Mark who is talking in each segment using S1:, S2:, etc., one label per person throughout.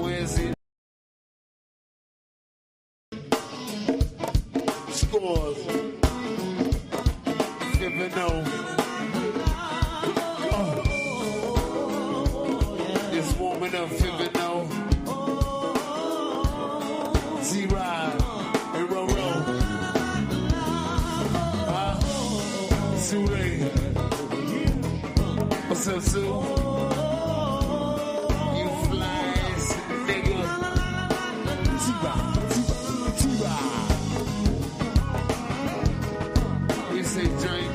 S1: Where's it? Scores. 5-0. It's warming up 5-0. Z-Ride and Roro. Sue. What's up, Sue? You flies, nigga. T-Ride. We say drink.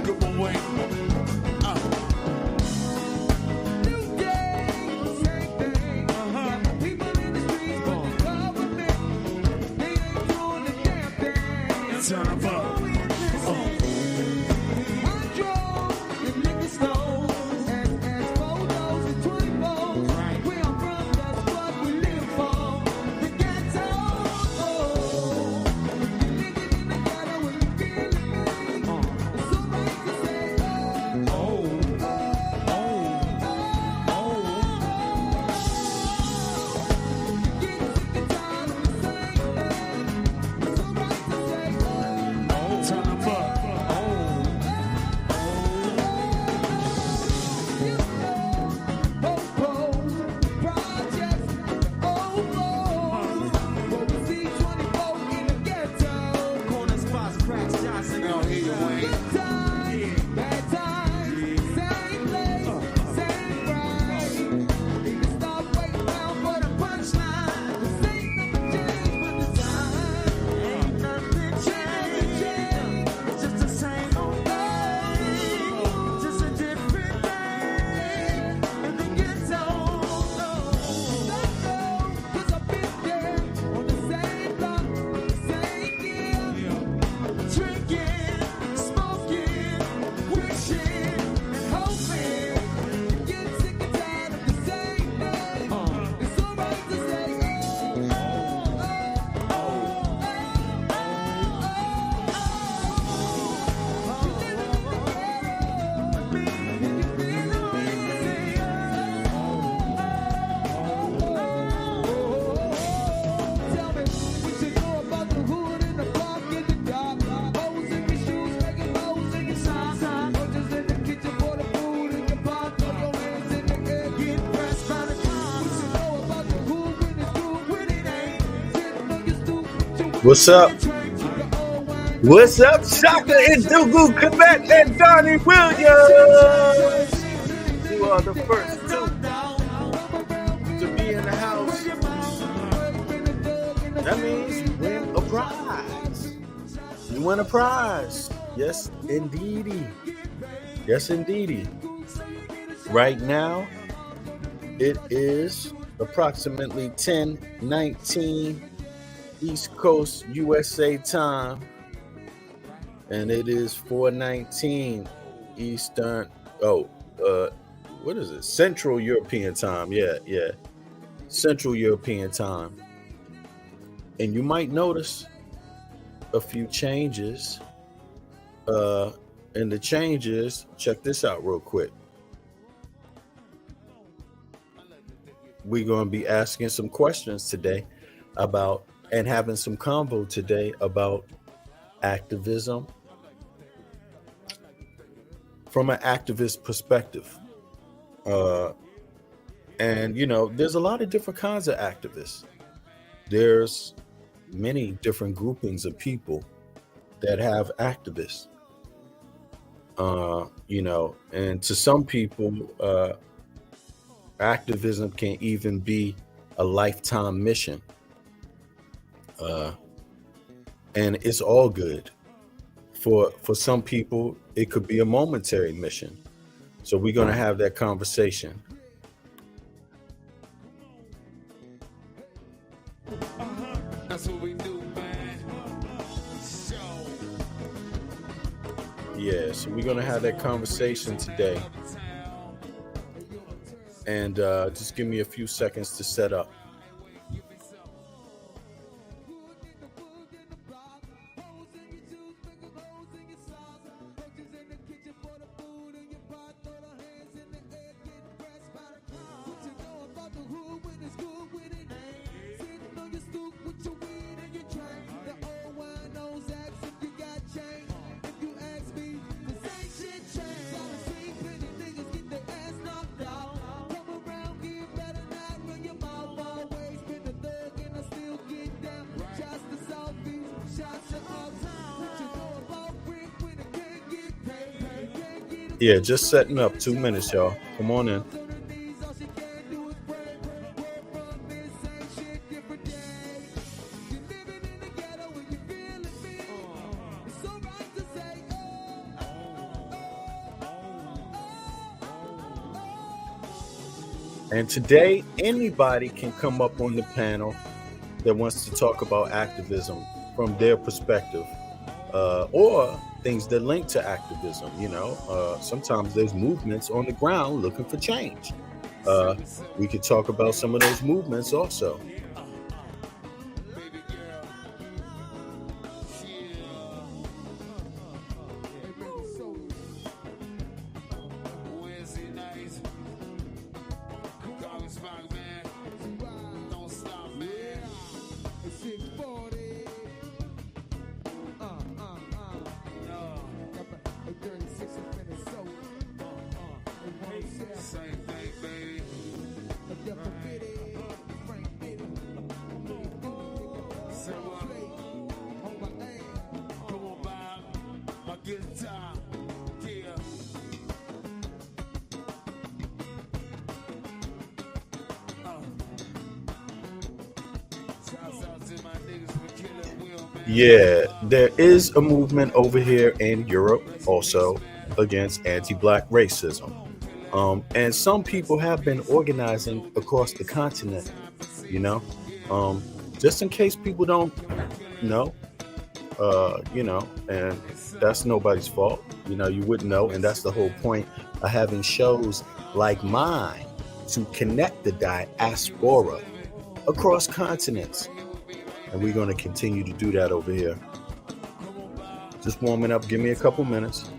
S1: Good one way. New day, same thing. People in the streets, but they cover me. They ain't doing the damn thing. Turn them up.
S2: What's up? What's up, Shaka and Dugu Quebec and Donnie Williams? You are the first two to be in the house. That means you win a prize. You win a prize. Yes, indeedy. Yes, indeedy. Right now, it is approximately 10:19 East Coast USA time, and it is 4:19 Eastern. What is it? Central European time. Yeah, Central European time. And you might notice a few changes. And the changes, check this out real quick. We're going to be asking some questions today about and having some convo today about activism from an activist perspective. And, you know, there's a lot of different kinds of activists. There's many different groupings of people that have activists. You know, and to some people, activism can even be a lifetime mission. And it's all good. For some people, it could be a momentary mission. So we're going to have that conversation.
S1: That's what we do, man.
S2: Yeah, so we're going to have that conversation today. And just give me a few seconds to set up. Yeah, just setting up. 2 minutes, y'all. Come on in. And today, anybody can come up on the panel that wants to talk about activism from their perspective, or things that link to activism. Sometimes there's movements on the ground looking for change. We could talk about some of those movements also. Yeah, there is a movement over here in Europe also against anti-black racism. And some people have been organizing across the continent, you know, um, just in case people don't know, and that's nobody's fault. You wouldn't know. And that's the whole point of having shows like mine, to connect the diaspora across continents. And we're going to continue to do that over here. Just warming up. Give me a couple minutes.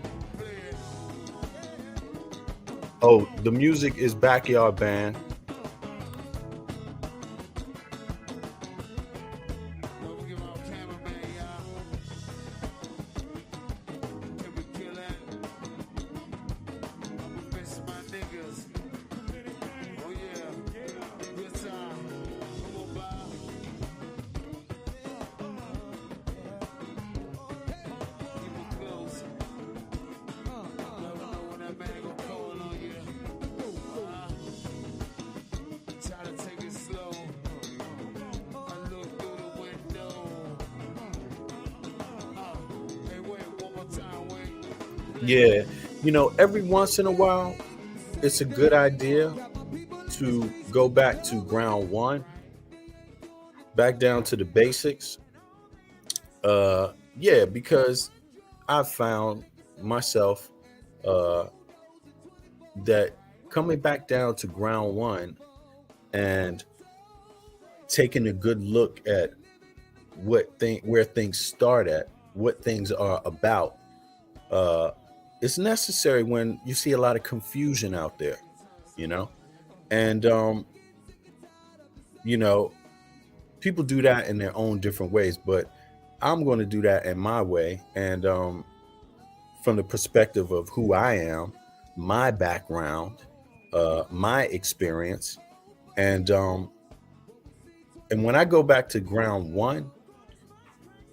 S2: Oh, the music is Backyard Band. Yeah, every once in a while, it's a good idea to go back to ground one, back down to the basics. Yeah, because I've found myself uh, that coming back down to ground one and taking a good look at where things start at, what things are about. Uh, it's necessary when you see a lot of confusion out there, you know, and you know, people do that in their own different ways, but I'm going to do that in my way, and from the perspective of who I am, my background, my experience, and when I go back to ground one,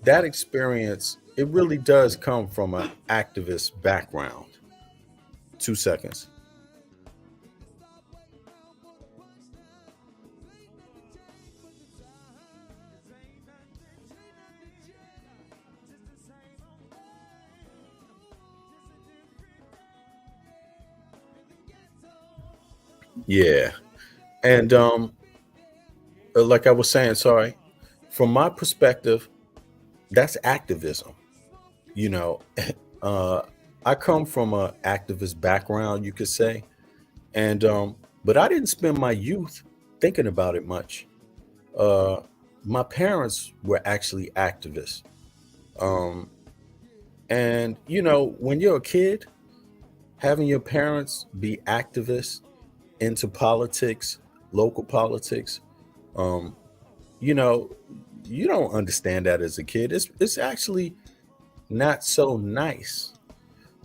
S2: that experience, it really does come from an activist background. 2 seconds. Yeah. And like I was saying, sorry, from my perspective, that's activism. You know, uh, I come from a activist background, you could say, and but I didn't spend my youth thinking about it much. Uh, my parents were actually activists, um, and when you're a kid, having your parents be activists into politics, local politics, um, you know, you don't understand that as a kid. It's actually not so nice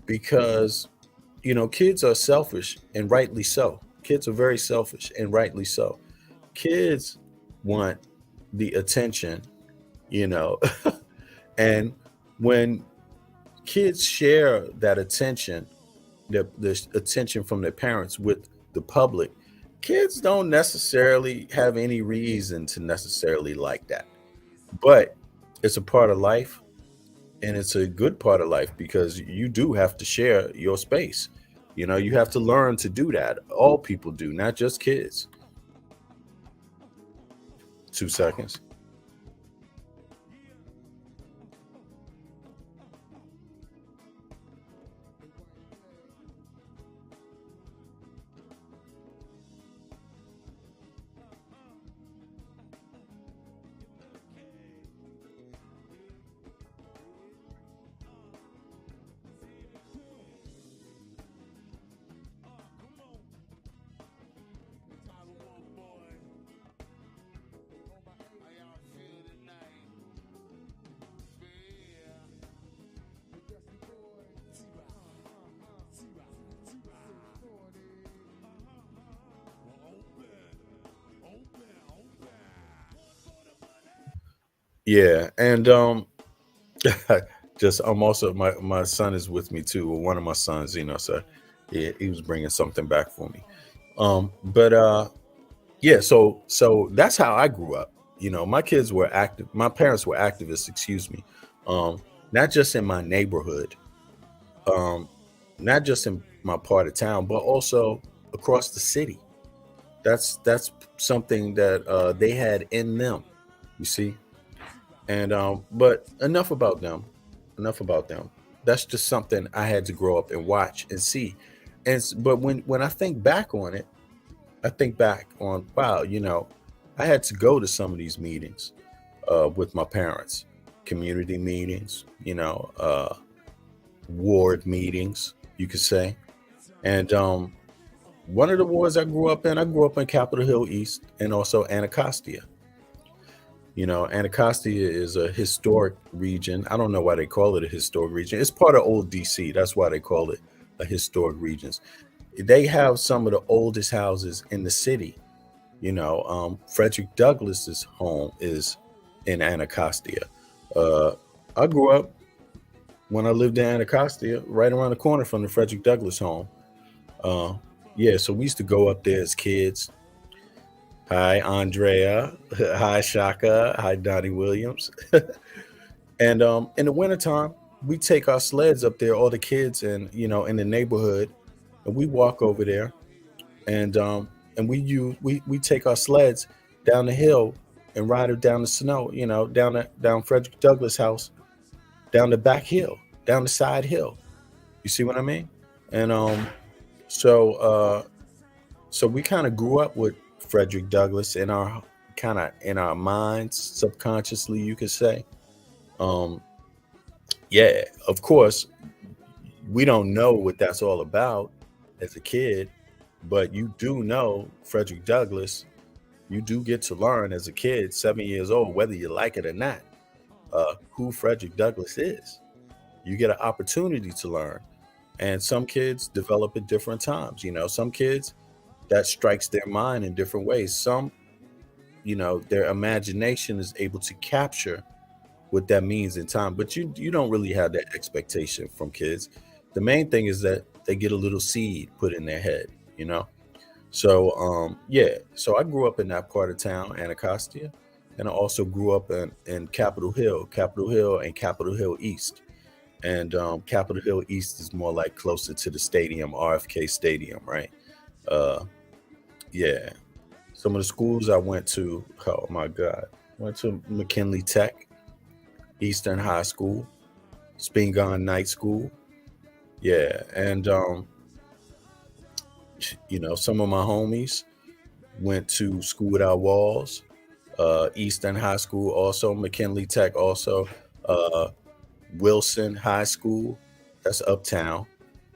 S2: because kids are selfish, and rightly so. Kids are very selfish, and rightly so. Kids want the attention, you know and when kids share that attention, the attention from their parents with the public, kids don't necessarily have any reason to necessarily like that. But it's a part of life, and it's a good part of life because you do have to share your space. You have to learn to do that. All people do, not just kids. 2 seconds. Yeah, and just I'm also my son is with me too. Or one of my sons, so he was bringing something back for me. But yeah, so that's how I grew up. My kids were active. My parents were activists. Excuse me. Um, Not just in my neighborhood, um, not just in my part of town, but also across the city. That's something that they had in them. You see, and but enough about them. Enough about them. That's just something I had to grow up and watch and see. But when I think back on it, I think back on, wow, I had to go to some of these meetings with my parents, community meetings, ward meetings, you could say. And one of the wards I grew up in Capitol Hill East and also Anacostia. Anacostia is a historic region. I don't know why they call it a historic region. It's part of old DC. That's why they call it a historic region. They have some of the oldest houses in the city. Frederick Douglass's home is in Anacostia. Uh, I grew up when I lived in Anacostia, right around the corner from the Frederick Douglass home. Uh, yeah, so we used to go up there as kids. Hi, Andrea. Hi, Shaka. Hi, Donnie Williams. And in the wintertime, we take our sleds up there, all the kids, and in the neighborhood, and we walk over there, and we take our sleds down the hill and ride it down the snow, down Frederick Douglass house, down the back hill, down the side hill. You see what I mean? And so so we kind of grew up with Frederick Douglass in our minds, subconsciously, you could say. Um, yeah, of course, we don't know what that's all about as a kid, but you do know Frederick Douglass. You do get to learn as a kid, 7 years old, whether you like it or not, who Frederick Douglass is. You get an opportunity to learn. And some kids develop at different times. Some kids that strikes their mind in different ways. Some, their imagination is able to capture what that means in time. But you don't really have that expectation from kids. The main thing is that they get a little seed put in their head, you know. So yeah, so I grew up in that part of town, Anacostia, and I also grew up in Capitol Hill and Capitol Hill East. And Capitol Hill East is more like closer to the stadium, RFK Stadium, right? Uh, yeah. Some of the schools I went to, oh my God, went to McKinley Tech, Eastern High School, Spingarn Night School. Yeah. And, some of my homies went to school without walls, Eastern High School, also McKinley Tech, also uh, Wilson High School, that's uptown,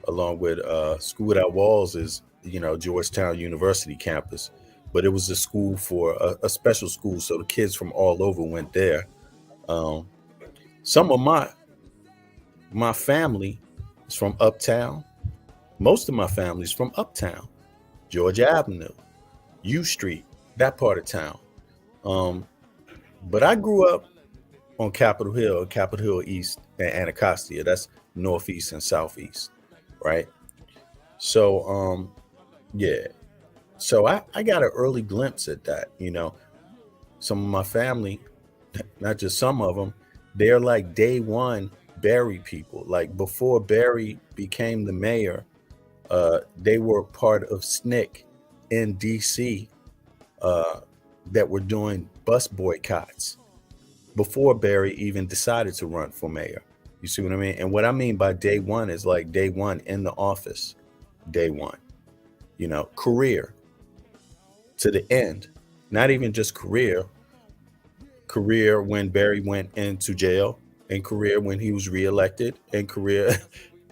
S2: along with School Without Walls is, Georgetown University campus. But it was a school for a special school, so the kids from all over went there. Um, some of my family is from uptown. Most of my family is from uptown, Georgia Avenue, U Street, that part of town. Um, but I grew up on Capitol Hill East, and Anacostia. That's northeast and southeast, right? So yeah. So I got an early glimpse at that. Some of my family, not just some of them, they're like day one Barry people. Like before Barry became the mayor, they were part of SNCC in DC, uh, that were doing bus boycotts before Barry even decided to run for mayor. You see what I mean? And what I mean by day one is like day one in the office, day one, career to the end, not even just career when Barry went into jail, and career when he was reelected, and career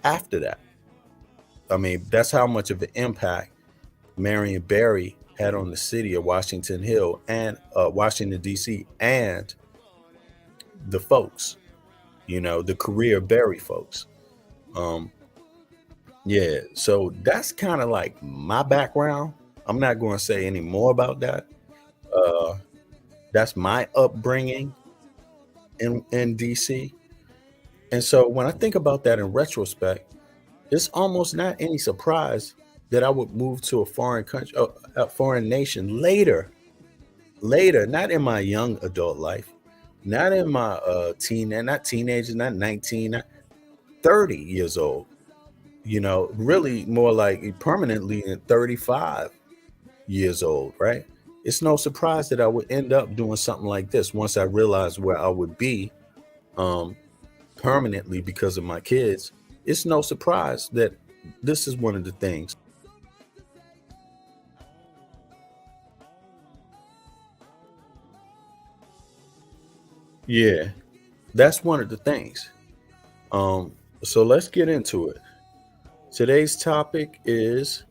S2: after that. I mean, that's how much of an impact Marion Barry had on the city of Washington Hill and Washington D.C. and the folks, the career Barry folks. Um, yeah, so that's kind of like my background. I'm not going to say any more about that. Uh, that's my upbringing in DC. And so when I think about that in retrospect, it's almost not any surprise that I would move to a foreign country, a foreign nation later, not in my young adult life, not in my not teenagers, not 19, not 30 years old, really more like permanently at 35 years old, right? It's no surprise that I would end up doing something like this once I realized where I would be um, permanently because of my kids. It's no surprise that this is one of the things. Yeah, that's one of the things. So let's get into it. Today's topic is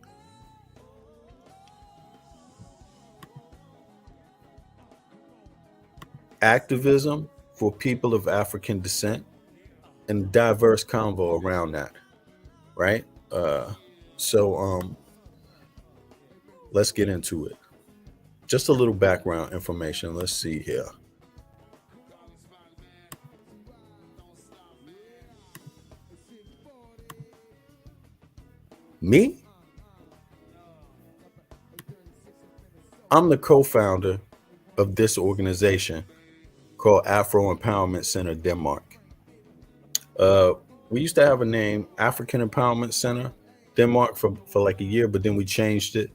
S2: activism for people of African descent and diverse convo around that, right? So let's get into it. Just a little background information. Let's see here. Me, I'm the co-founder of this organization called Afro Empowerment Center Denmark. Uh, we used to have a name, African Empowerment Center Denmark, for like a year, but then we changed it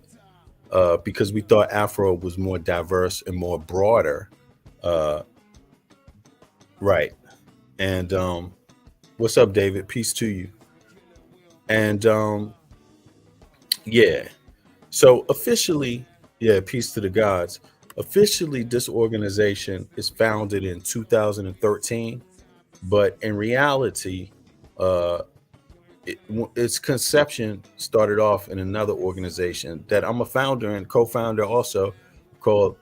S2: because we thought Afro was more diverse and more broader. Uh, right. And what's up, David? Peace to you. And yeah, so officially, yeah, peace to the gods. Officially, this organization is founded in 2013, but in reality, uh, its conception started off in another organization that I'm a founder and co-founder also, called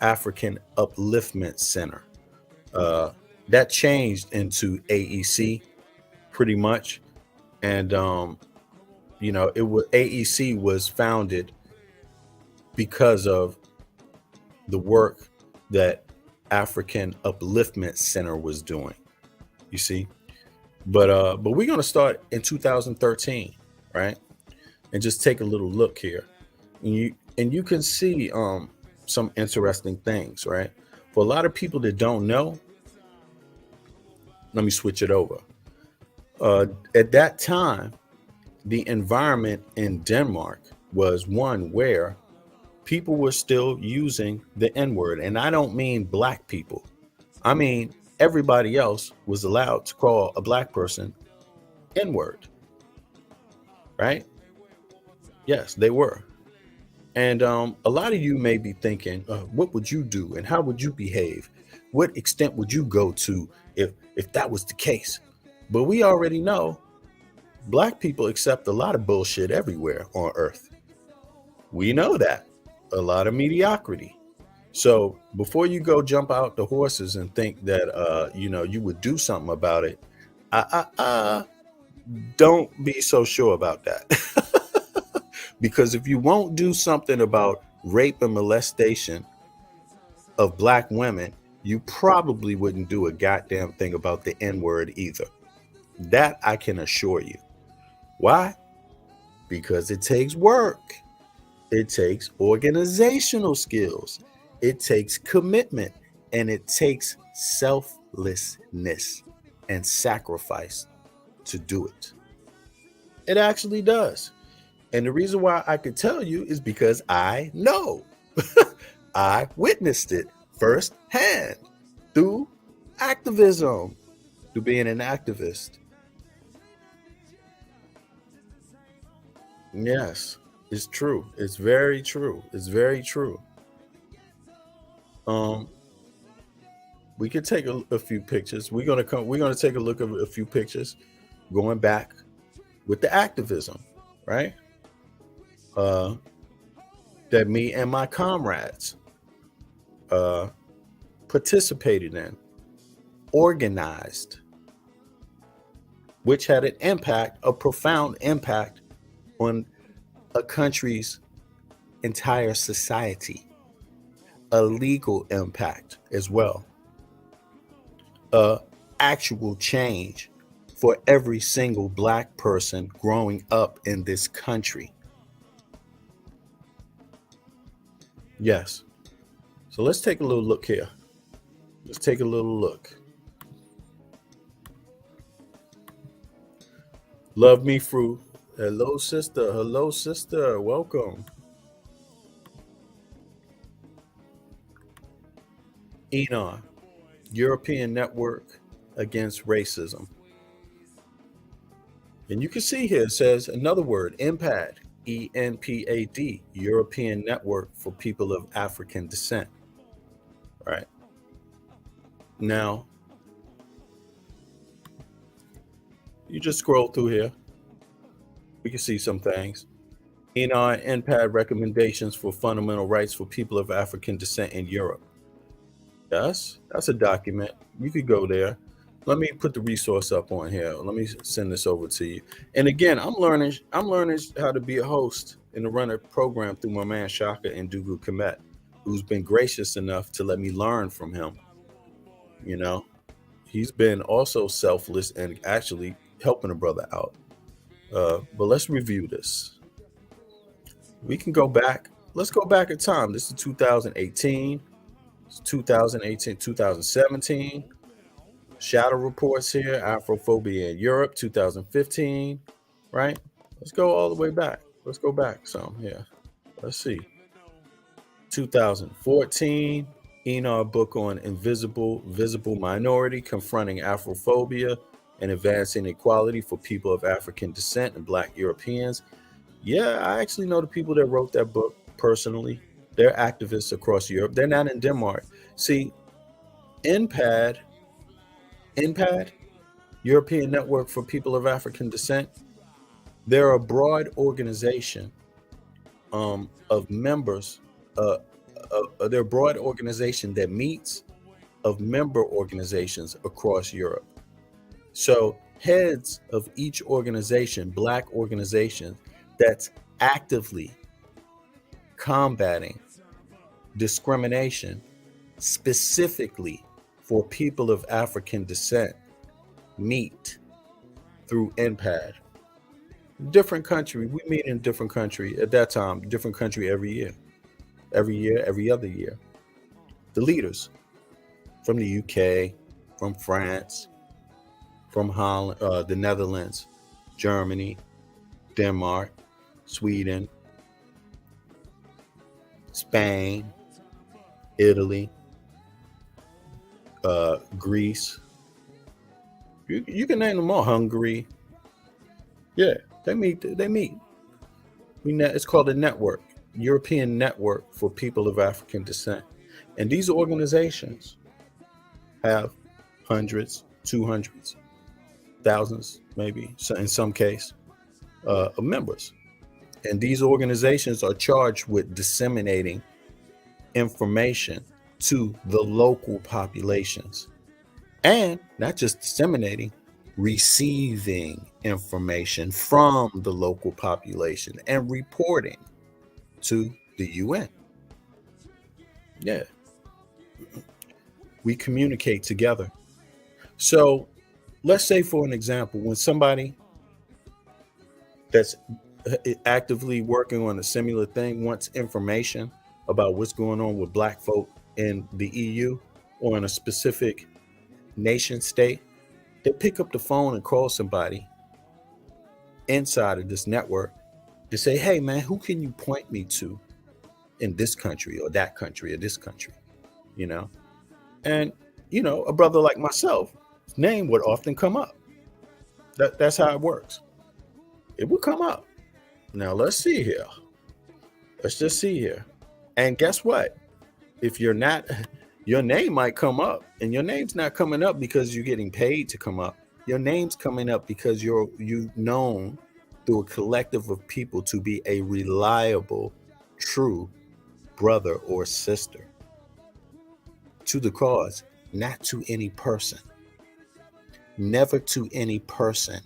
S2: African Upliftment Center. Uh, that changed into AEC pretty much, and it was AEC was founded because of the work that African Upliftment Center was doing. You see, but we're gonna start in 2013, right? And just take a little look here, and you can see some interesting things, right? For a lot of people that don't know, let me switch it over. At that time, the environment in Denmark was one where people were still using the N word. And I don't mean black people, I mean everybody else was allowed to call a black person N word, right? Yes, they were. And a lot of you may be thinking, what would you do and how would you behave? What extent would you go to if that was the case? But we already know black people accept a lot of bullshit everywhere on earth. We know that. A lot of mediocrity. So before you go jump out the horses and think that you would do something about it, don't be so sure about that. Because if you won't do something about rape and molestation of black women, you probably wouldn't do a goddamn thing about the N word either. That I can assure you. Why? because it takes work. It takes organizational skills. It takes commitment, and it takes selflessness and sacrifice to do it. It actually does. And the reason why I could tell you is because I know. I witnessed it firsthand through activism, through being an activist. Yes, it's true. It's very true. It's very true. Um, we could take a few pictures. We're gonna take a look at a few pictures going back with the activism, right? Uh, that me and my comrades uh, participated in, organized, which had an impact, a profound impact on a country's entire society, a legal impact as well, actual change for every single Black person growing up in this country. Yes. So let's take a little look here. Let's take a little look. Love me fruit. Hello, sister. Hello, sister. Welcome. ENOR, European Network Against Racism. And you can see here it says another word, ENPAD, ENPAD, European Network for People of African Descent. Right. Now, you just scroll through here. We can see some things. ENOR and ENPAD recommendations for fundamental rights for people of African descent in Europe. Yes, that's a document. You could go there. Let me put the resource up on here. Let me send this over to you. And again, I'm learning how to be a host and to run a program through my man Shaka and Dugu Kemet, who's been gracious enough to let me learn from him. You know, he's been also selfless and actually helping a brother out. But let's review this. We can go back. Let's go back in time. This is 2018. It's 2018, 2017. Shadow reports here. Afrophobia in Europe, 2015. Right? Let's go all the way back. Let's go back some here. Let's see. 2014. ENOR book on visible minority, confronting Afrophobia and advancing equality for people of African descent and Black Europeans. Yeah, I actually know the people that wrote that book personally. They're activists across Europe. They're not in Denmark. See, ENPAD, European Network for People of African Descent, they're a broad organization of members. They're a broad organization that meets of member organizations across Europe. So heads of each organization, Black organizations, that's actively combating discrimination specifically for people of African descent meet through ENPAD. Different country, we meet in different country at that time, different country every year, every other year. The leaders from the UK, from France, from Holland, the Netherlands, Germany, Denmark, Sweden, Spain, Italy, Greece. You can name them all. Hungary. Yeah, they meet. It's called a network, European Network for People of African Descent. And these organizations have hundreds, 200s, thousands, maybe, in some case, of members. And these organizations are charged with disseminating information to the local populations. And not just disseminating, receiving information from the local population and reporting to the UN. Yeah. We communicate together. So let's say, for an example, when somebody that's actively working on a similar thing wants information about what's going on with black folk in the EU or in a specific nation state, they pick up the phone and call somebody inside of this network to say, hey man, who can you point me to in this country or that country or this country? You know? And a brother like myself, his name would often come up. That's how it works. It would come up. Now let's see here. Let's just see here. And guess what? If you're not, your name might come up, and your name's not coming up because you're getting paid to come up. Your name's coming up because you've known through a collective of people to be a reliable, true brother or sister to the cause, not to any person. Never to any person.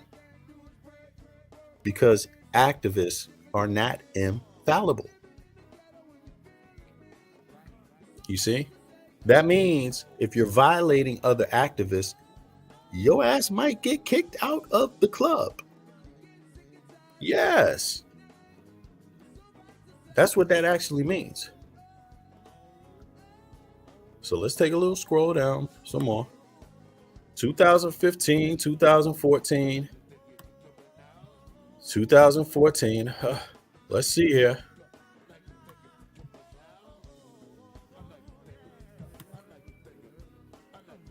S2: Because activists are not infallible. You see? That means if you're violating other activists, your ass might get kicked out of the club. Yes. That's what that actually means. So let's take a little scroll down some more. 2015, 2014, 2014. Let's see here.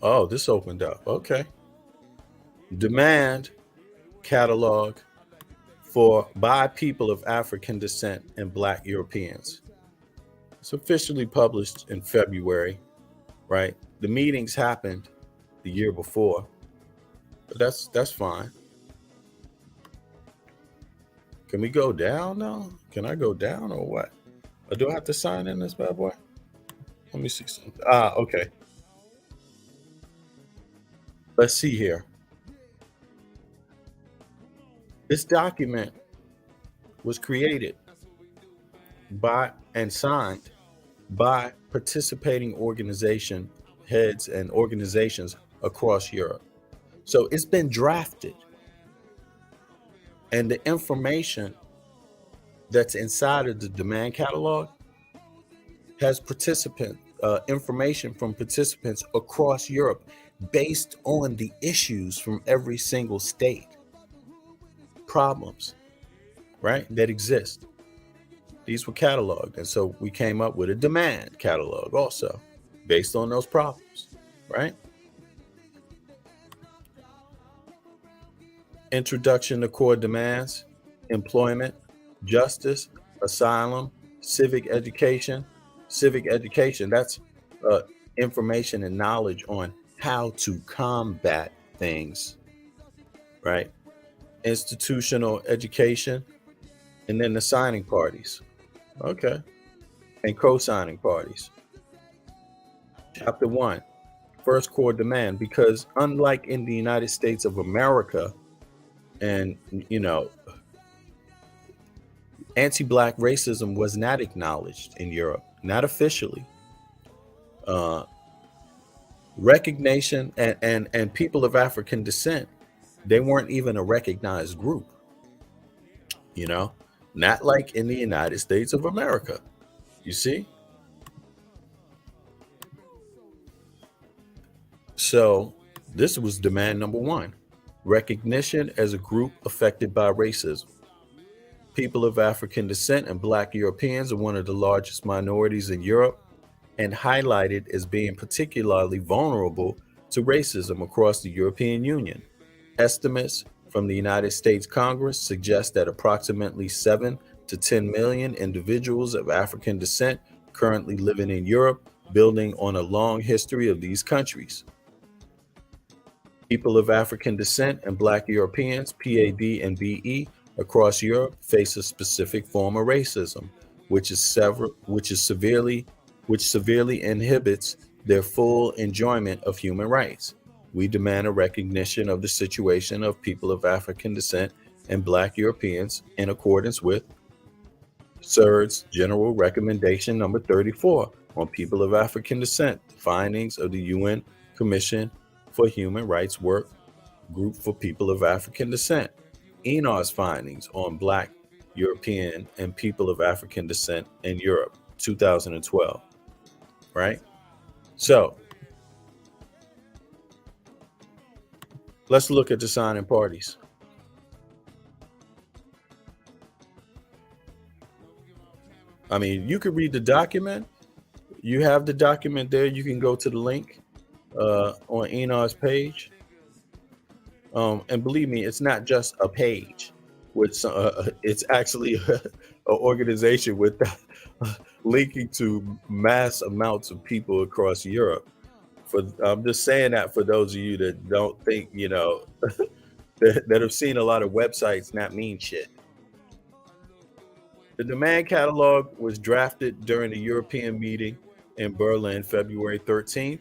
S2: Oh, this opened up. Okay. Demand catalog by people of African descent and Black Europeans. It's officially published in February, right? The meetings happened the year before, but that's fine. Can we go down now? Can I go down or what? Or do I have to sign in this bad boy? Let me see something. Okay. Let's see here. This document was created by and signed by participating organization heads and organizations across Europe. So it's been drafted. And the information that's inside of the demand catalog has information from participants across Europe based on the issues from every single state, problems, right, that exist. These were cataloged. And so we came up with a demand catalog also based on those problems, right? Introduction to core demands: employment, justice, asylum, civic education. Civic education, that's information and knowledge on how to combat things, right? Institutional education, and then the signing parties. Okay. And co-signing parties. Chapter 1, first core demand, because unlike in the United States of America, and anti-Black racism was not acknowledged in Europe, not officially. Recognition and people of African descent, they weren't even a recognized group, not like in the United States of America. You see? So this was demand number 1, recognition as a group affected by racism. People of African descent and Black Europeans are one of the largest minorities in Europe and highlighted as being particularly vulnerable to racism across the European Union. Estimates from the United States Congress suggest that approximately 7 to 10 million individuals of African descent currently living in Europe, building on a long history of these countries. People of African descent and Black Europeans, PAD and BE, across Europe face a specific form of racism, which severely inhibits their full enjoyment of human rights. We demand a recognition of the situation of people of African descent and Black Europeans in accordance with CERD's General Recommendation number 34 on people of African descent, the findings of the UN Commission for Human Rights Work Group for People of African Descent, ENAR's findings on Black European and People of African Descent in Europe, 2012, right? So let's look at the signing parties. I mean, you could read the document. You have the document there. You can go to the link on Enar's page. And believe me, it's not just a page. It's actually an organization with linking to mass amounts of people across Europe. I'm just saying that for those of you that don't think, that have seen a lot of websites not mean shit. The demand catalog was drafted during the European meeting in Berlin, February 13th,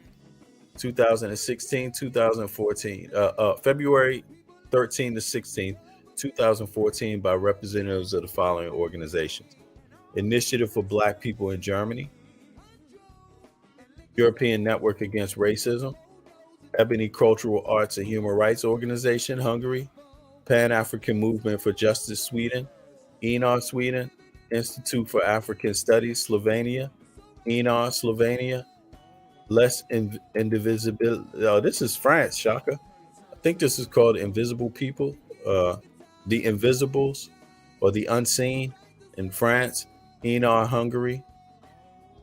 S2: 2016, 2014, February 13 to 16, 2014, by representatives of the following organizations: Initiative for Black People in Germany, European Network Against Racism, Ebony Cultural Arts and Human Rights Organization, Hungary, Pan-African Movement for Justice, Sweden, ENAR, Sweden, Institute for African Studies, Slovenia, ENAR, Slovenia, Less Indivisible. Oh, this is France, Shaka. I think this is called Invisible People, the Invisibles, or the Unseen in France, ENAR, Hungary,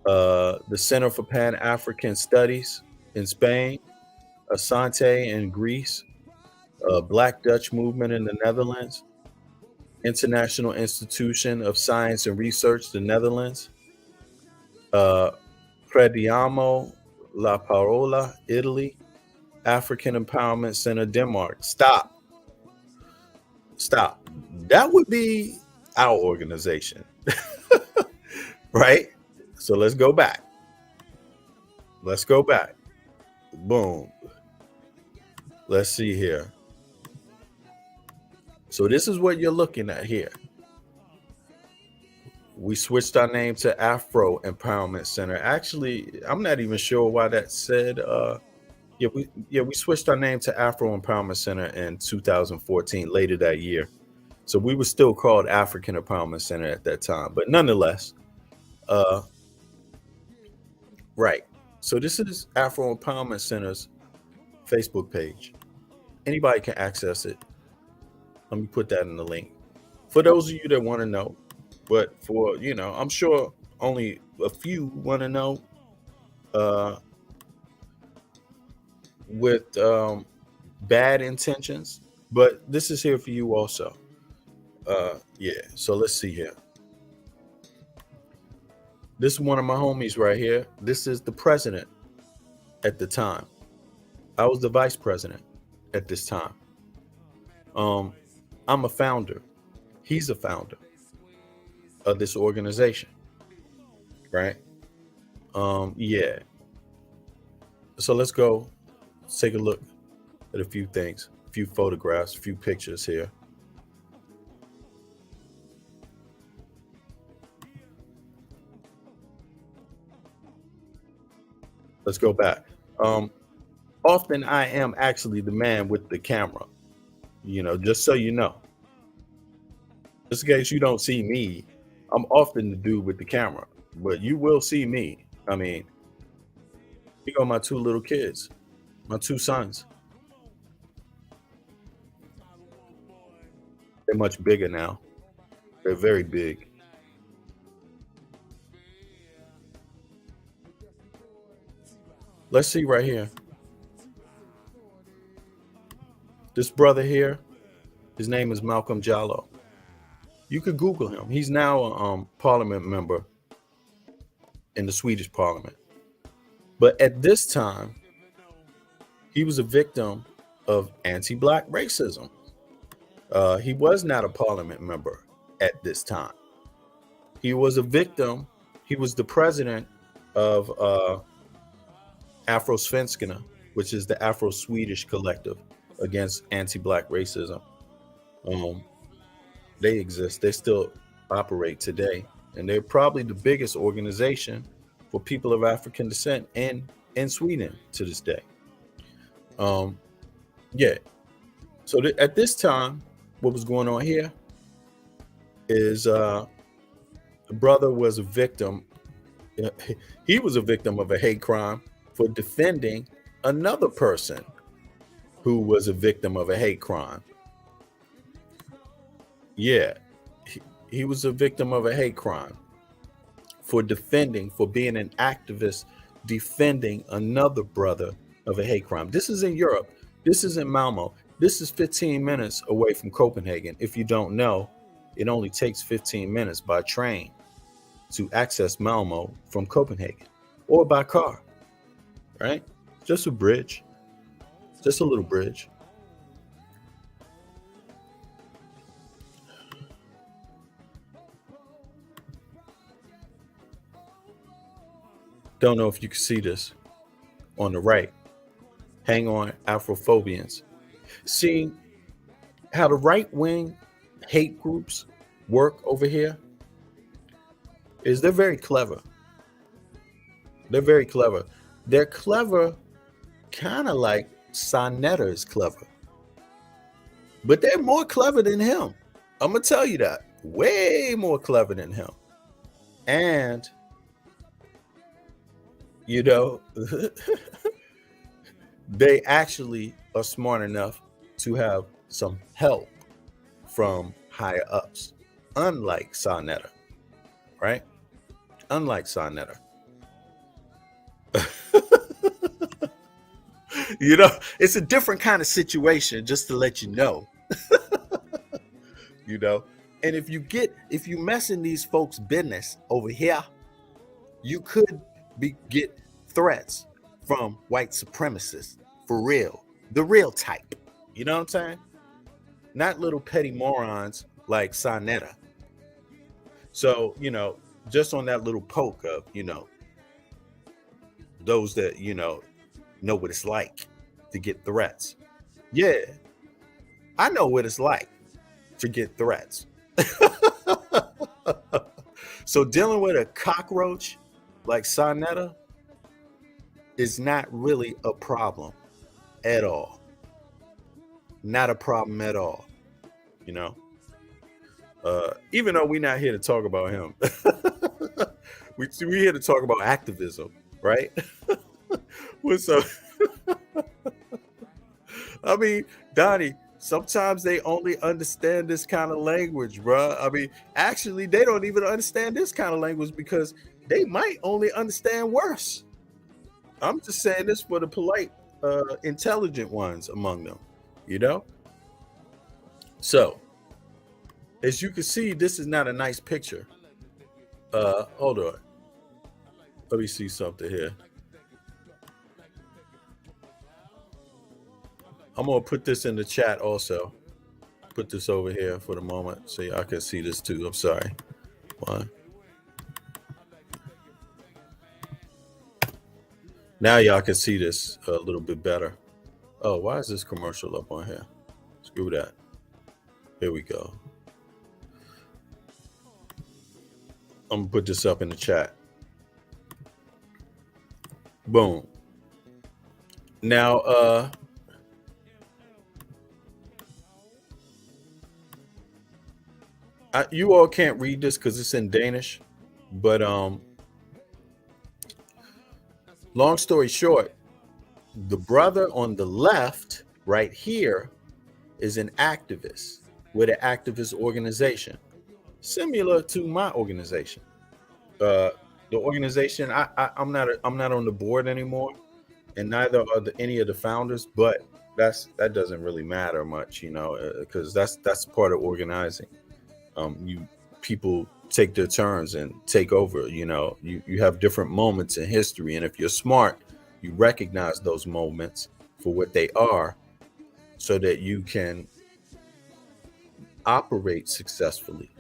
S2: the Center for Pan-African Studies in Spain, Asante in Greece, Black Dutch Movement in the Netherlands, International Institution of Science and Research, the Netherlands, Crediamo La Parola, Italy, African Empowerment Center, Denmark. Stop. That would be our organization, right? So let's go back. Boom. Let's see here. So this is what you're looking at here. We switched our name to Afro Empowerment Center. Actually, I'm not even sure why that said. We switched our name to Afro Empowerment Center in 2014, later that year. So we were still called African Empowerment Center at that time, but nonetheless, right. So this is Afro Empowerment Center's Facebook page. Anybody can access it. Let me put that in the link for those of you that want to know. But for, I'm sure only a few want to know with bad intentions. But this is here for you also. So let's see here. This is one of my homies right here. This is the president at the time. I was the vice president at this time. I'm a founder. He's a founder of this organization, right? So let's take a look at a few things, a few photographs, a few pictures here. Let's go back. Often I am actually the man with the camera, just so you know. Just in case you don't see me, I'm often the dude with the camera, but you will see me. I mean, here go my two little kids, my two sons. They're much bigger now. They're very big. Let's see right here. This brother here, his name is Malcolm Jallow. You could Google him. He's now a parliament member in the Swedish parliament. But at this time, he was a victim of anti-Black racism. He was not a parliament member at this time. He was a victim. He was the president of Afrosvenskarna, which is the Afro-Swedish collective against anti-Black racism. They exist. They still operate today. And they're probably the biggest organization for people of African descent in Sweden to this day. So at this time, what was going on here? is the brother was a victim. He was a victim of a hate crime for defending another person who was a victim of a hate crime. Yeah, he was a victim of a hate crime for being an activist defending another brother of a hate crime. This is in Europe. This is in Malmo. This is 15 minutes away from Copenhagen. If you don't know, it only takes 15 minutes by train to access Malmo from Copenhagen, or by car, right? Just a bridge, just a little bridge. Don't know if you can see this on the right. Hang on, Afrophobians. See how the right wing hate groups work over here is they're very clever. They're very clever. They're clever, kind of like Sonetta is clever, but they're more clever than him. I'm gonna tell you that. Way more clever than him. And you know, they actually are smart enough to have some help from higher ups, unlike Sonetta, right? Unlike Sonetta. You know, it's a different kind of situation, just to let you know. You know, and if you mess in these folks' business over here, you could get threats from white supremacists, for real, the real type. You know what I'm saying? Not little petty morons like Sonetta. So, you know, just on that little poke of, you know, those that, you know what it's like to get threats. Yeah, I know what it's like to get threats. So dealing with a cockroach like Sonetta is not really a problem at all. Not a problem at all, you know. Even though we're not here to talk about him, we're here to talk about activism, right? What's up? I mean, Donnie, sometimes they only understand this kind of language, bruh. I mean, actually, they don't even understand this kind of language because they might only understand worse. I'm just saying this for the polite, intelligent ones among them, you know? So, as you can see, this is not a nice picture. Hold on. Let me see something here. I'm gonna put this in the chat also. Put this over here for the moment so y'all can see this too. I'm sorry. One. Now y'all can see this a little bit better. Oh, why is this commercial up on here? Screw that. Here we go. I'm gonna put this up in the chat. Boom. Now, you all can't read this because it's in Danish, but long story short, the brother on the left right here is an activist with an activist organization, similar to my organization. The organization, I'm not on the board anymore, and neither are any of the founders. But that doesn't really matter much, you know, because that's part of organizing. You people take their turns and take over. You know, you have different moments in history, and if you're smart, you recognize those moments for what they are, so that you can operate successfully.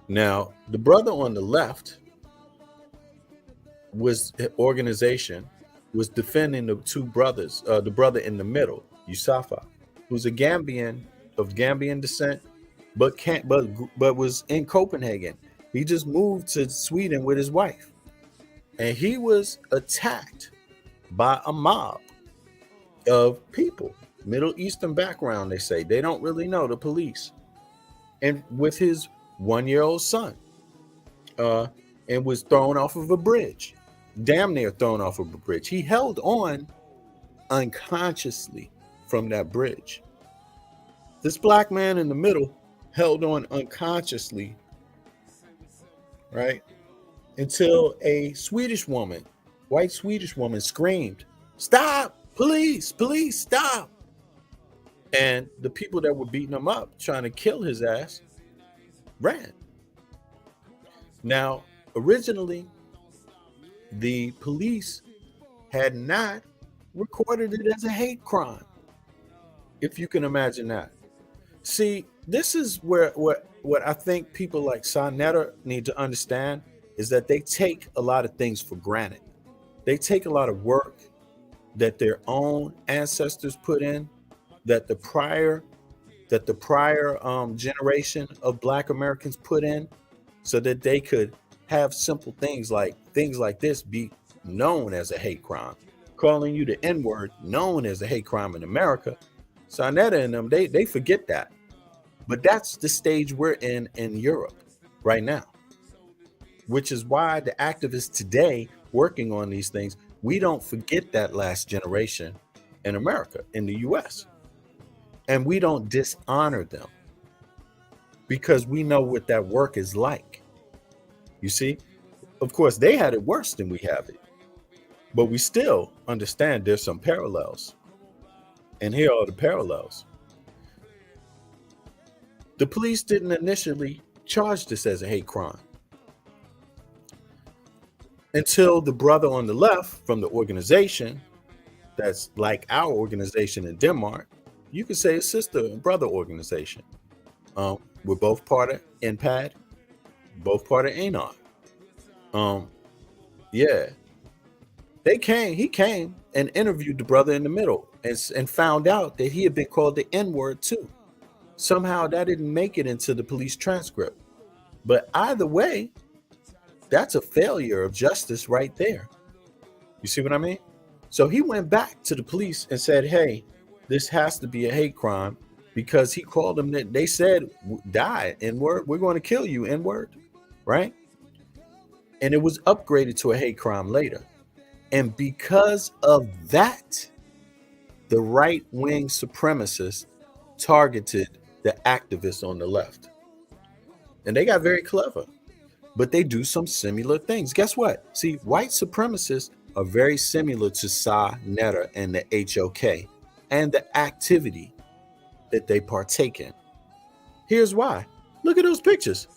S2: Now, the brother on the left was defending the two brothers, the brother in the middle, Yusafa, who's a Gambian of Gambian descent, but was in Copenhagen. He just moved to Sweden with his wife, and he was attacked by a mob of people, Middle Eastern background. They say they don't really know the police, and with his 1-year-old son, and was thrown off of a bridge, damn near thrown off of a bridge. He held on unconsciously from that bridge. This black man in the middle held on unconsciously, right? Until a Swedish woman, white Swedish woman, screamed, "Stop, police, police, stop." And the people that were beating him up, trying to kill his ass, ran. Now, originally, the police had not recorded it as a hate crime, if you can imagine that. See, this is where what I think people like Sonetta need to understand is that they take a lot of things for granted. They take a lot of work that their own ancestors put in, that the prior generation of Black Americans put in, so that they could have simple things like this be known as a hate crime. Calling you the N-word known as a hate crime in America. Sonetta and them, they forget that. But that's the stage we're in Europe right now, which is why the activists today working on these things, we don't forget that last generation in America, in the US. And we don't dishonor them because we know what that work is like. You see, of course, they had it worse than we have it, but we still understand there's some parallels. And here are the parallels. The police didn't initially charge this as a hate crime until the brother on the left from the organization that's like our organization in Denmark, you could say a sister and brother organization. We're both part of NPAD, both part of ANOR. Yeah. He came and interviewed the brother in the middle and found out that he had been called the N-word too. Somehow that didn't make it into the police transcript. But either way, that's a failure of justice right there. You see what I mean? So he went back to the police and said, hey, this has to be a hate crime because he called them that they said, die, N-word. We're going to kill you, N-word. Right? And it was upgraded to a hate crime later. And because of that, the right-wing supremacists targeted the activists on the left. And they got very clever, but they do some similar things. Guess what? See, white supremacists are very similar to Sonetta and the HOK and the activity that they partake in. Here's why. Look at those pictures.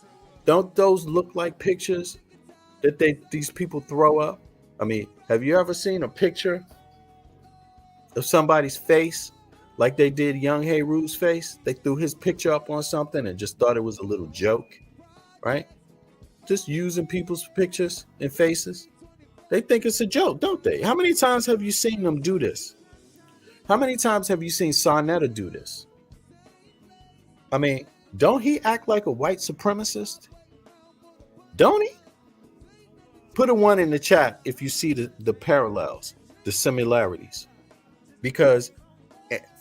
S2: Don't those look like pictures that these people throw up? I mean, have you ever seen a picture of somebody's face like they did Young Heru's face? They threw his picture up on something and just thought it was a little joke, right? Just using people's pictures and faces. They think it's a joke, don't they? How many times have you seen them do this? How many times have you seen Sonetta do this? I mean, don't he act like a white supremacist? Don't he? Put a 1 in the chat if you see the parallels, the similarities. Because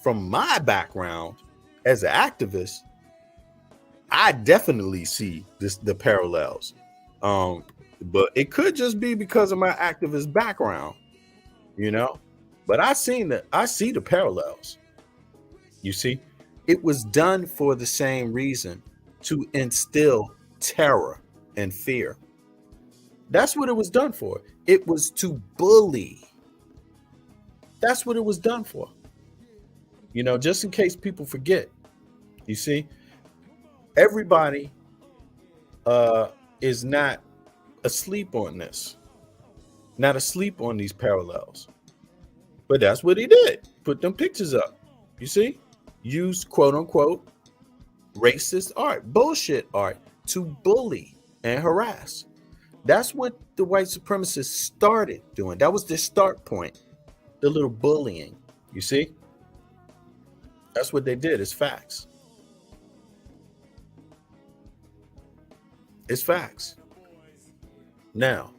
S2: from my background as an activist, I definitely see the parallels. But it could just be because of my activist background, you know. But I see the parallels. You see, it was done for the same reason, to instill terror and fear. That's what it was done for. It was to bully. That's what it was done for. You know, just in case people forget. You see, everybody is not asleep on this, not asleep on these parallels. But that's what he did. Put them pictures up. You see, used quote unquote racist art, bullshit art to bully and harass. That's what the white supremacists started doing. That was their start point, the little bullying. You see, that's what they did. It's facts. It's facts. Now,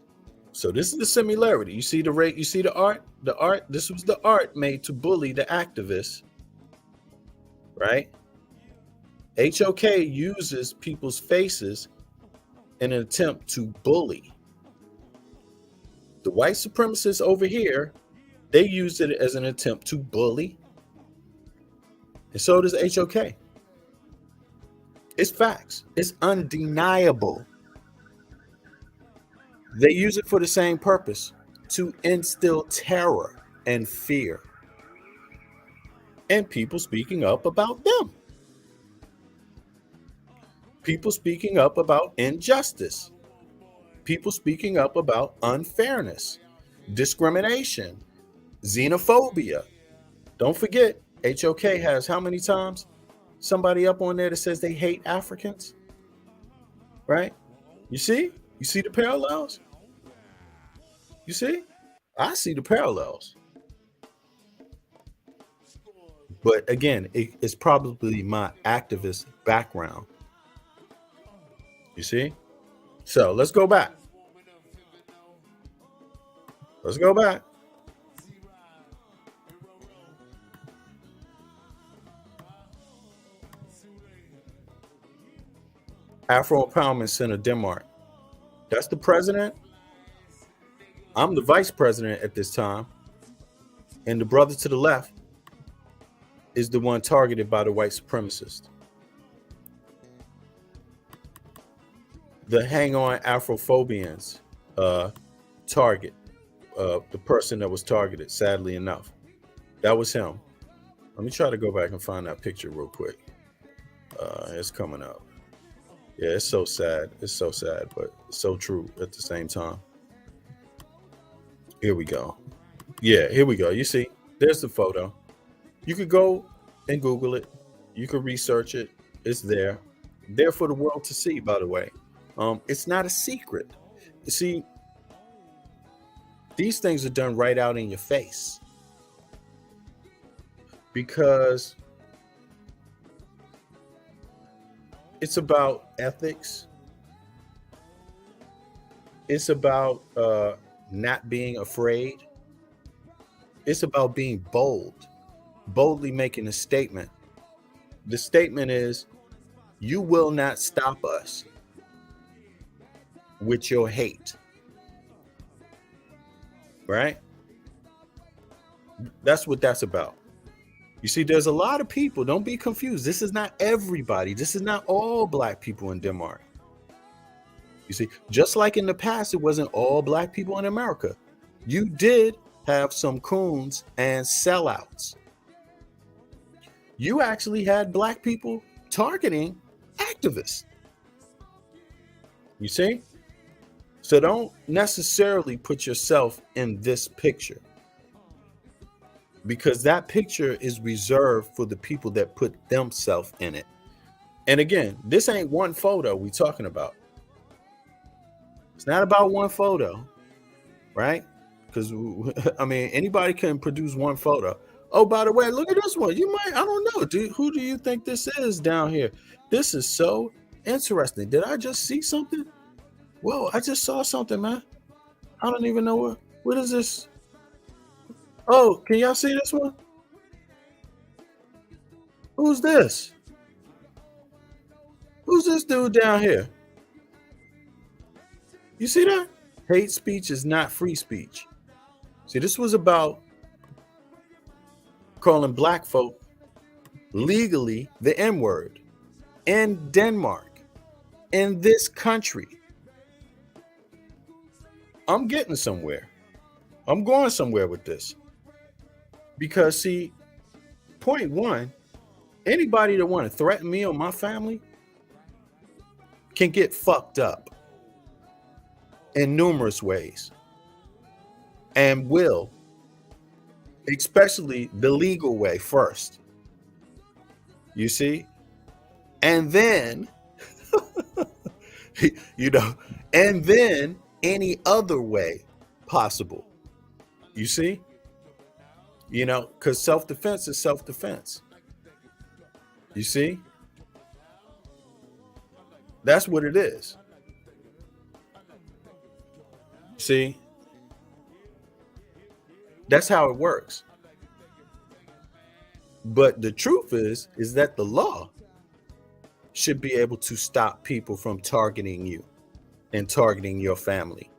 S2: so this is the similarity. You see the rate. You see the art. The art. This was the art made to bully the activists, right? HOK uses people's faces in an attempt to bully. The white supremacists over here, they use it as an attempt to bully. And so does HOK. It's facts. It's undeniable. They use it for the same purpose, to instill terror and fear and people speaking up about them. People speaking up about injustice. People speaking up about unfairness, discrimination, xenophobia. Don't forget, HOK has how many times somebody up on there that says they hate Africans? Right? You see? You see the parallels? You see? I see the parallels. But again, it's probably my activist background. You see? So let's go back. Let's go back. Afro Empowerment Center, Denmark. That's the president. I'm the vice president at this time. And the brother to the left is the one targeted by the white supremacists. The Hang On Afrophobians target, the person that was targeted, sadly enough. That was him. Let me try to go back and find that picture real quick. It's coming up. Yeah, it's so sad. It's so sad, but so true at the same time. Here we go. Yeah, here we go. You see, there's the photo. You could go and Google it. You could research it. It's there. There for the world to see, by the way. It's not a secret. You see, these things are done right out in your face. Because it's about ethics. It's about not being afraid. It's about being bold, boldly making a statement. The statement is, you will not stop us with your hate. Right? That's what that's about. You see, there's a lot of people. Don't be confused. This is not everybody. This is not all black people in Denmark. You see, just like in the past, it wasn't all black people in America. You did have some coons and sellouts. You actually had black people targeting activists. You see? So don't necessarily put yourself in this picture, because that picture is reserved for the people that put themselves in it. And again, this ain't one photo we talking about. It's not about one photo, right? Because, I mean, anybody can produce one photo. Oh, by the way, look at this one. You might, I don't know. Who do you think this is down here? This is so interesting. Did I just see something? Whoa, I just saw something, man. I don't even know what is this? Oh, can y'all see this one? Who's this? Who's this dude down here? You see that? Hate speech is not free speech. See, this was about calling black folk legally the N-word in Denmark, in this country. I'm getting somewhere. I'm going somewhere with this. Because, see, point one, anybody that want to threaten me or my family can get fucked up in numerous ways, and will, especially the legal way first. You see? And then, and then any other way possible. You see? Because self-defense is self-defense. You see? That's what it is. See? That's how it works. But the truth is that the law should be able to stop people from targeting you and targeting your family.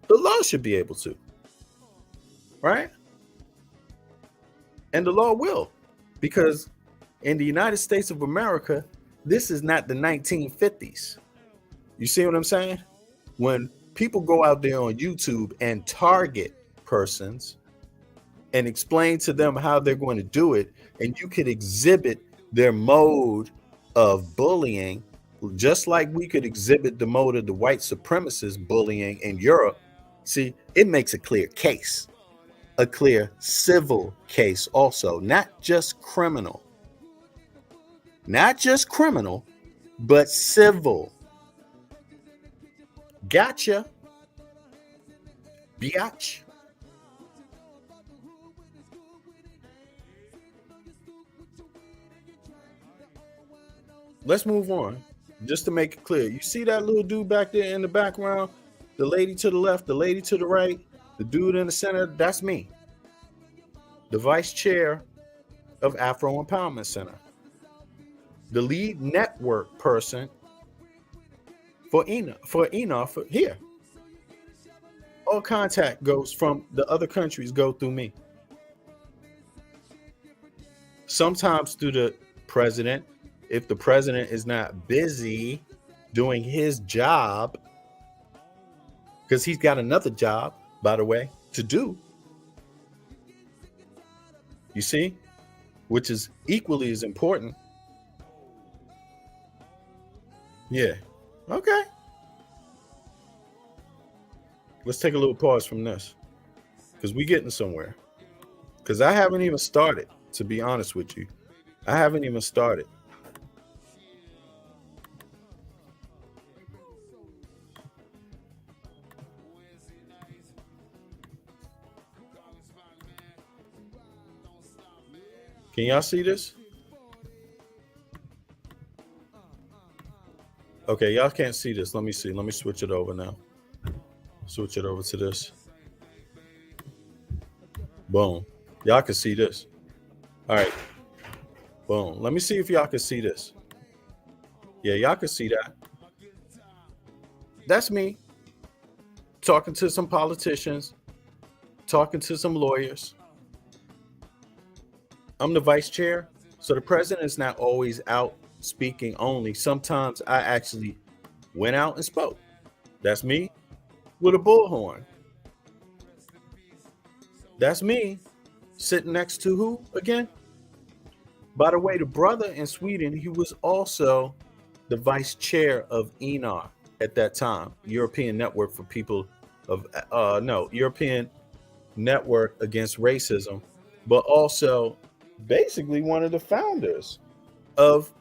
S2: The law should be able to, right? And the law will, because in the United States of America, this is not the 1950s. You see what I'm saying? When people go out there on YouTube and target persons and explain to them how they're going to do it, and you could exhibit their mode of bullying, just like we could exhibit the mode of the white supremacist bullying in Europe. See, it makes a clear case, a clear civil case also, not just criminal, but civil. Gotcha, biatch. Let's move on. Just to make it clear, you see that little dude back there in the background, the lady to the left, the lady to the right, the dude in the center, that's me, the vice chair of Afro Empowerment Center, the lead network person for ENA here. All contact goes from the other countries go through me. Sometimes through the president, if the president is not busy doing his job, because he's got another job, by the way, to do. You see, which is equally as important. Yeah. Okay. Let's take a little pause from this, because we're getting somewhere. Because I haven't even started, to be honest with you. I haven't even started. Can y'all see this? Okay, y'all can't see this. Let me see. Let me switch it over now. Switch it over to this. Boom. Y'all can see this. All right. Boom. Let me see if y'all can see this. Yeah, y'all can see that. That's me talking to some politicians, talking to some lawyers. I'm the vice chair, so the president is not always out speaking only. Sometimes I actually went out and spoke. That's me with a bullhorn. That's me sitting next to who again? By the way, the brother in Sweden, he was also the vice chair of ENAR at that time, European Network for People of, European Network Against Racism, but also basically one of the founders of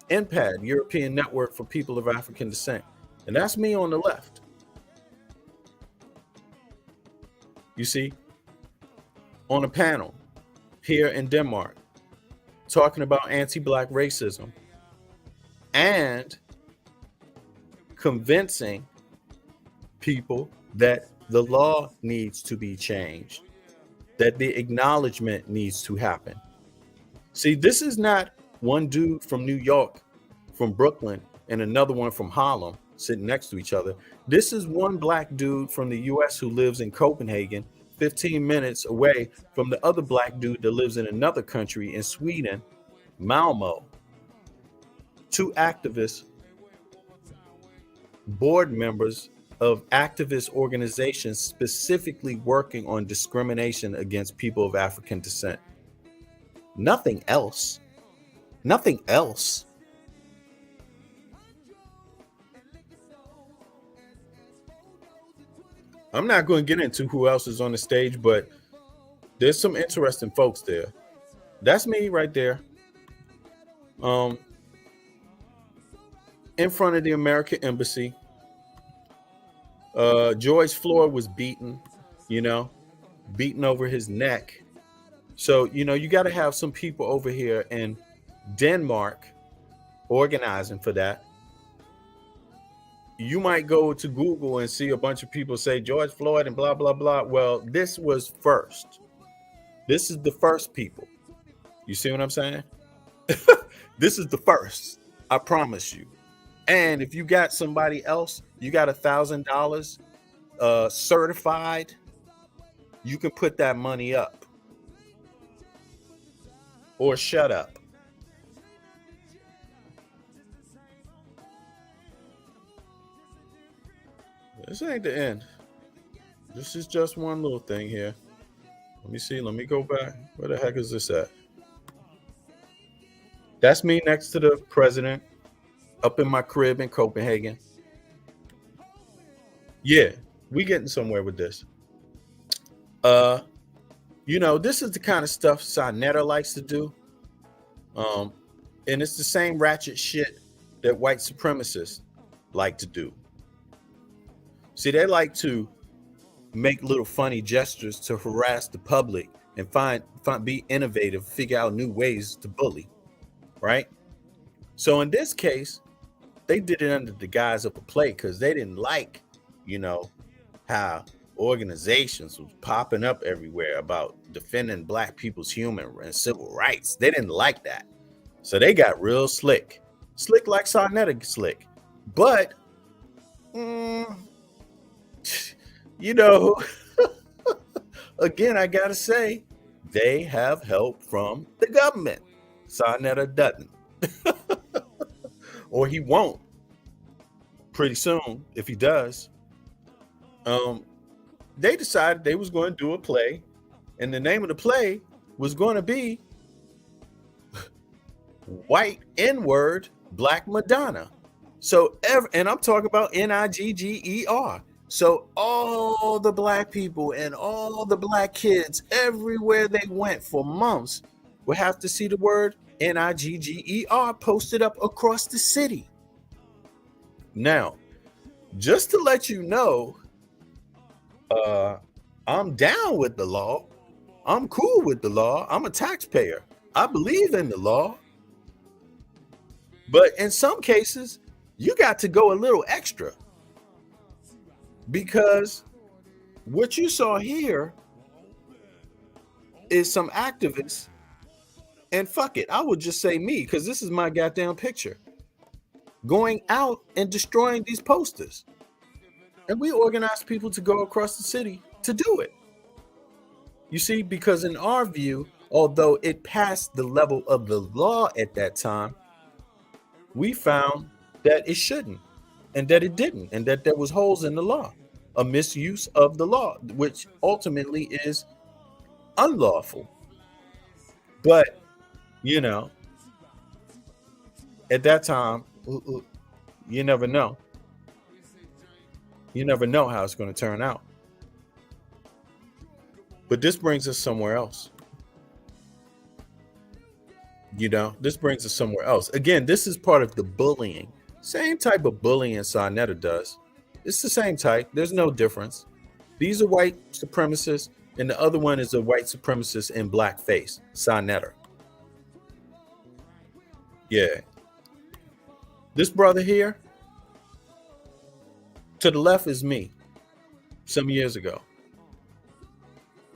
S2: NPAD, European Network for People of African Descent. And that's me on the left. You see, on a panel here in Denmark, talking about anti-Black racism and convincing people that the law needs to be changed, that the acknowledgement needs to happen. See, this is not one dude from New York, from Brooklyn, and another one from Harlem sitting next to each other. This is one Black dude from the US who lives in Copenhagen, 15 minutes away from the other Black dude that lives in another country in Sweden, Malmo. Two activists, board members of activist organizations specifically working on discrimination against people of African descent. Nothing else. Nothing else. I'm not going to get into who else is on the stage, but there's some interesting folks there. That's me right there. In front of the American Embassy. George Floyd was beaten, beaten over his neck. So, you got to have some people over here in Denmark organizing for that. You might go to Google and see a bunch of people say George Floyd and blah, blah, blah. Well, this was first. This is the first people. You see what I'm saying? This is the first. I promise you. And if you got somebody else, you got $1,000 certified, you can put that money up or shut up. This ain't the end. This is just one little thing here. Let me see. Let me go back. Where the heck is this at? That's me next to the president up in my crib in Copenhagen. Yeah, we getting somewhere with this. This is the kind of stuff Sonetta likes to do. And it's the same ratchet shit that white supremacists like to do. See, they like to make little funny gestures to harass the public and be innovative, figure out new ways to bully, right? So in this case, they did it under the guise of a play because they didn't like, how organizations was popping up everywhere about defending black people's human and civil rights. They didn't like that. So they got real slick like Sarnetta slick. But, again, I got to say, they have help from the government. Sarnetta doesn't. Or he won't pretty soon if he does. They decided they was going to do a play, and the name of the play was going to be White N-Word Black Madonna. So, and I'm talking about Nigger. So all the black people and all the black kids everywhere they went for months would have to see the word Nigger posted up across the city. Now, just to let you know, I'm down with the law. I'm cool with the law. I'm a taxpayer. I believe in the law. But in some cases, you got to go a little extra. Because what you saw here is some activists, and fuck it, I would just say me, because this is my goddamn picture, going out and destroying these posters. And we organized people to go across the city to do it. You see, because in our view, although it passed the level of the law at that time, we found that it shouldn't, and that it didn't, and that there was holes in the law, a misuse of the law, which ultimately is unlawful. But, at that time, you never know. You never know how it's going to turn out. But this brings us somewhere else. This brings us somewhere else. Again, this is part of the bullying. Same type of bullying Sarnetta does. It's the same type. There's no difference. These are white supremacists, and the other one is a white supremacist in blackface, Sarnetta. Yeah. This brother here, to the left is me, some years ago.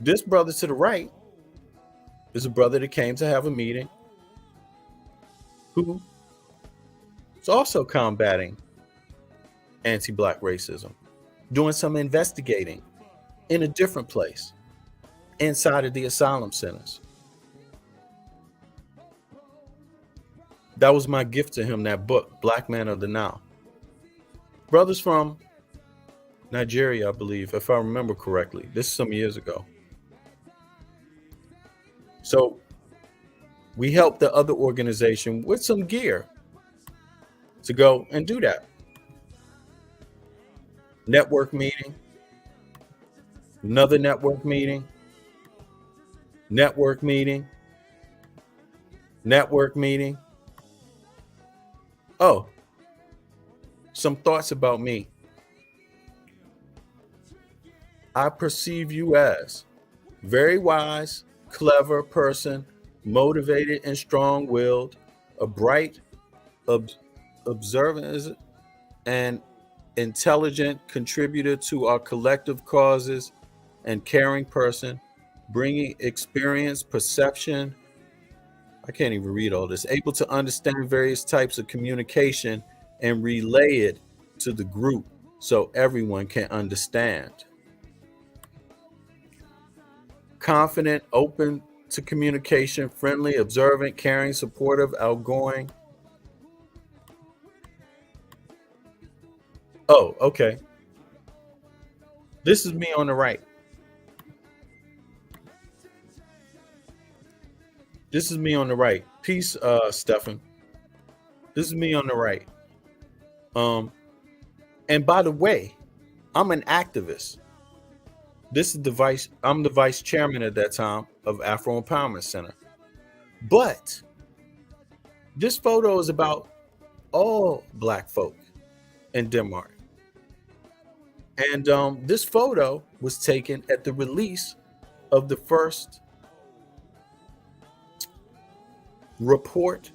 S2: This brother to the right is a brother that came to have a meeting who is also combating anti-black racism, doing some investigating in a different place inside of the asylum centers. That was my gift to him, that book, Black Man of the Nile. Brothers from Nigeria, I believe, if I remember correctly. This is some years ago. So we helped the other organization with some gear to go and do that. Network meeting, another network meeting, network meeting, network meeting. Oh, some thoughts about me. I perceive you as very wise, clever person, motivated and strong-willed, a bright, observant, and intelligent contributor to our collective causes, and caring person, bringing experience, perception, I can't even read all this. Able to understand various types of communication and relay it to the group so everyone can understand. Confident, open to communication, friendly, observant, caring, supportive, outgoing. Oh, okay. This is me on the right. This is me on the right. Peace, Stefan. This is me on the right. Um, and by the way, I'm an activist. This is the vice. I'm the vice chairman at that time of Afro Empowerment Center. But this photo is about all Black folk in Denmark. And this photo was taken at the release of the first report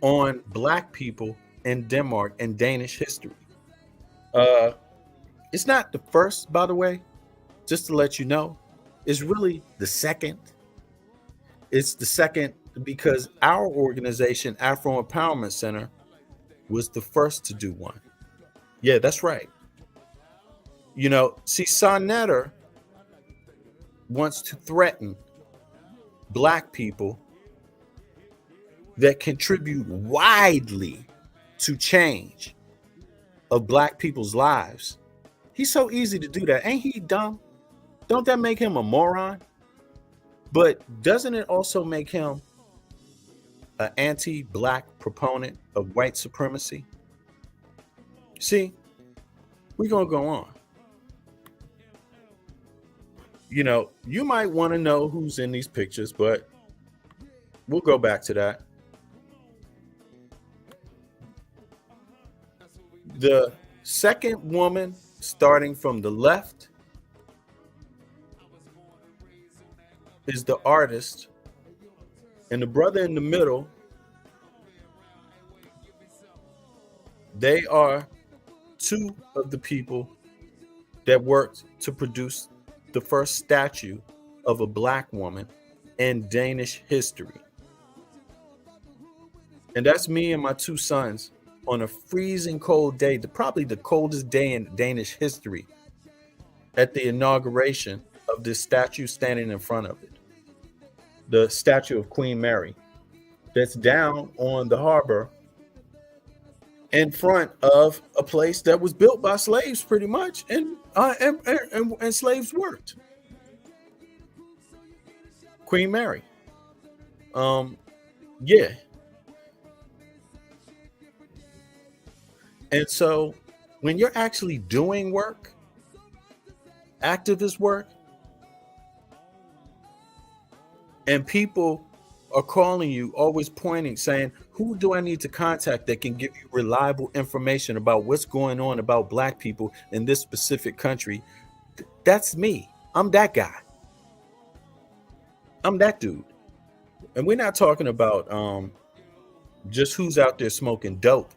S2: on Black people in Denmark and Danish history. It's not the first, by the way, just to let you know. It's really the second. It's the second because our organization, Afro Empowerment Center, was the first to do one. Yeah, that's right. You know, see, Sonnetter wants to threaten Black people that contribute widely to change of Black people's lives. He's so easy to do that. Ain't he dumb? Don't that make him a moron? But doesn't it also make him an anti-Black proponent of white supremacy? See, we're going to go on. You know, you might want to know who's in these pictures, but we'll go back to that. The second woman, starting from the left, is the artist, and the brother in the middle, they are two of the people that worked to produce the first statue of a Black woman in Danish history. And that's me and my two sons on a freezing cold day, probably the coldest day in Danish history, at the inauguration of this statue standing in front of it. The statue of Queen Mary that's down on the harbor in front of a place that was built by slaves pretty much, and slaves worked. Queen Mary. Yeah. And so when you're actually doing work, activist work, and people are calling you, always pointing, saying, who do I need to contact that can give you reliable information about what's going on about Black people in this specific country? That's me. I'm that guy. I'm that dude. And we're not talking about just who's out there smoking dope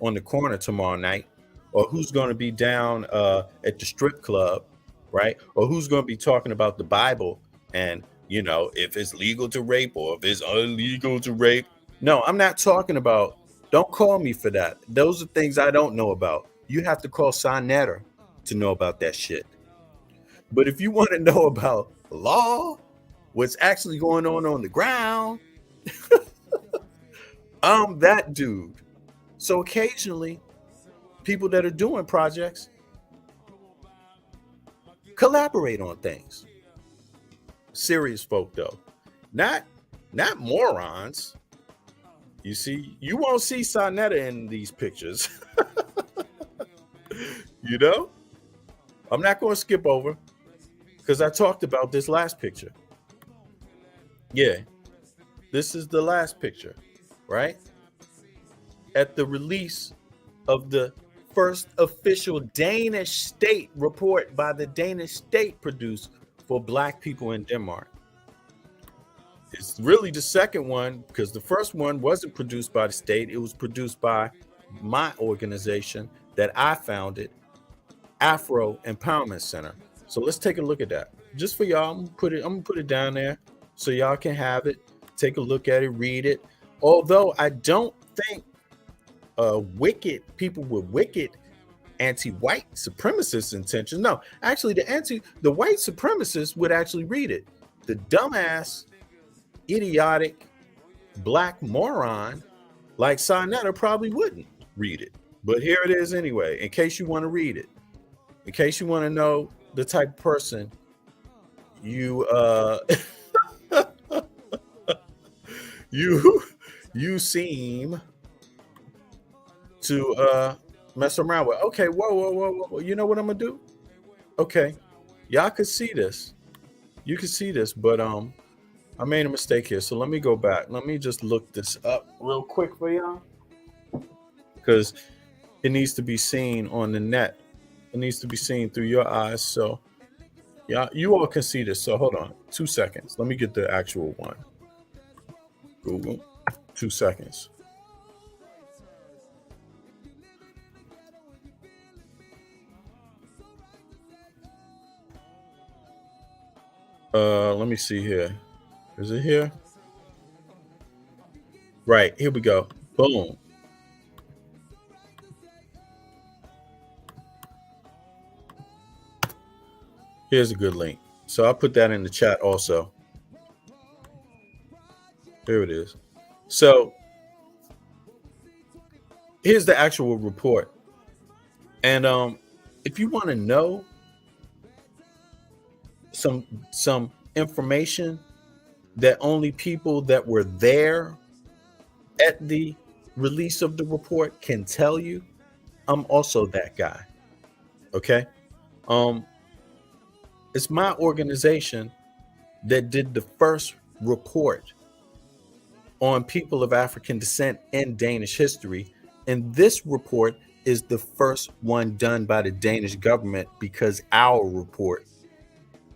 S2: on the corner tomorrow night, or who's going to be down at the strip club, right? Or who's going to be talking about the Bible and, you know, if it's legal to rape or if it's illegal to rape. No, I'm not talking about, don't call me for that. Those are things I don't know about. You have to call Sonnetter to know about that shit. But if you want to know about law, what's actually going on the ground, I'm that dude. So occasionally, people that are doing projects collaborate on things. Serious folk, though, not morons. You see, you won't see Sonnetter in these pictures. You know, I'm not going to skip over because I talked about this last picture. Yeah, this is the last picture, right? At the release of the first official Danish state report by the Danish state produced for Black people in Denmark. It's really the second one because the first one wasn't produced by the state. It was produced by my organization that I founded, Afro Empowerment Center. So let's take a look at that. Just for y'all, I'm gonna put it down there so y'all can have it. take a look at it, read it. Although I don't think wicked people with wicked anti-white supremacist intentions. No, actually, the white supremacists would actually read it. The dumbass, idiotic, black moron like Sarnetta probably wouldn't read it. But here it is anyway, in case you want to read it, in case you want to know the type of person you you seem to mess around with. Okay, whoa. You know what I'm gonna do? Okay, y'all could see this. You can see this, but I made a mistake here. So let me go back. Let me just look this up real quick for y'all, because it needs to be seen on the net. It needs to be seen through your eyes. So yeah, you all can see this. So hold on 2 seconds. Let me get the actual one. Google. 2 seconds. Let me see here. Is it here? Right, here we go. Boom. Here's a good link. So I'll put that in the chat also. Here it is. So here's the actual report. And if you want to know some information that only people that were there at the release of the report can tell you, I'm also that guy. Okay? It's my organization that did the first report on people of African descent in Danish history. And this report is the first one done by the Danish government, because our report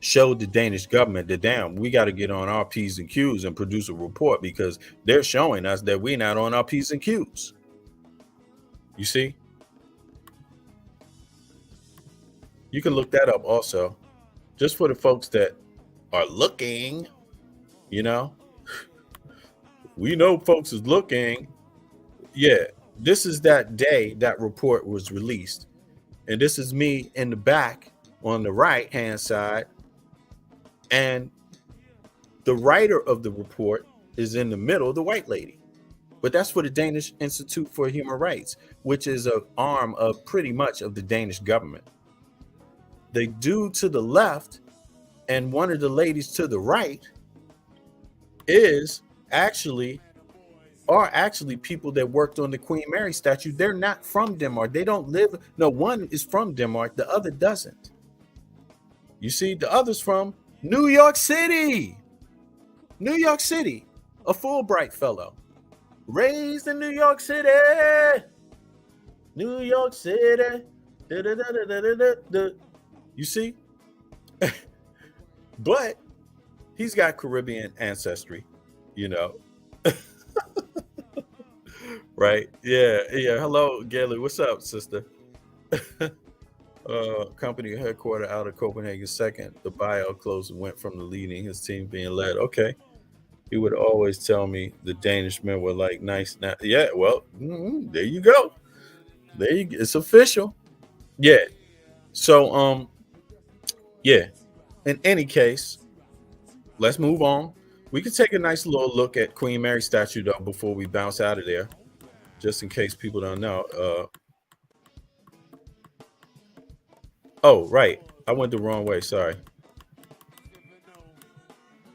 S2: showed the Danish government that, damn, we got to get on our P's and Q's and produce a report, because they're showing us that we're not on our P's and Q's. You see? You can look that up also, just for the folks that are looking, you know. We know folks is looking. Yeah, this is that day that report was released. And this is me in the back on the right-hand side. And the writer of the report is in the middle, the white lady. But that's for the Danish Institute for Human Rights, which is an arm of pretty much of the Danish government. The dude to the left and one of the ladies to the right are actually people that worked on the Queen Mary statue. They're not from Denmark. They don't live. No, one is from Denmark. The other doesn't. You see, the other's from New York City. New York City. A Fulbright fellow. Raised in New York City. New York City. You see? But he's got Caribbean ancestry, you know. Right? Yeah. Hello, Gailey. What's up, sister? Company headquartered out of Copenhagen. Second, the buyout closed and went from the leading, his team being led. Okay. He would always tell me the Danishmen were like nice. Now, yeah, well, there you go. It's official. Yeah. So, yeah. In any case, let's move on. We could take a nice little look at Queen Mary statue though before we bounce out of there, just in case people don't know. Oh, right. I went the wrong way. Sorry.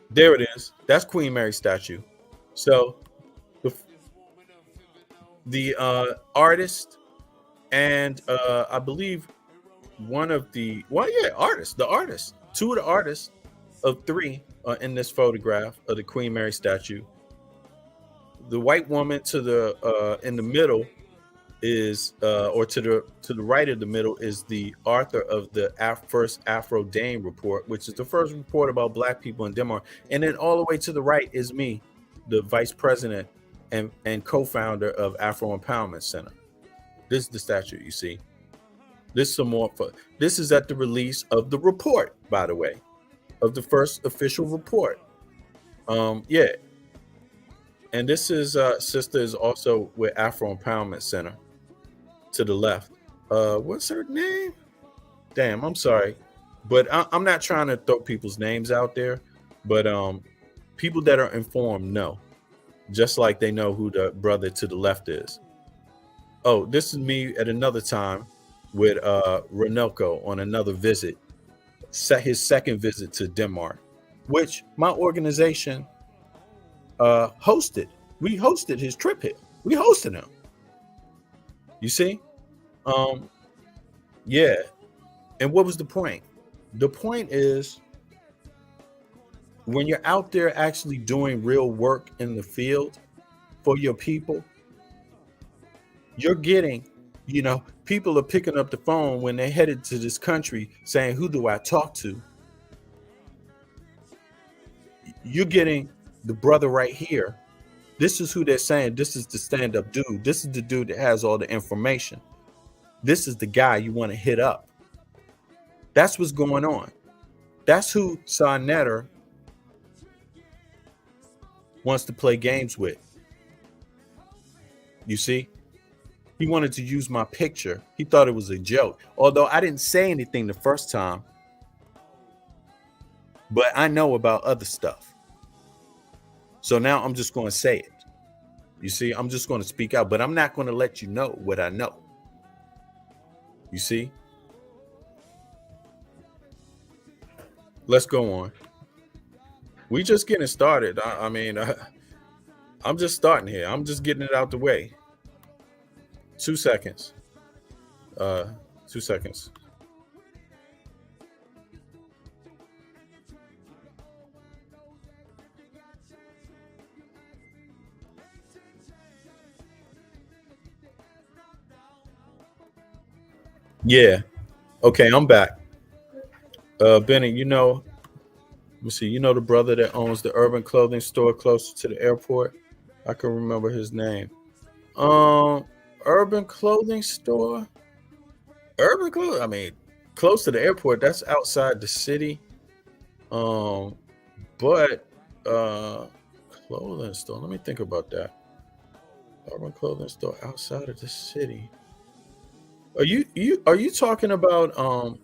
S2: There it is. That's Queen Mary statue. So the artist and I believe one of the artists, two of the artists of three are in this photograph of the Queen Mary statue. The white woman to the in the middle is or to the right of the middle is the author of the first Afro-Dane report, which is the first report about Black people in Denmark. And then all the way to the right is me, the vice president and co-founder of Afro Empowerment Center. This is the statue you see. This is at the release of the report, by the way, of the first official report. Yeah. And this is sister is also with Afro Empowerment Center to the left. What's her name? Damn, I'm sorry, but I'm not trying to throw people's names out there, but people that are informed know, just like they know who the brother to the left is. Oh, this is me at another time with Renelko on another visit, set his second visit to Denmark, which my organization hosted. We hosted his trip here. We hosted him. You see? Um, yeah. And what was the point? The point is when you're out there actually doing real work in the field for your people, you're getting, people are picking up the phone when they're headed to this country saying, who do I talk to? You're getting the brother right here. This is who they're saying. This is the stand-up dude. This is the dude that has all the information. This is the guy you want to hit up. That's what's going on. That's who Sarnetter wants to play games with. You see? He wanted to use my picture. He thought it was a joke. Although I didn't say anything the first time. But I know about other stuff. So now I'm just going to say it. You see, I'm just going to speak out, but I'm not going to let you know what I know. You see? Let's go on. We just getting started. I'm just starting here. I'm just getting it out the way. 2 seconds. 2 seconds. Yeah. Okay, I'm back. Benny, let me see, the brother that owns the urban clothing store closer to the airport? I can remember his name. Um, Urban clothing store? Urban clothing? Close to the airport. That's outside the city. Um, but clothing store. Let me think about that. Urban clothing store outside of the city. Are you talking about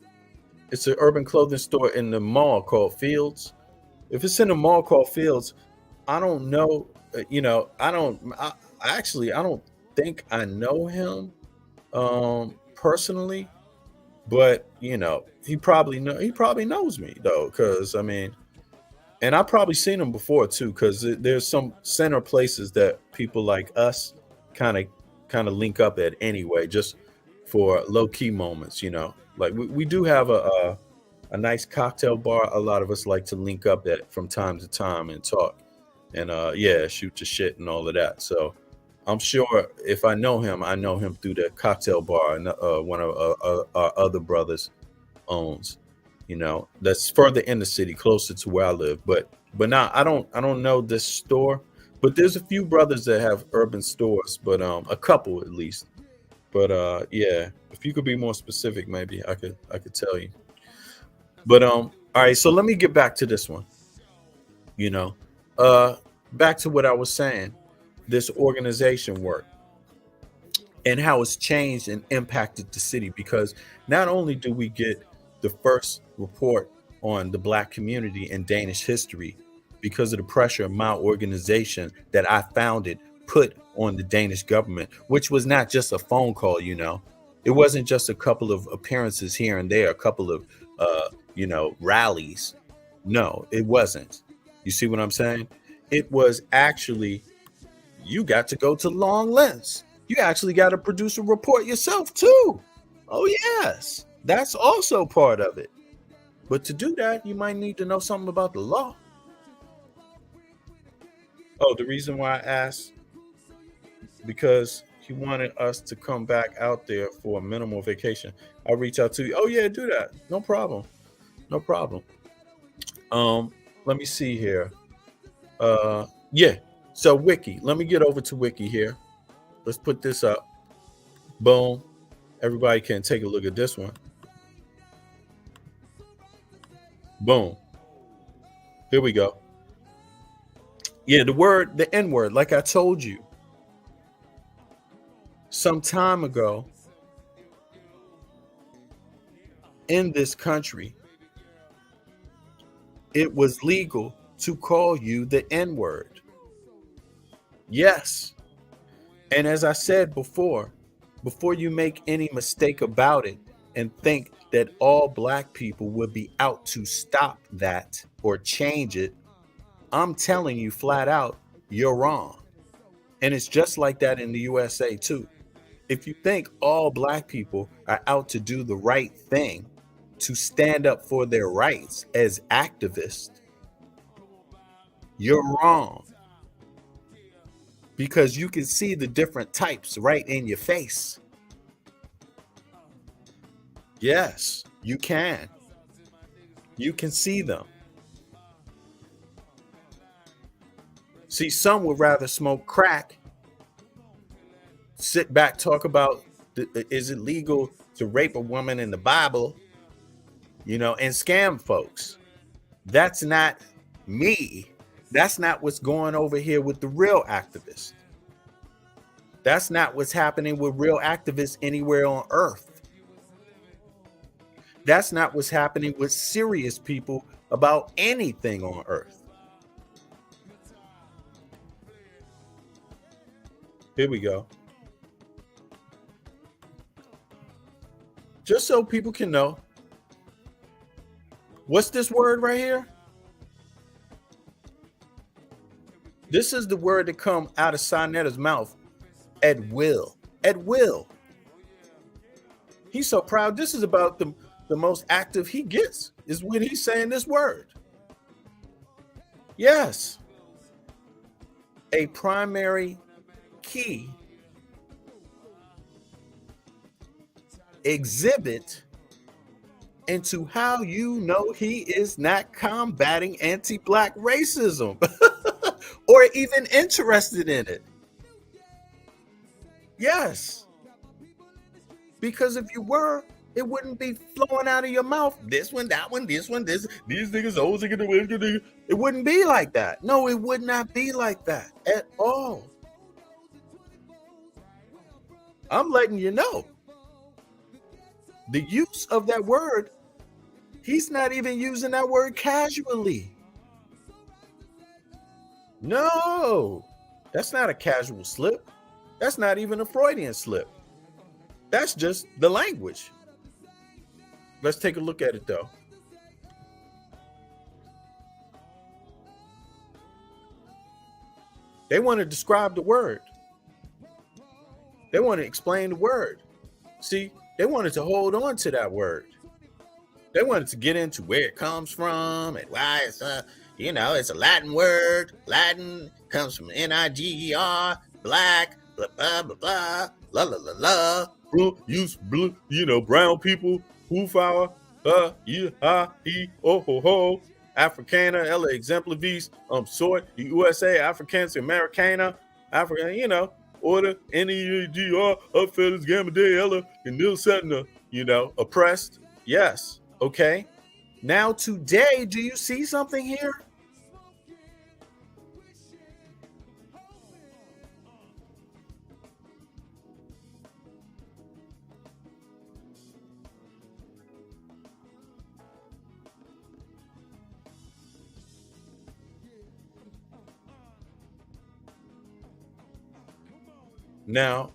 S2: it's an urban clothing store in the mall called Fields? If it's in the mall called Fields, I don't know. I don't. I don't think I know him personally, but he probably knows me though, because and I've probably seen him before too, because there's some center places that people like us kind of link up at anyway, just for low key moments. Like we do have a nice cocktail bar. A lot of us like to link up at from time to time and talk and yeah, shoot the shit and all of that. So I'm sure if I know him through the cocktail bar and one of our other brothers owns. That's further in the city, closer to where I live. But now I don't know this store. But there's a few brothers that have urban stores, but a couple at least. But yeah, if you could be more specific, maybe I could tell you. But all right, so let me get back to this one. You know, uh, back to what I was saying. This organization work and how it's changed and impacted the city, because not only do we get the first report on the Black community in Danish history because of the pressure my organization that I founded put on the Danish government, which was not just a phone call. It wasn't just a couple of appearances here and there, a couple of rallies. No, it wasn't. You see what I'm saying? It was actually, you got to go to long lengths. You actually got to produce a report yourself too. Oh yes, that's also part of it. But to do that, you might need to know something about the law. Oh, the reason why I asked, because he wanted us to come back out there for a minimal vacation. I'll reach out to you. Oh yeah, do that. No problem. No problem. Let me see here. Yeah. So Wiki, let me get over to Wiki here. Let's put this up. Boom. Everybody can take a look at this one. Boom. Here we go. Yeah, the N word, like I told you some time ago, in this country, it was legal to call you the N word. Yes. And as I said before you make any mistake about it and think that all black people would be out to stop that or change it, I'm telling you flat out, you're wrong. And it's just like that in the USA too. If you think all black people are out to do the right thing, to stand up for their rights as activists, you're wrong. Because you can see the different types right in your face. Yes, you can. You can see them. See, some would rather smoke crack, sit back, talk about is it legal to rape a woman in the Bible, and scam folks. That's not me. That's not what's going over here with the real activists. That's not what's happening with real activists anywhere on earth. That's not what's happening with serious people about anything on earth. Here we go. Just so people can know, what's this word right here? This is the word that come out of Sonetta's mouth at will. At will. He's so proud. This is about the most active he gets is when he's saying this word. Yes. A primary key exhibit into how you know he is not combating anti-black racism or even interested in it. Yes. Because if you were, it wouldn't be flowing out of your mouth. This one, that one, this one, this. These niggas always get the. It wouldn't be like that. No, it would not be like that at all. I'm letting you know. The use of that word, he's not even using that word casually. No, that's not a casual slip. That's not even a Freudian slip. That's just the language. Let's take a look at it though. They want to describe the word. They want to explain the word. See, they wanted to hold on to that word. They wanted to get into where it comes from and why it's it's a Latin word. Latin comes from Niger, black, blah blah blah blah, la la la la. Use blue, brown people, hoofower, he, oh ho ho, Africana, ella exemplivis, sort, the USA, Africans, Americana, African, order, NEGR, upfellas, gamma day, ella, and nil setna, oppressed. Yes. Okay. Now today, do you see something here? Now,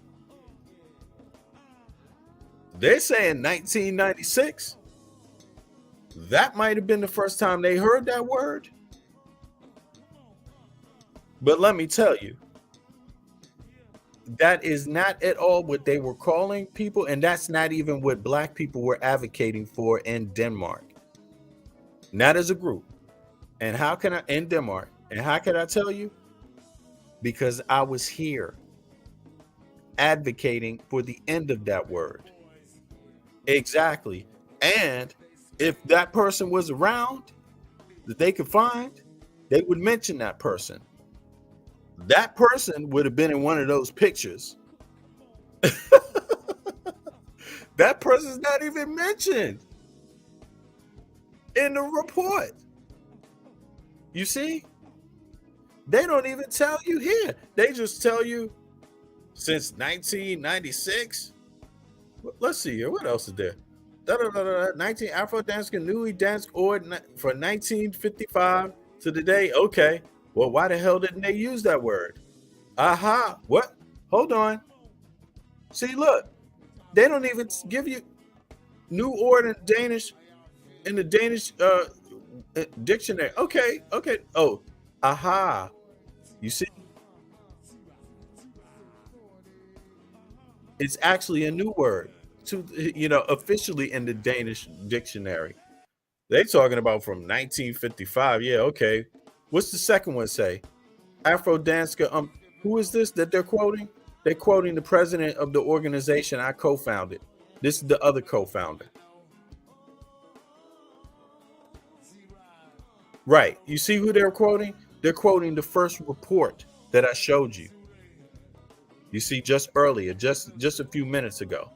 S2: they're saying 1996. That might have been the first time they heard that word. But let me tell you, that is not at all what they were calling people, and that's not even what black people were advocating for in Denmark. Not as a group. And how can I, in Denmark, and how can I tell you? Because I was here advocating for the end of that word. Exactly. And if that person was around that they could find, they would mention that person. That person would have been in one of those pictures. That person's not even mentioned in the report. You see? They don't even tell you here. They just tell you since 1996. Let's see here. What else is there? 19 Afro Dancer Nui Dance Ord for 1955 to the day. Okay. Well, why the hell didn't they use that word? Aha. What? Hold on. See, look. They don't even give you New Ord in Danish in the Danish dictionary. Okay. Okay. Oh, aha. You see? It's actually a new word to officially in the Danish dictionary. They talking about from 1955. Yeah, okay. What's the second one say? Afro Danska. Who is this that they're quoting? They're quoting the president of the organization I co-founded. This is the other co-founder. Right. You see who they're quoting? They're quoting the first report that I showed you. You see, just earlier, just a few minutes ago.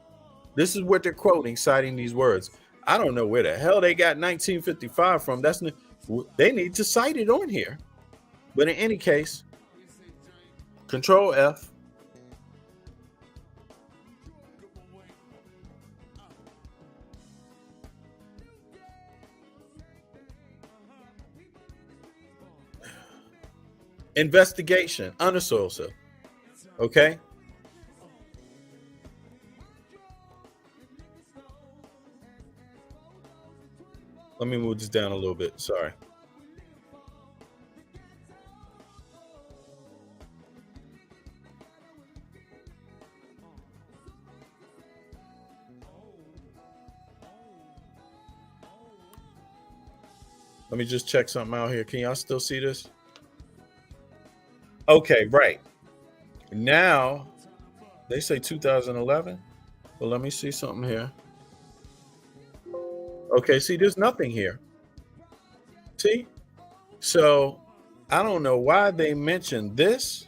S2: This is what they're quoting, citing these words. I don't know where the hell they got 1955 from. They need to cite it on here. But in any case, Control F. Investigation, undersourcer. Okay. Let me move this down a little bit. Sorry. Let me just check something out here. Can y'all still see this? Okay, right. Now, they say 2011. Well, let me see something here. Okay, see, there's nothing here. See? So, I don't know why they mentioned this.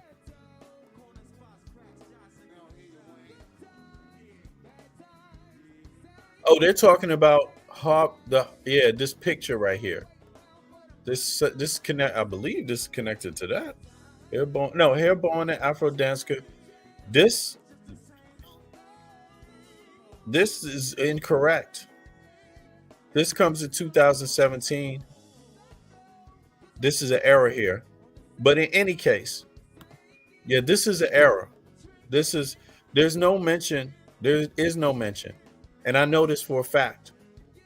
S2: Oh, they're talking about this picture right here. This connect. I believe this is connected to that. Hairborn and Afro Dancer. This is incorrect. This comes in 2017. This is an error here. But in any case, yeah, this is an error. There's no mention. There is no mention. And I know this for a fact.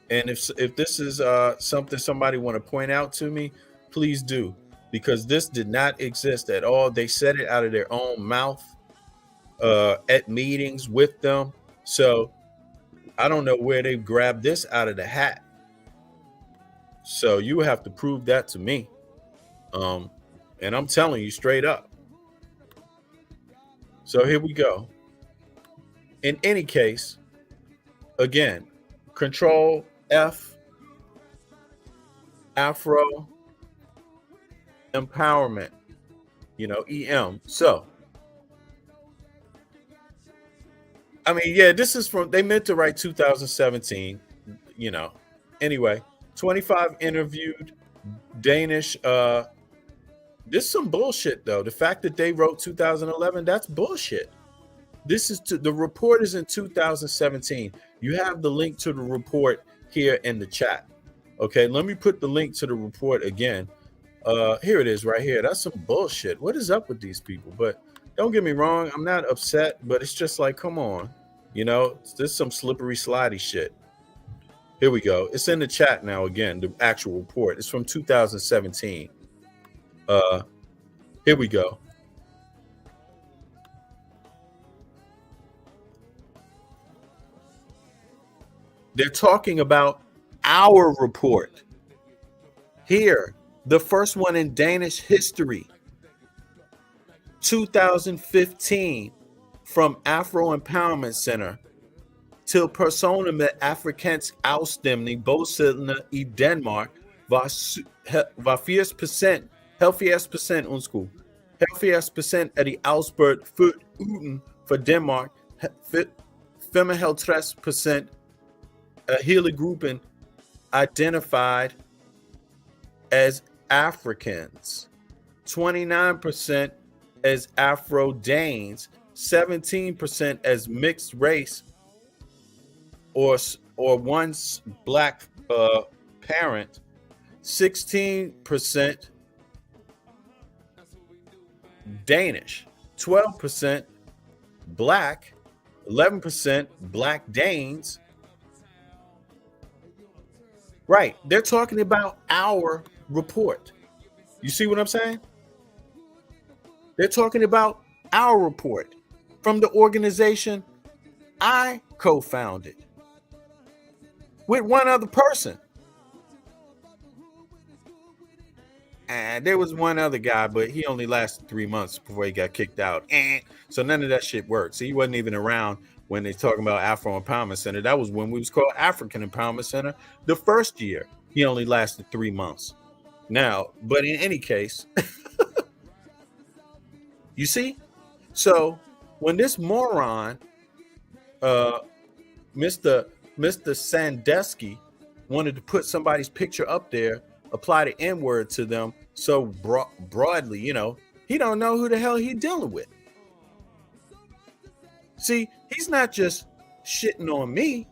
S2: And if this is something somebody want to point out to me, please do. Because this did not exist at all. They said it out of their own mouth at meetings with them. So I don't know where they grabbed this out of the hat. So you have to prove that to me. And I'm telling you straight up. So here we go. In any case, again, Control F, Afro Empowerment, EM. So, I mean, yeah, this is they meant to write 2017, Anyway, 25 interviewed Danish. This is some bullshit, though. The fact that they wrote 2011, that's bullshit. The report is in 2017. You have the link to the report here in the chat. Okay, let me put the link to the report again. Here it is right here. That's some bullshit. What is up with these people? But don't get me wrong, I'm not upset, but it's just like, come on. This is some slippery, slidey shit. Here we go. It's in the chat now again, the actual report. It's from 2017. Here we go. They're talking about our report. Here, the first one in Danish history. 2015, from Afro Empowerment Center til personer med afrikansk afstemning bosiddende i Danmark var 70% af de afspurgte født uden for Danmark, 55% af hele gruppen identified as Africans. 29% as Afro-Danes, 17% as mixed race or one's black parent, 16% Danish, 12% black, 11% black Danes. Right. They're talking about our report. You see what I'm saying? They're talking about our report from the organization I co-founded with one other person. And there was one other guy, but he only lasted 3 months before he got kicked out. So none of that shit worked. So he wasn't even around when they talking about Afro Empowerment Center. That was when we was called African Empowerment Center. The first year, he only lasted 3 months. Now, but in any case, you see? So when this moron, Mr. Sandusky, wanted to put somebody's picture up there, apply the N-word to them so broadly, you know, he don't know who the hell he dealing with. See, he's not just shitting on me.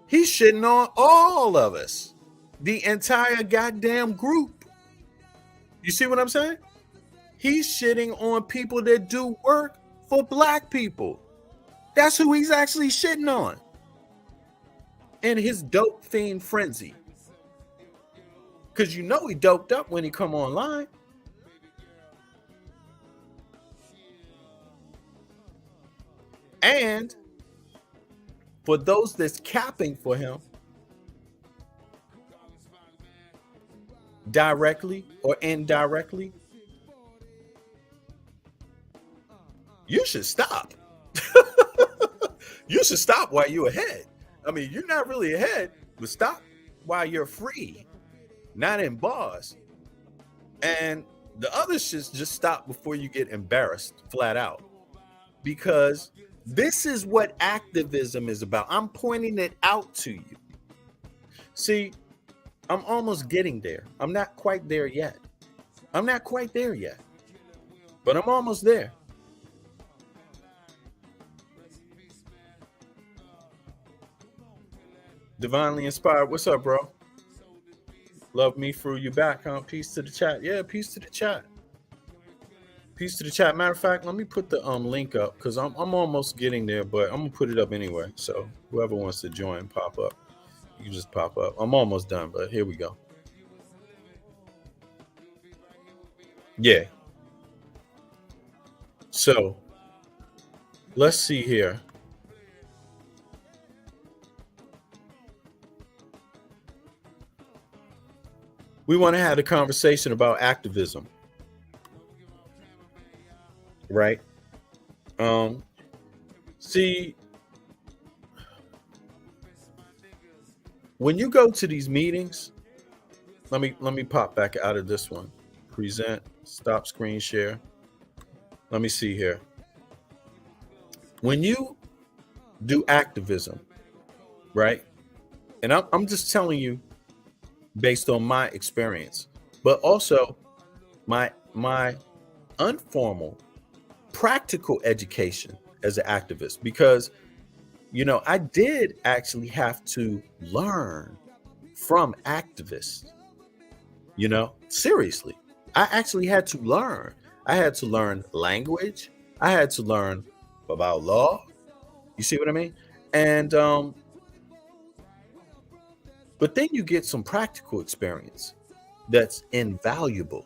S2: He's shitting on all of us. The entire goddamn group. You see what I'm saying? He's shitting on people that do work for black people. That's who he's actually shitting on. In his dope fiend frenzy. Because you know he doped up when he come online. And for those that's capping for him, directly or indirectly, you should stop. You should stop while you're ahead. I mean, you're not really ahead, but stop while you're free, not in bars. And the other should just stop before you get embarrassed flat out. Because this is what activism is about. I'm pointing it out to you. See, I'm almost getting there. I'm not quite there yet. I'm not quite there yet. But I'm almost there. Divinely inspired. What's up, bro? Love me through you back, huh? Peace to the chat. Yeah, peace to the chat. Peace to the chat. Matter of fact, let me put the link up because I'm almost getting there, but I'm gonna put it up anyway. So whoever wants to join, pop up. You just pop up. I'm almost done, but here we go. Yeah. So let's see here. We want to have a conversation about activism, right? See, when you go to these meetings, let me pop back out of this one. Present, stop screen share. Let me see here. When you do activism, right? And I'm just telling you based on my experience, but also my informal, practical education as an activist, because, you know, I did actually have to learn from activists, you know, seriously. I actually had to learn. I had to learn language. I had to learn about law. You see what I mean? And, but then you get some practical experience that's invaluable.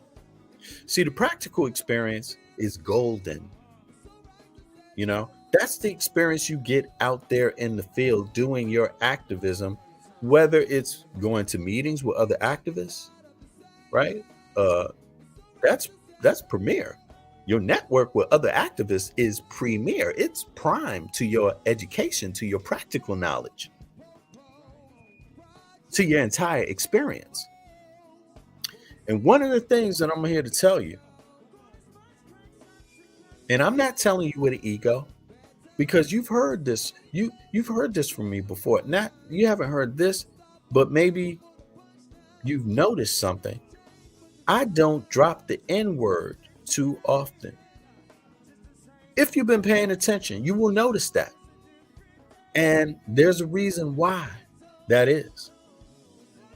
S2: See, the practical experience is golden. You know, that's the experience you get out there in the field doing your activism, whether it's going to meetings with other activists, right? That's premier. Your network with other activists is premier. It's prime to your education, to your practical knowledge, to your entire experience. And one of the things that I'm here to tell you, and I'm not telling you with an ego, because you've heard this, you've heard this from me before. Not, you haven't heard this, but maybe you've noticed something. I don't drop the N word too often. If you've been paying attention, you will notice that. And there's a reason why that is.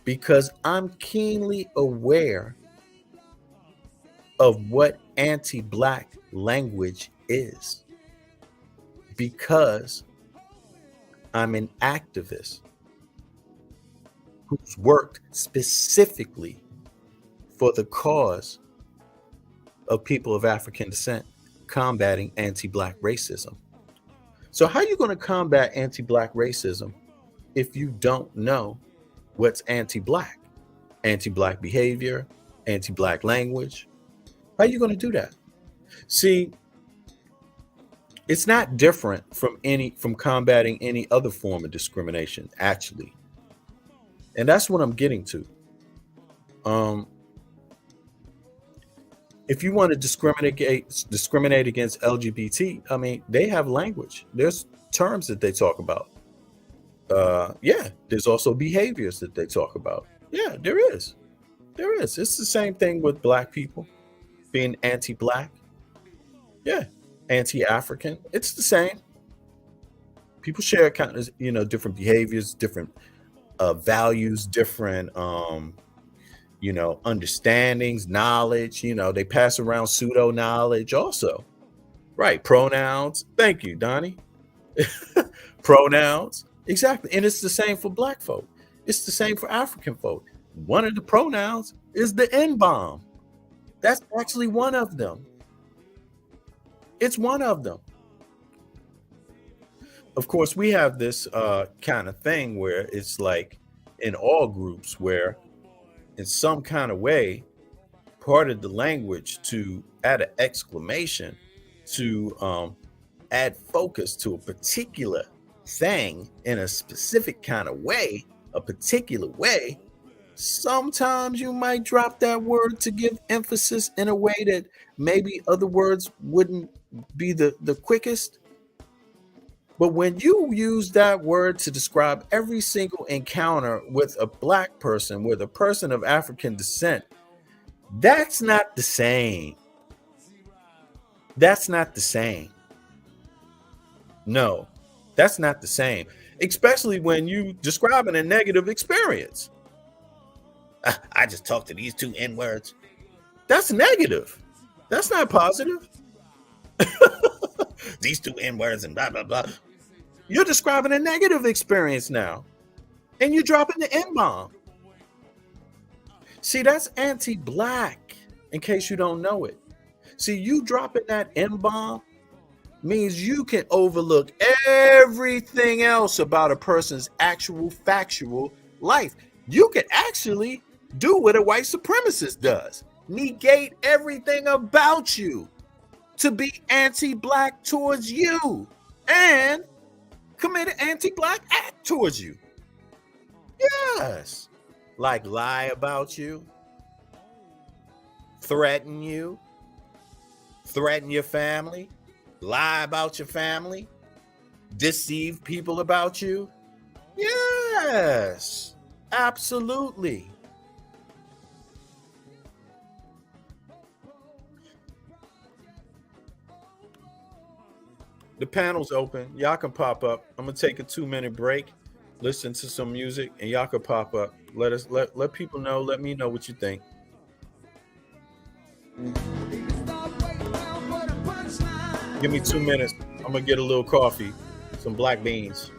S2: Because I'm keenly aware of what anti-Black language is. Because I'm an activist who's worked specifically for the cause of people of African descent combating anti-Black racism. So how are you going to combat anti-Black racism if you don't know what's anti-Black? Anti-Black behavior, anti-Black language. How are you going to do that? See, it's not different from combating any other form of discrimination, actually. And that's what I'm getting to. If you want to discriminate against LGBT, I mean, they have language. There's terms that they talk about. Yeah, there's also behaviors that they talk about. Yeah, there is. It's the same thing with Black people being anti-Black. Yeah, anti-African. It's the same. People share kind of, different behaviors, different values, different understandings, knowledge. They pass around pseudo knowledge also. Right, pronouns. Thank you, Donnie. Pronouns. Exactly. And it's the same for Black folk. It's the same for African folk. One of the pronouns is the N-bomb. That's actually one of them. It's one of them. Of course, we have this kind of thing where it's like in all groups where in some kind of way, part of the language to add an exclamation, to add focus to a particular thing in a specific kind of way, a particular way, sometimes you might drop that word to give emphasis in a way that maybe other words wouldn't be the quickest. But when you use that word to describe every single encounter with a Black person, with a person of African descent, that's not the same. That's not the same. No, that's not the same. Especially when you describing a negative experience. I just talked to these two N-words. That's negative. That's not positive. These two N-words and blah, blah, blah. You're describing a negative experience now. And you're dropping the N-bomb. See, that's anti-Black, in case you don't know it. See, you dropping that N-bomb means you can overlook everything else about a person's actual factual life. You can actually do what a white supremacist does. Negate everything about you to be anti-Black towards you and commit an anti-Black act towards you. Yes. Like lie about you, threaten you, threaten your family, lie about your family, deceive people about you. Yes, absolutely. The panel's open. Y'all can pop up. I'm gonna take a 2-minute break, listen to some music, and y'all can pop up. Let people know. Let me know what you think. Give me 2 minutes. I'm gonna get a little coffee, some black beans.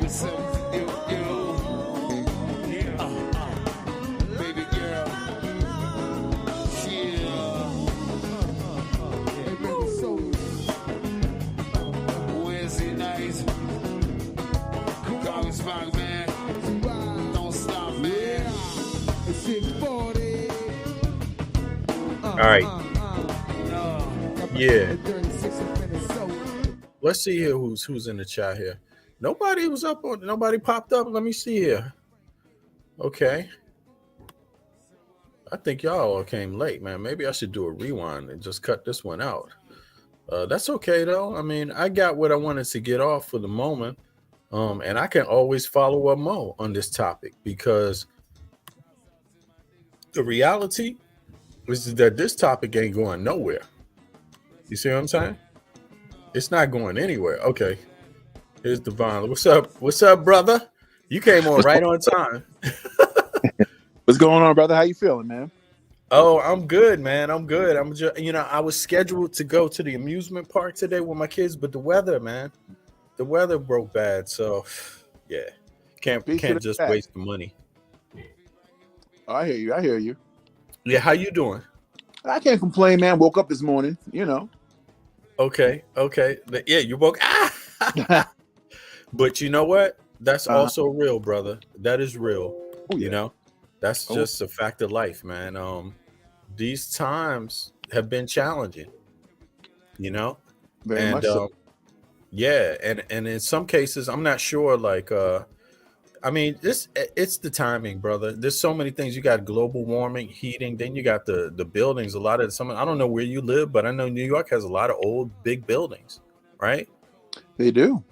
S1: So, baby girl, Wednesday night, College Park, man. Don't stop, man. It's 640.
S2: All right. Yeah. Let's see here who's in the chat here. Nobody was up on. Nobody popped up. Let me see here. Okay. I think y'all all came late, man. Maybe I should do a rewind and just cut this one out. That's okay though. I mean, I got what I wanted to get off for the moment, and I can always follow up more on this topic because the reality is that this topic ain't going nowhere. You see what I'm saying? It's not going anywhere. Okay. Here's Devon. What's up? What's up, brother? You came on right on time.
S3: What's going on, brother? How you feeling, man?
S2: Oh, I'm good, man. I'm good. I'm just, I was scheduled to go to the amusement park today with my kids, but the weather, man, the weather broke bad. So, yeah, can't just waste the money.
S3: I hear you. I hear you.
S2: Yeah, how you doing?
S3: I can't complain, man. Woke up this morning,
S2: Okay. Yeah, you woke. But you know what? That's also real, brother. That is real.
S3: Oh, yeah.
S2: That's just a fact of life, man. These times have been challenging,
S3: Very much so.
S2: Yeah, and in some cases, I'm not sure. Like, I mean, it's the timing, brother. There's so many things. You got global warming, heating. Then you got the buildings. A lot of some. I don't know where you live, but I know New York has a lot of old, big buildings, right?
S3: They do.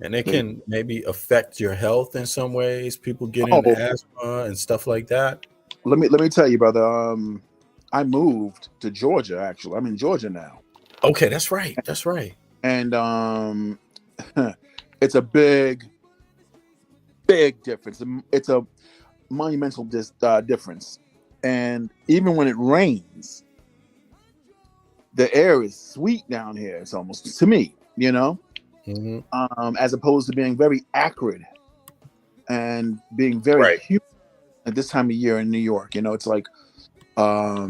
S2: And they can maybe affect your health in some ways. People getting asthma and stuff like that.
S3: Let me tell you, brother. I moved to Georgia. Actually, I'm in Georgia now.
S2: Okay, that's right. That's right.
S3: And it's a big difference. It's a monumental difference. And even when it rains, the air is sweet down here. It's almost, to me, as opposed to being very acrid and being very humid at this time of year in New York. It's like a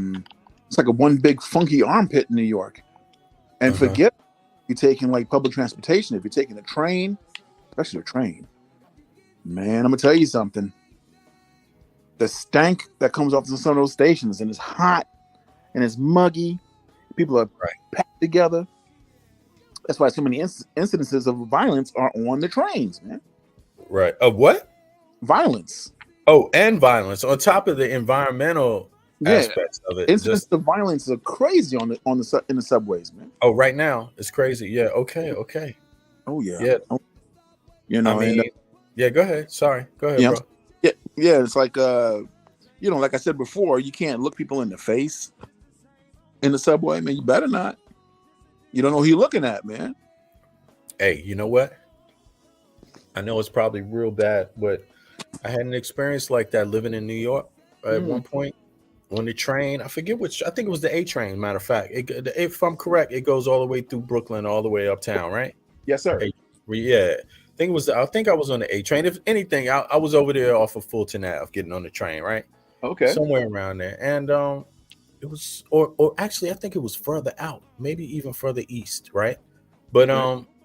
S3: one big funky armpit in New York. And forget you taking like public transportation. If you're taking a train, especially a train, man, I'm gonna tell you something. The stank that comes off some of those stations, and it's hot and it's muggy. People are packed together. That's why so many incidences of violence are on the trains, man.
S2: Right. Of what?
S3: Violence.
S2: Oh, and violence on top of the environmental aspects of it.
S3: Incidents of violence are crazy in the subways, man.
S2: Oh, right now it's crazy. Yeah. Okay.
S3: Oh yeah.
S2: Yeah. I mean, yeah. Go ahead. Sorry. Go ahead, bro.
S3: Yeah. It's like like I said before, you can't look people in the face in the subway, man. You better not. You don't know who you're looking at, man.
S2: Hey, you know what? I know it's probably real bad, but I had an experience like that living in New York at one point on the train. I forget which. I think it was the A train. Matter of fact, if I'm correct, it goes all the way through Brooklyn, all the way uptown, right?
S3: Yes, sir.
S2: Yeah. I think I was on the A train. If anything, I was over there off of Fulton Ave, getting on the train, right?
S3: Okay.
S2: Somewhere around there, and it was, or actually, I think it was further out, maybe even further east, right? But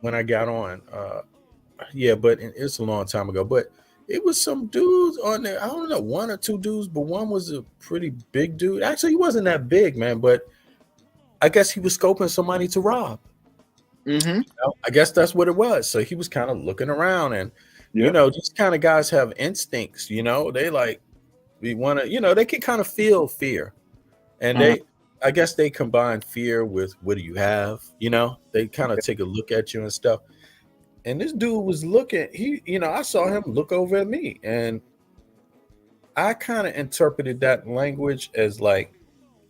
S2: when I got on, but it's a long time ago. But it was some dudes on there. I don't know, one or two dudes, but one was a pretty big dude. Actually, he wasn't that big, man. But I guess he was scoping somebody to rob. I guess that's what it was. So he was kind of looking around, and these kind of guys have instincts. They like, we want to, they can kind of feel fear. And I guess they combine fear with what do you have? They kind of take a look at you and stuff. And this dude was looking, I saw him look over at me, and I kind of interpreted that language as like,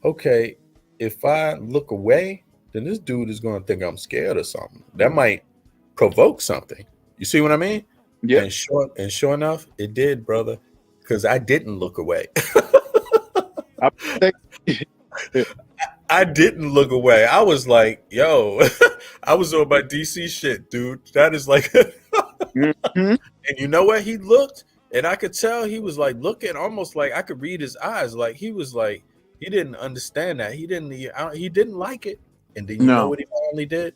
S2: okay, if I look away, then this dude is going to think I'm scared or something. That might provoke something. You see what I mean?
S3: Yeah.
S2: And sure enough, it did, brother, because I didn't look away. I didn't look away. I was like, yo, I was on my DC shit, dude. That is like, And you know what? He looked, and I could tell he was like looking almost like I could read his eyes. Like he was like he didn't understand that. He didn't like it. And then you know
S3: No.
S2: what he finally did?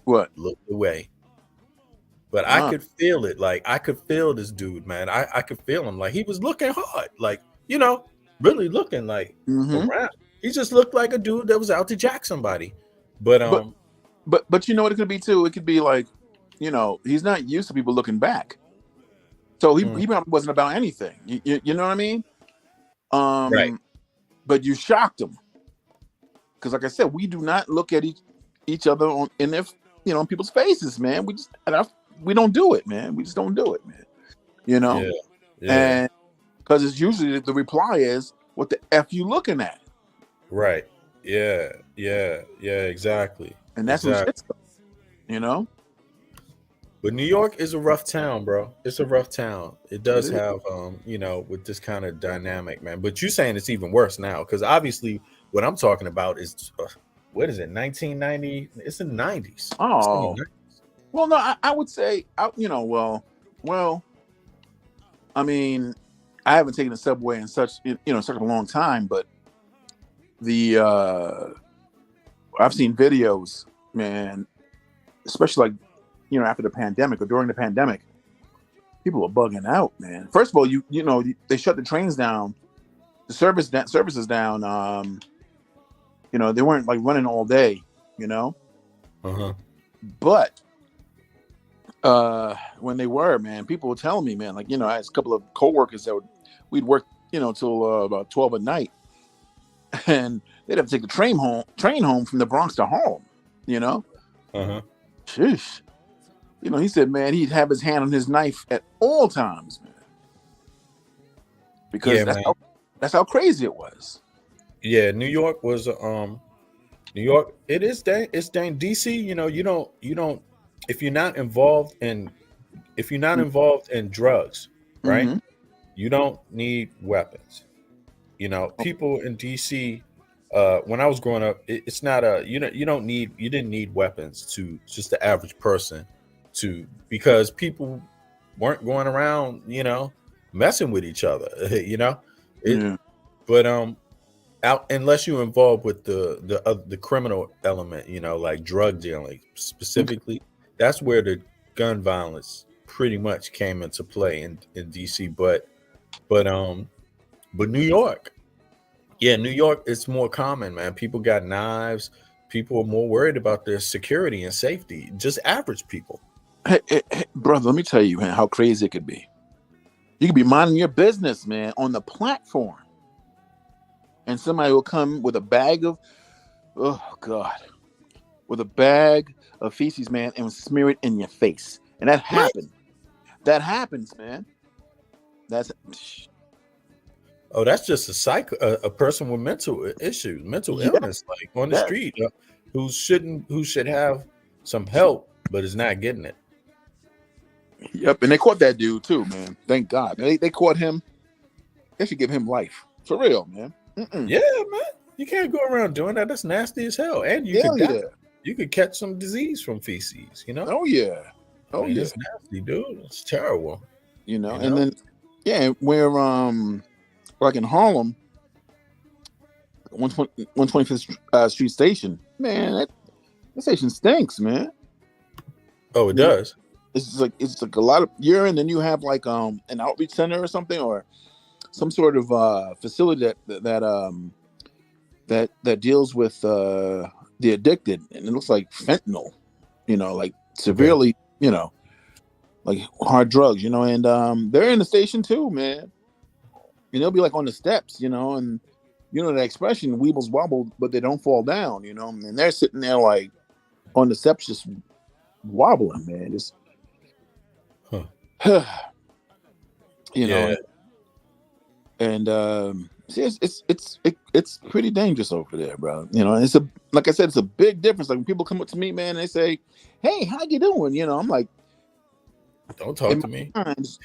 S3: What?
S2: Looked away. But I could feel it. Like I could feel this dude, man. I could feel him. Like he was looking hard. Like, you know, really looking like around. He just looked like a dude that was out to jack somebody. But
S3: you know what it could be too? It could be like, you know, he's not used to people looking back. So he probably wasn't about anything. You know what I mean?
S2: Right.
S3: But you shocked him. Because like I said, we do not look at each other in their, you know, people's faces, man. We don't do it, man. We just don't do it, man. You know? Yeah. And because it's usually the reply is, what the F you looking at?
S2: Right. Yeah. Exactly.
S3: And that's what shit's, you know?
S2: But New York is a rough town, bro. It's a rough town. It does have, you know, with this kind of dynamic, man. But you're saying it's even worse now, because obviously what I'm talking about is, what is it, 1990? It's in the 90s.
S3: Oh. Well, no, I would say, you know, well, I mean, I haven't taken the subway in such a long time, but I've seen videos, man, especially like, you know, after the pandemic or during the pandemic, people are bugging out, man. First of all, you know, they shut the trains down, the services down. You know, they weren't like running all day, you know. But when they were, man, people were telling me, man, like, you know, I had a couple of coworkers that we'd work, you know, till about 12 at night, and they'd have to take the train home from the Bronx to Harlem, you know. Sheesh. You know, he said, man, he'd have his hand on his knife at all times, man, because that's how crazy it was.
S2: Yeah, New York was New York. It is it's dang. DC. You know, you don't if you're not involved in drugs, right? You don't need weapons. You know, people in DC. When I was growing up, it's not you didn't need weapons to just the average person because people weren't going around, you know, messing with each other, you know. But out unless you're involved with the criminal element, you know, like drug dealing specifically, that's where the gun violence pretty much came into play in DC. But New York. Yeah, New York, it's more common, man. People got knives. People are more worried about their security and safety. Just average people.
S3: Hey, brother, let me tell you, man, how crazy it could be. You could be minding your business, man, on the platform, and somebody will come with a bag of, with a bag of feces, man, and smear it in your face. And that happened. That happens, man. That's
S2: just a person with mental issues, mental illness, like on the street, who should have some help, but is not getting it.
S3: Yep, and they caught that dude too, man. Thank God. They caught him. They should give him life. For real, man.
S2: Yeah, man. You can't go around doing that. That's nasty as hell. And you could die. You could catch some disease from feces, you know?
S3: Oh yeah. Oh yeah.
S2: It's nasty, dude. It's terrible.
S3: You know, and then we're like in Harlem, 125th Street Station, man, that station stinks, man.
S2: Oh, it does.
S3: It's like a lot of urine. Then you have like an outreach center or something, or some sort of facility that deals with the addicted, and it looks like fentanyl, you know, like severely, you know, like hard drugs, you know, and they're in the station too, man. And they'll be like on the steps, you know, and you know the expression "weebles wobble, but they don't fall down," you know, and they're sitting there like on the steps just wobbling, man. Just you know, and it's pretty dangerous over there, bro. You know, it's like I said, it's a big difference. Like when people come up to me, man, and they say, "Hey, how you doing?" You know, I'm like,
S2: "Don't talk to me."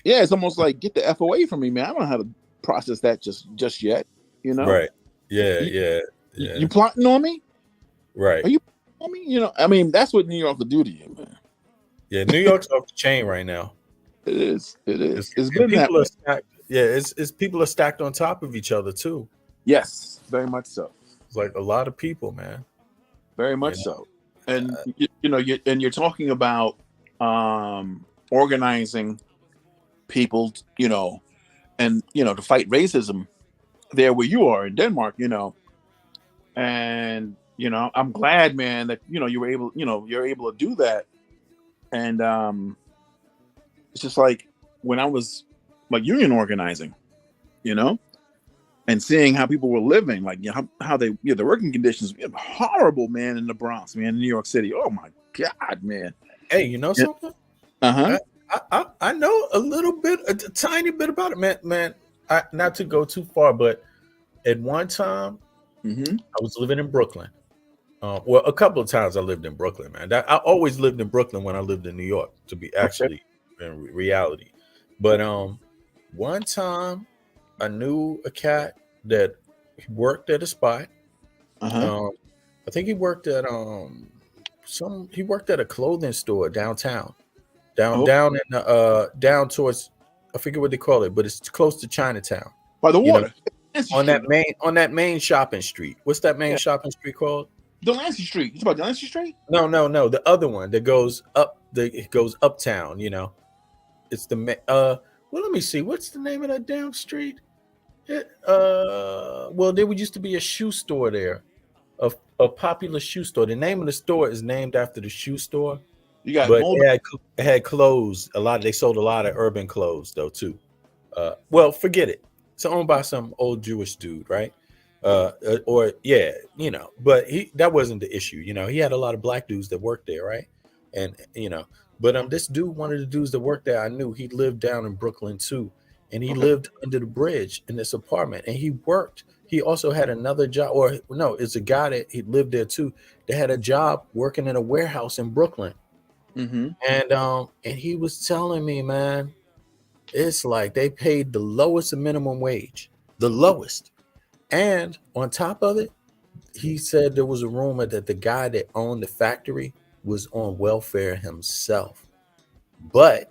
S3: Yeah, it's almost like get the F away from me, man. I don't know how to process that just yet. You know,
S2: right? Yeah.
S3: You plotting on me?
S2: Right?
S3: Are you plotting on me? You know, I mean, that's what New York will do to you, man.
S2: Yeah, New York's off the chain right now.
S3: It is. It is. It's
S2: And
S3: been that
S2: people are
S3: way.
S2: stacked. Yeah, it's people are stacked on top of each other too.
S3: Yes, very much so.
S2: It's like a lot of people, man.
S3: Very
S2: You
S3: much
S2: know?
S3: so. And you're talking about organizing people, and to fight racism there where you are in Denmark, and I'm glad, man, that you're able to do that. And it's just like when I was like union organizing, and seeing how people were living, like how they the working conditions horrible, man, in the Bronx, man, in New York City. Oh my God, man.
S2: Hey, you know
S3: Yeah.
S2: something?
S3: Uh-huh.
S2: I know a little bit, a tiny bit about it, man. Man, not to go too far, but at one time
S3: Mm-hmm.
S2: I was living in Brooklyn. Well, a couple of times I lived in Brooklyn, man. I always lived in Brooklyn when I lived in New York, to be
S3: Okay.
S2: actually in reality. But one time I knew a cat that worked at a spot.
S3: Uh-huh.
S2: I think he worked at he worked at a clothing store downtown.
S3: Oh,
S2: Down in the down towards, I forget what they call it, but it's close to Chinatown.
S3: by the
S2: You know,
S3: water. Delancey
S2: on
S3: Street.
S2: that main shopping street. What's that main
S3: Yeah.
S2: shopping street called?
S3: Delancey Street. It's about Delancey Street?
S2: No, the other one that goes up. It goes uptown. It's the well. Let me see. What's the name of that damn street? Well, there used to be a shoe store there, a popular shoe store. The name of the store is named after the shoe store,
S3: You got
S2: but
S3: Mold.
S2: it had clothes. They sold a lot of urban clothes though too. Well, forget it. It's owned by some old Jewish dude, right? Or yeah, but that wasn't the issue. He had a lot of black dudes that worked there, right? And but this dude, one of the dudes that worked there, I knew he lived down in Brooklyn too, and he
S3: Okay.
S2: lived under the bridge in this apartment, and he worked. He also had another job, or no, it's a guy that he lived there too. That had a job working in a warehouse in Brooklyn,
S3: Mm-hmm.
S2: and he was telling me, man, it's like they paid the lowest minimum wage, the lowest. And on top of it, he said there was a rumor that the guy that owned the factory was on welfare himself. But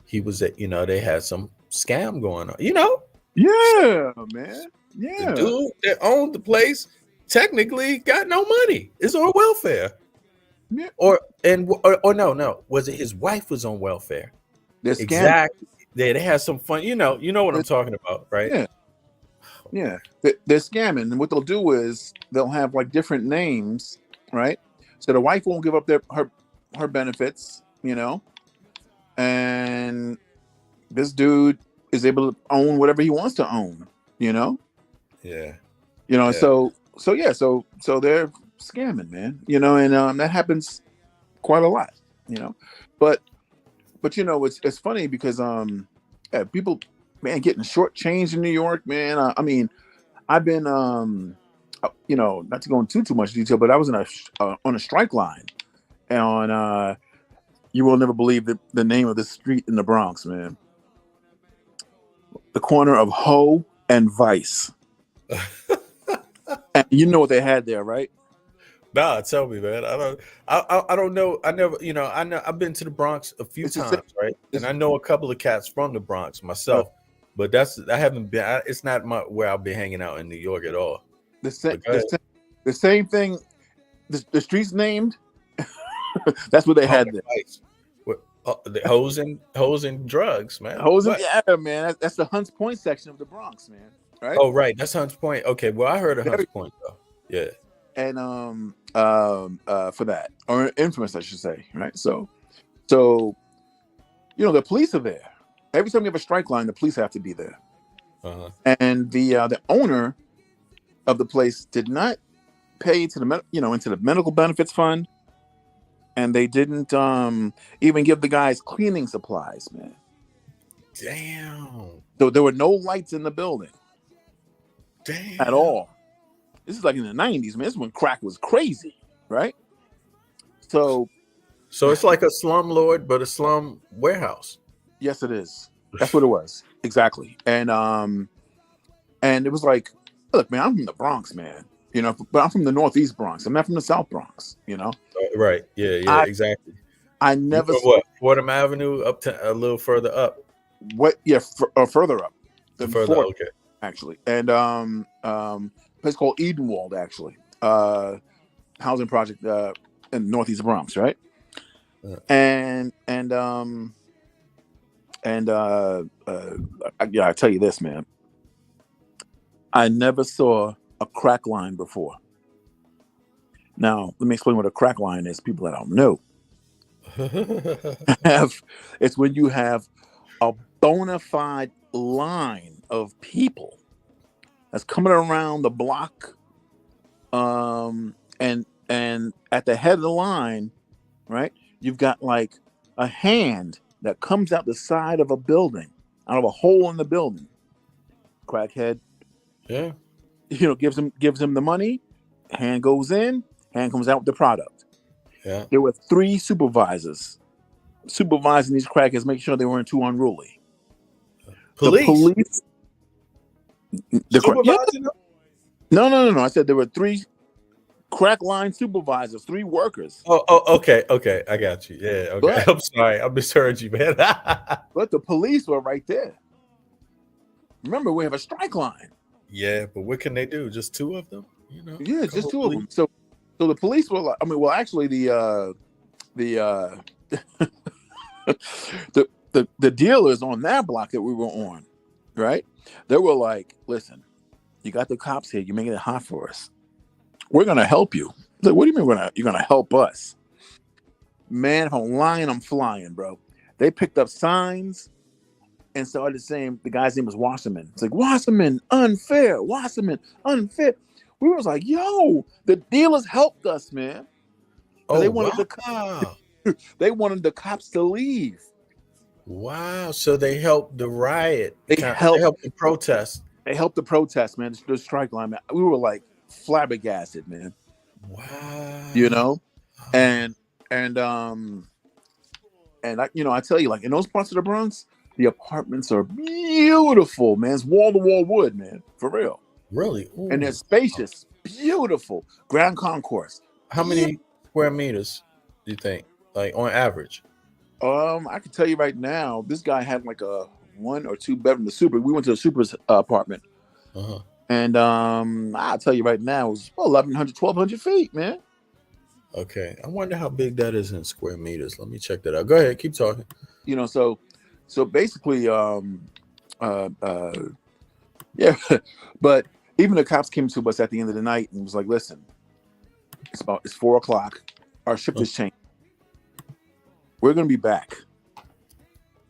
S2: he was they had some scam going on.
S3: Yeah, man.
S2: The
S3: Yeah.
S2: dude that owned the place technically got no money. It's on welfare.
S3: Yeah.
S2: Or no. Was it his wife was on welfare?
S3: They're scamming.
S2: Exactly. They had some fun. You know what I'm talking about, right?
S3: Yeah. Yeah. They're scamming. And what they'll do is they'll have like different names, right? So the wife won't give up her benefits, and this dude is able to own whatever he wants to own,
S2: Yeah.
S3: So they're scamming, man, and that happens quite a lot, but it's funny because people, man, getting shortchanged in New York, man. I mean, I've been not to go into too much detail, but I was on a strike line, and on you will never believe the name of this street in the Bronx, man. The corner of Ho and Vice. And you know what they had there, right?
S2: Nah, tell me, man. I don't know. I never, I know I've been to the Bronx a few times, right? And I know a couple of cats from the Bronx myself, but I haven't been. It's not where I'll be hanging out in New York at all.
S3: The same thing. The streets named. That's what they had there.
S2: The hoes and drugs, man.
S3: Yeah, man. That's the Hunts Point section of the Bronx, man. Right?
S2: Oh, right. That's Hunts Point. Okay. Well, I heard of Hunts Point though. Yeah.
S3: And for that, or infamous, I should say, right? So the police are there. Every time you have a strike line, the police have to be there.
S2: Uh-huh.
S3: And the owner of the place did not pay to into the medical benefits fund, and they didn't even give the guys cleaning supplies, man.
S2: Damn.
S3: So there were no lights in the building.
S2: Damn.
S3: At all. This is like in the 90s, man. This is when crack was crazy, right? So
S2: it's like a slumlord, but a slum warehouse.
S3: Yes, it is. That's what it was. Exactly. And it was like, look, man, I'm from the Bronx, man. But I'm from the Northeast Bronx. I'm not from the South Bronx,
S2: Right. Yeah, exactly.
S3: I never saw
S2: What? Fordham Avenue up to a little further up.
S3: what. Yeah, further up than
S2: Further,
S3: Fort,
S2: okay.
S3: actually, and place called Edenwald, actually, housing project in Northeast Bronx, right?
S2: Yeah.
S3: Yeah, I tell you this, man. I never saw a crack line before. Now, let me explain what a crack line is. People that don't know, it's when you have a bona fide line of people that's coming around the block, and at the head of the line, right? You've got like a hand that comes out the side of a building, out of a hole in the building. Crackhead,
S2: Yeah.
S3: gives him the money. Hand goes in, hand comes out with the product.
S2: Yeah.
S3: There were 3 supervisors supervising these crackheads, making sure they weren't too unruly.
S2: Police.
S3: The police.
S2: Supervising them?
S3: No. I said there were 3 crack line supervisors, 3 workers.
S2: Oh, okay. I got you. Yeah, okay.
S3: But,
S2: I'm sorry. I misheard you, man.
S3: but the police were right there. Remember, we have a strike line.
S2: Yeah, but what can they do? Just 2 of them?
S3: Yeah, just 2 of them. So the police were like, actually the the dealers on that block that we were on, right? They were like, listen, you got the cops here. You're making it hot for us. We're going to help you. Like, what do you mean you're going to help us? Man, if I'm lying, I'm flying, bro. They picked up signs and started saying, the guy's name was Wasserman. It's like, Wasserman, unfair. Wasserman, unfair. We was like, yo, the dealers helped us, man.
S2: Oh,
S3: they wanted
S2: wow.
S3: they wanted the cops to leave.
S2: Wow. So they helped the riot.
S3: They helped
S2: the protest.
S3: They helped the protest, man. The strike line, man. We were like flabbergasted, man.
S2: Wow.
S3: And I tell you, like in those parts of the Bronx, the apartments are beautiful, man. It's wall to wall wood, man, for real.
S2: Really? Ooh.
S3: And they're spacious, beautiful. Grand concourse.
S2: How many square meters do you think, like on average?
S3: I can tell you right now, this guy had like a 1 or 2 bedroom. The super. We went to the super's apartment, and I'll tell you right now, it was 1,100, 1,200 feet, man.
S2: Okay, I wonder how big that is in square meters. Let me check that out. Go ahead, keep talking.
S3: So basically, yeah. But even the cops came to us at the end of the night and was like, "Listen, it's 4:00. Our shift has changed. We're gonna be back,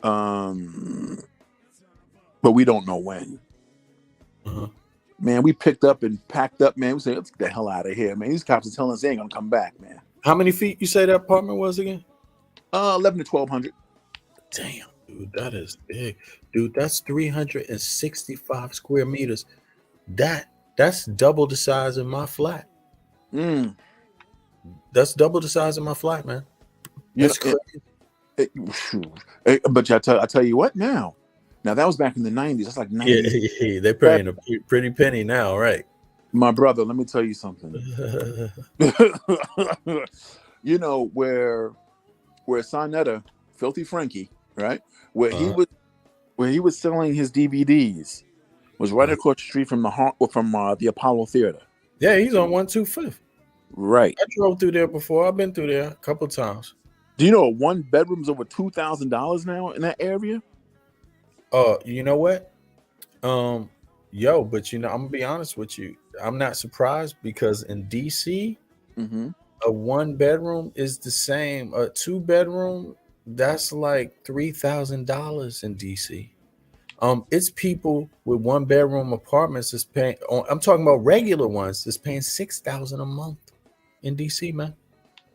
S3: but we don't know when." Man, we picked up and packed up, man. We said, let's get the hell out of here, man. These cops are telling us they ain't gonna come back, man.
S2: How many feet you say that apartment was again?
S3: 11 to 1,200.
S2: Damn, dude, that is big. Dude, that's 365 square meters. That's double the size of my flat. That's double the size of my flat, man. That's crazy.
S3: But I tell you what now. Now that was back in the 90s. That's like 90s.
S2: Yeah, they're paying a pretty penny now, right?
S3: My brother, let me tell you something. You know where Sonetta, Filthy Frankie, right? Where he was selling his DVDs was right across the street from the Apollo Theater.
S2: Yeah, he's on 125th.
S3: Right.
S2: I drove through there before. I've been through there a couple of times.
S3: Do you know 1 bedroom's over $2,000 now in that area?
S2: You know what? But I'm gonna be honest with you. I'm not surprised because in DC, a 1 bedroom is the same. A 2 bedroom, that's like $3,000 in DC. It's people with 1 bedroom apartments is paying. I'm talking about regular ones. Is paying $6,000 a month in DC, man.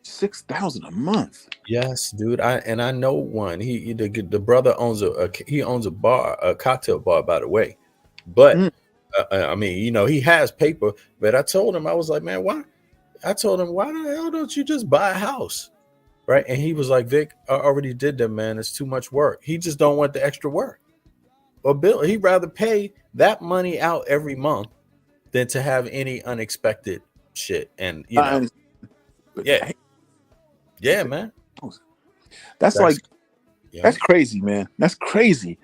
S3: $6,000 a month.
S2: Yes, dude. I know one. The brother owns a bar, a cocktail bar, by the way. But I mean, he has paper. But I told him, I was like, man, why? I told him, why the hell don't you just buy a house, right? And he was like, Vic, I already did that, man. It's too much work. He just don't want the extra work. Or bill. He'd rather pay that money out every month than to have any unexpected shit. And yeah. Yeah, man.
S3: That's
S2: That's
S3: like
S2: yeah.
S3: that's crazy, man. That's crazy.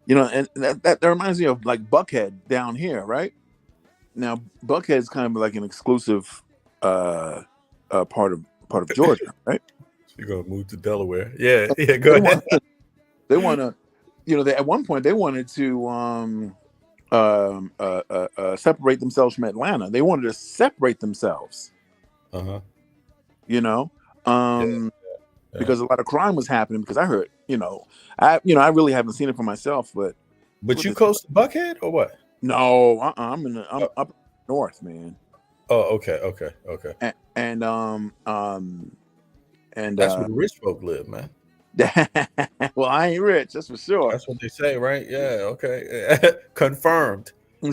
S3: You know, and that reminds me of like Buckhead down here, right? Now Buckhead is kind of like an exclusive part of Georgia, right?
S2: You're gonna move to Delaware. Yeah, yeah. Go
S3: They
S2: ahead.
S3: want they want to, you know, they, at one point they wanted to separate themselves from Atlanta. They wanted to separate themselves,
S2: Uh-huh.
S3: you know,
S2: Yeah,
S3: um,
S2: yeah.
S3: because a lot of crime was happening. Because I heard, I really haven't seen it for myself, but
S2: But
S3: what
S2: you
S3: this,
S2: close to Buckhead or what?
S3: no, I'm
S2: Oh,
S3: up north, man,
S2: okay, okay, okay.
S3: and and
S2: That's where the rich folk live, man.
S3: well, I ain't rich, that's for sure.
S2: That's what they say, right? Yeah, okay. Confirmed. You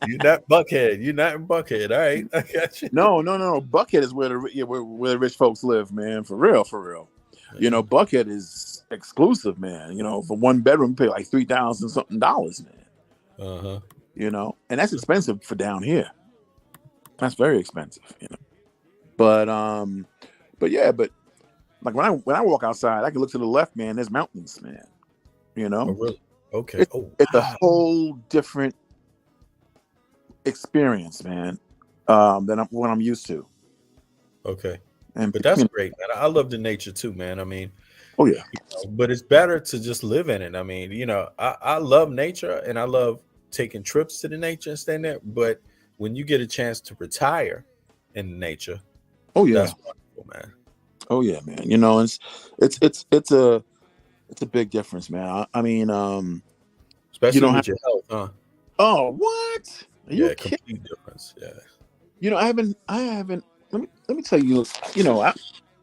S2: you're not Buckhead. You're not in Buckhead. All right. I got you.
S3: No. Buckhead is where where the rich folks live, man. For real, for real. You know, Buckhead is exclusive, man. You know, for one bedroom, you pay like $3,000 something, man.
S2: Uh-huh.
S3: You know, and that's expensive for down here. That's very expensive, you know. But yeah, but like when I walk outside, I can look to the left, man. There's mountains, man. You
S2: Oh,
S3: know,
S2: really? Okay. Oh,
S3: it's a
S2: wow.
S3: whole different experience, man. Than what I'm used to.
S2: Okay.
S3: And
S2: But that's great, man. I love the nature too, man. I mean,
S3: oh yeah,
S2: but it's better to just live in it. I mean, I love nature and I love taking trips to the nature and staying there. But when you get a chance to retire in nature,
S3: oh yeah,
S2: that's wonderful, man.
S3: oh yeah, man. You know, it's a big difference, man. I mean, you
S2: Especially
S3: don't have.
S2: with your health, huh?
S3: Oh, what? Are you
S2: Yeah,
S3: kidding?
S2: complete difference. Yeah.
S3: You know, I haven't. Let me tell you. You know, I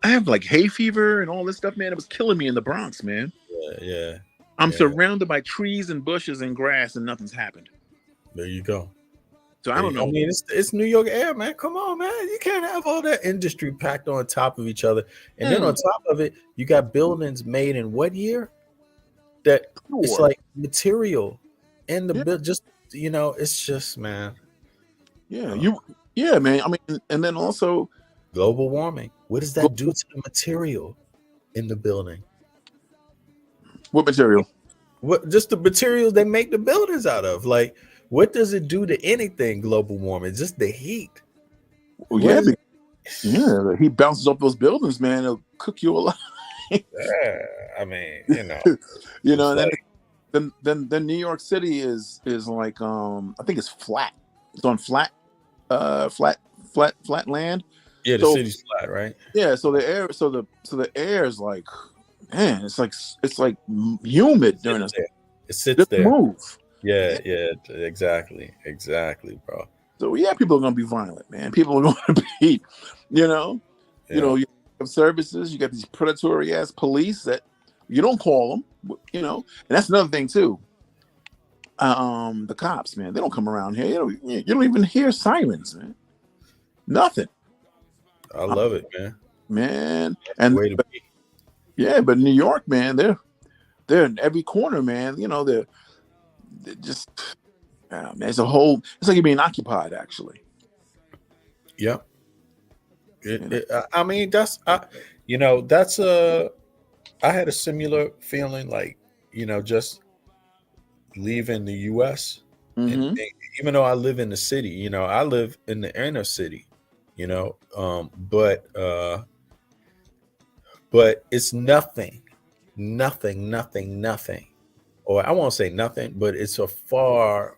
S3: have like hay fever and all this stuff, man. It was killing me in the Bronx, man.
S2: Yeah, yeah,
S3: I'm
S2: yeah.
S3: surrounded by trees and bushes and grass, and nothing's happened.
S2: There you go.
S3: So I don't
S2: I
S3: know.
S2: mean, it's New York air, man. Come on, man. You can't have all that industry packed on top of each other. And then on top of it, you got buildings made in what year? That it's
S3: Sure.
S2: like material in the
S3: Yeah,
S2: build. Just it's just, man.
S3: yeah,
S2: uh,
S3: yeah, man. I mean, and then also,
S2: Global warming. What does that do to the material in the building?
S3: what material?
S2: What just the materials they make the buildings out of? Like, what does it do to anything? Global warming, just the heat.
S3: Well,
S2: What
S3: yeah,
S2: is it?
S3: yeah. He bounces off those buildings, man. It'll cook you alive.
S2: Yeah, I mean,
S3: You know,
S2: it's
S3: and then
S2: like,
S3: then New York City is like I think it's flat. It's on flat land.
S2: yeah, the
S3: So
S2: city's flat, right?
S3: yeah, so the air is like, man, it's like humid
S2: It
S3: during
S2: sits
S3: this.
S2: there. It sits
S3: Just
S2: there.
S3: move.
S2: Yeah,
S3: Yeah.
S2: yeah, exactly, bro.
S3: So yeah, people are gonna be violent, man. People are going to be, you know,
S2: Yeah,
S3: you have services. You got these predatory ass police that you don't call them, and that's another thing too. The cops, man, they don't come around here. You don't even hear sirens, man. Nothing,
S2: I love it, man.
S3: man.
S2: That's the
S3: And
S2: way to be.
S3: yeah, but New York, man, they're in every corner, man. You know, they're just, man, it's like you're being occupied, actually.
S2: Yeah.
S3: You know?
S2: I mean, that's I had a similar feeling, like, just leaving the U.S. and
S3: Mm-hmm.
S2: even though I live in the city, I live in the inner city, but it's nothing, or I won't say nothing, but it's a far,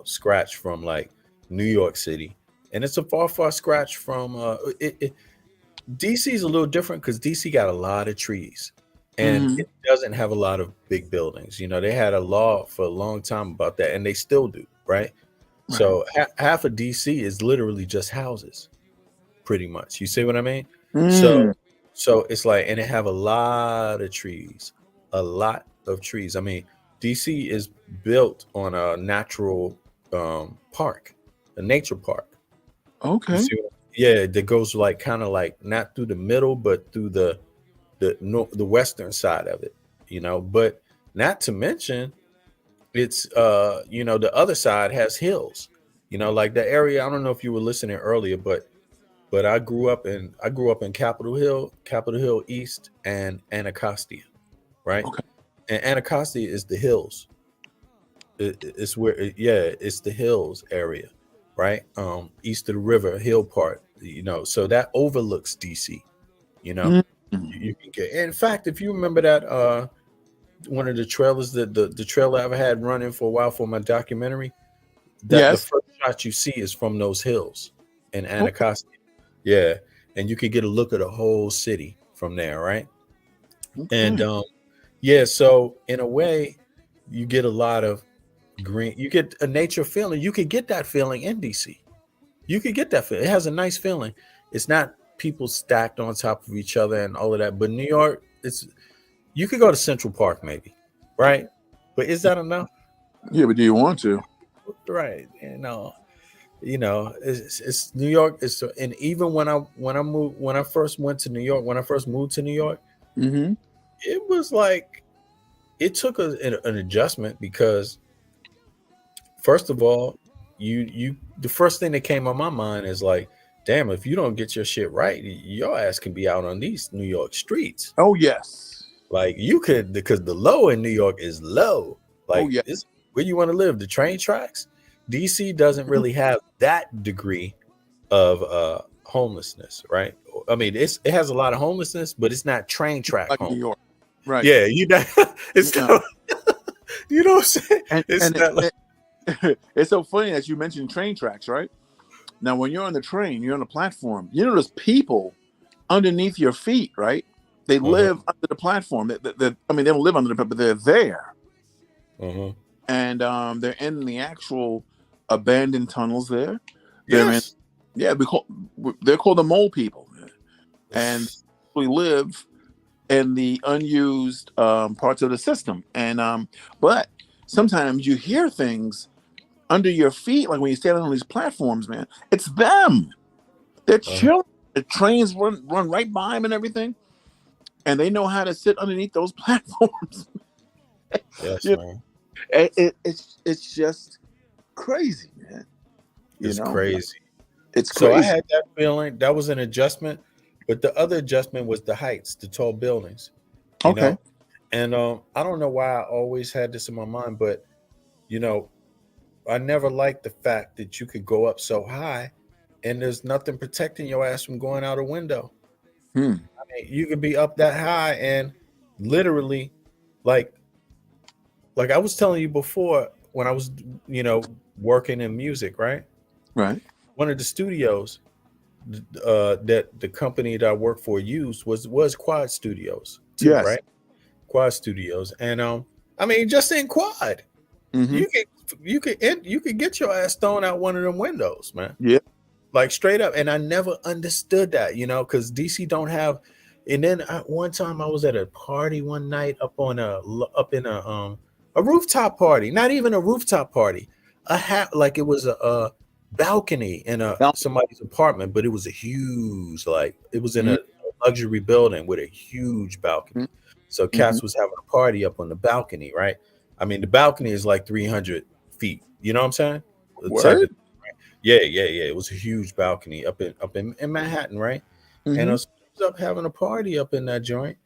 S2: scratch from like New York City, and it's a far scratch from DC is a little different because DC got a lot of trees and
S3: Mm-hmm.
S2: it doesn't have a lot of big buildings. They had a law for a long time about that, and they still do, right?
S3: Right.
S2: So half of DC is literally just houses, pretty much. You see what I mean?
S3: Mm.
S2: So it's like, and it have a lot of trees, a lot of trees. I mean, DC is built on a natural park, a nature park. You
S3: Okay.
S2: see yeah, that goes like kind of like not through the middle, but through the western side of it, But not to mention, it's the other side has hills, like the area. I don't know if you were listening earlier, but but I grew up in Capitol Hill East, and Anacostia, right?
S3: Okay.
S2: And Anacostia is the hills. It's where, it's the hills area, right? East of the river, hill part, so that overlooks DC. You know,
S3: Mhm.
S2: you can get. In fact, if you remember that one of the trailers, that the trailer I've had running for a while for my documentary, that the
S3: Yes.
S2: first shot you see is from those hills in
S3: Okay.
S2: Anacostia. Yeah, and you could get a look at the whole city from there, right? And
S3: Okay.
S2: so in a way, you get a lot of green. You get a nature feeling. You could get that feeling in DC. You could get that feeling. It has a nice feeling. It's not people stacked on top of each other and all of that. But New York, you could go to Central Park maybe, right? But is that enough?
S3: Yeah, but do you want to?
S2: Right. It's New York. And even when I first went to New York, when I first moved to New York,
S3: Mm-hmm.
S2: it was like it took an adjustment, because first of all, the first thing that came on my mind is like, damn, if you don't get your shit right, your ass can be out on these New York streets.
S3: Oh yes.
S2: Like you could, because the low in New York is low. Like,
S3: Oh yeah.
S2: it's where you want to live. The train tracks. DC doesn't really have that degree of homelessness, right? I mean, it has a lot of homelessness, but it's not train track
S3: Like New
S2: home.
S3: York. Right.
S2: Yeah, it's
S3: Yeah.
S2: not, you know what I'm saying?
S3: And,
S2: It's
S3: and
S2: not like,
S3: it's so funny that you mentioned train tracks, right? Now, when you're on the train, you're on the platform. You know, there's people underneath your feet, right? They live under the platform. I mean, they don't live under the, but they're there, and they're in the actual abandoned tunnels there. They're in,
S2: yes.
S3: they're called the mole people, and we live in the unused parts of the system. And but sometimes you hear things under your feet, like when you're standing on these platforms, man. It's them. They're chilling. The trains run right by them and everything, and they know how to sit underneath those platforms.
S2: Yes,
S3: You know,
S2: man.
S3: it's just crazy, man.
S2: It's crazy.
S3: It's
S2: So I
S3: crazy.
S2: had that feeling. That was an adjustment, but the other adjustment was the heights, the tall buildings. You
S3: Okay.
S2: know, and I don't know why I always had this in my mind, but I never liked the fact that you could go up so high, and there's nothing protecting your ass from going out a window. I mean, you could be up that high and literally, like I was telling you before, when I was working in music, right?
S3: Right.
S2: One of the studios that the company that I worked for used was Quad Studios too,
S3: Yes.
S2: right? Quad Studios, and I mean, just in Quad,
S3: Mm-hmm.
S2: you could get your ass thrown out one of them windows, man.
S3: Yeah.
S2: Like straight up. And I never understood that, because DC don't have. And then one time I was at a party one night up in a rooftop party, not even a rooftop party, like it was a balcony in somebody's apartment, but it was a huge, like it was in a luxury building with a huge balcony. So cats was having a party up on the balcony, right? I mean, the balcony is like 300 feet. You know what I'm saying?
S3: Word?
S2: Yeah. It was a huge balcony up in Manhattan, right? And I was up having a party up in that joint,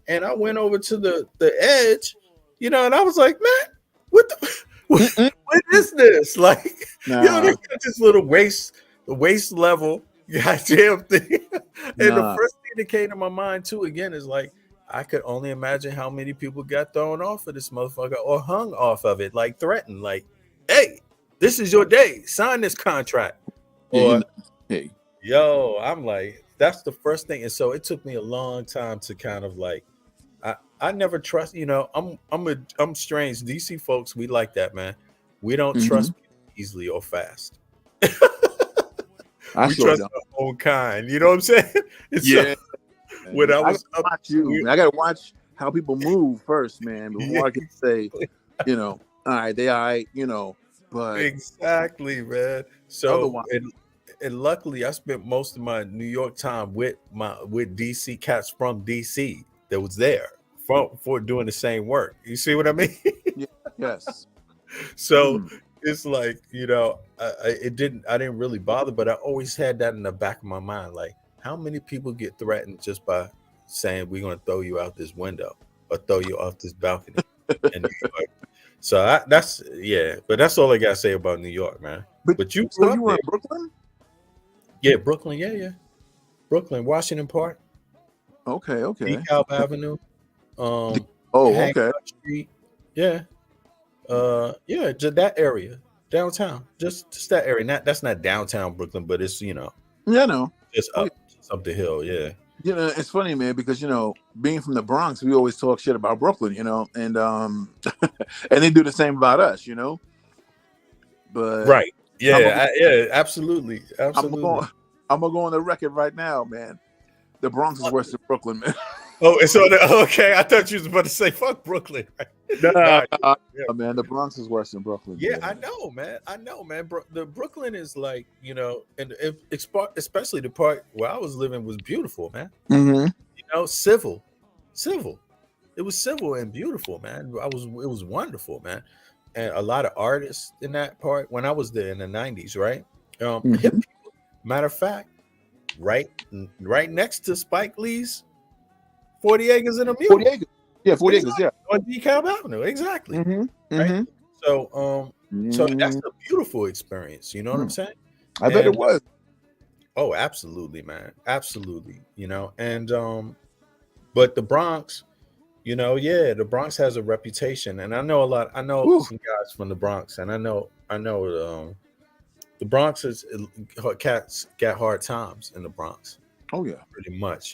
S2: and I went over to the edge, and I was like, man, what is this? Like, they got this little waist level goddamn thing. And the first thing that came to my mind too, again, is like, I could only imagine how many people got thrown off of this motherfucker or hung off of it, like threatened, like, hey, this is your day, sign this contract. Or,
S3: hey,
S2: I'm like, that's the first thing. And so it took me a long time to kind of like, I never trust, I'm strange. DC folks, we like that, man. We don't trust people easily or fast. We trust our own kind. You know what I'm saying?
S3: Yeah.
S2: When I was
S3: I gotta watch how people move first, man, before I can say, all right, they all right, but
S2: exactly, man. So and luckily I spent most of my New York time with DC cats from DC that was there for doing the same work. You see what I mean?
S3: Yes.
S2: So it's like, I didn't really bother, but I always had that in the back of my mind. Like, how many people get threatened just by saying we're going to throw you out this window or throw you off this balcony in New York? So but that's all I got to say about New York, man. But you
S3: so
S2: grew up
S3: you were
S2: there.
S3: in Brooklyn?
S2: Yeah, Brooklyn. Yeah. Brooklyn, Washington Park,
S3: Okay.
S2: DeKalb Avenue,
S3: Oh,
S2: Hancock
S3: okay.
S2: Street. Yeah. Just that area. Downtown. Just that area. That's not downtown Brooklyn, but it's,
S3: Yeah, no.
S2: just up the hill. Yeah.
S3: It's funny, man, because being from the Bronx, we always talk shit about Brooklyn, and and they do the same about us, But
S2: Right. Yeah. Absolutely.
S3: I'm
S2: Absolutely.
S3: gonna go on the record right now, man. The Bronx is worse than Brooklyn, man.
S2: Oh, and so okay. I thought you was about to say fuck Brooklyn.
S3: Nah,
S2: Nah,
S3: man, the Bronx is worse than Brooklyn.
S2: yeah,
S3: Man.
S2: I know, man. The Brooklyn is like, and especially the part where I was living was beautiful, man.
S3: Mm-hmm.
S2: Civil. It was civil and beautiful, man. It was wonderful, man. And a lot of artists in that part when I was there in the 90s, right? Hip people. Matter of fact, right next to Spike Lee's 40 Acres in a Mule.
S3: 40 acres. Yeah, 40 acres, yeah.
S2: On DeKalb Avenue, exactly. Right? So that's a beautiful experience. You know what I'm saying?
S3: I bet it was.
S2: Oh, absolutely, man. Absolutely. And but the Bronx, the Bronx has a reputation, and I know some guys from the Bronx, and I know the Bronx cats got hard times in the Bronx.
S3: Oh yeah,
S2: pretty much.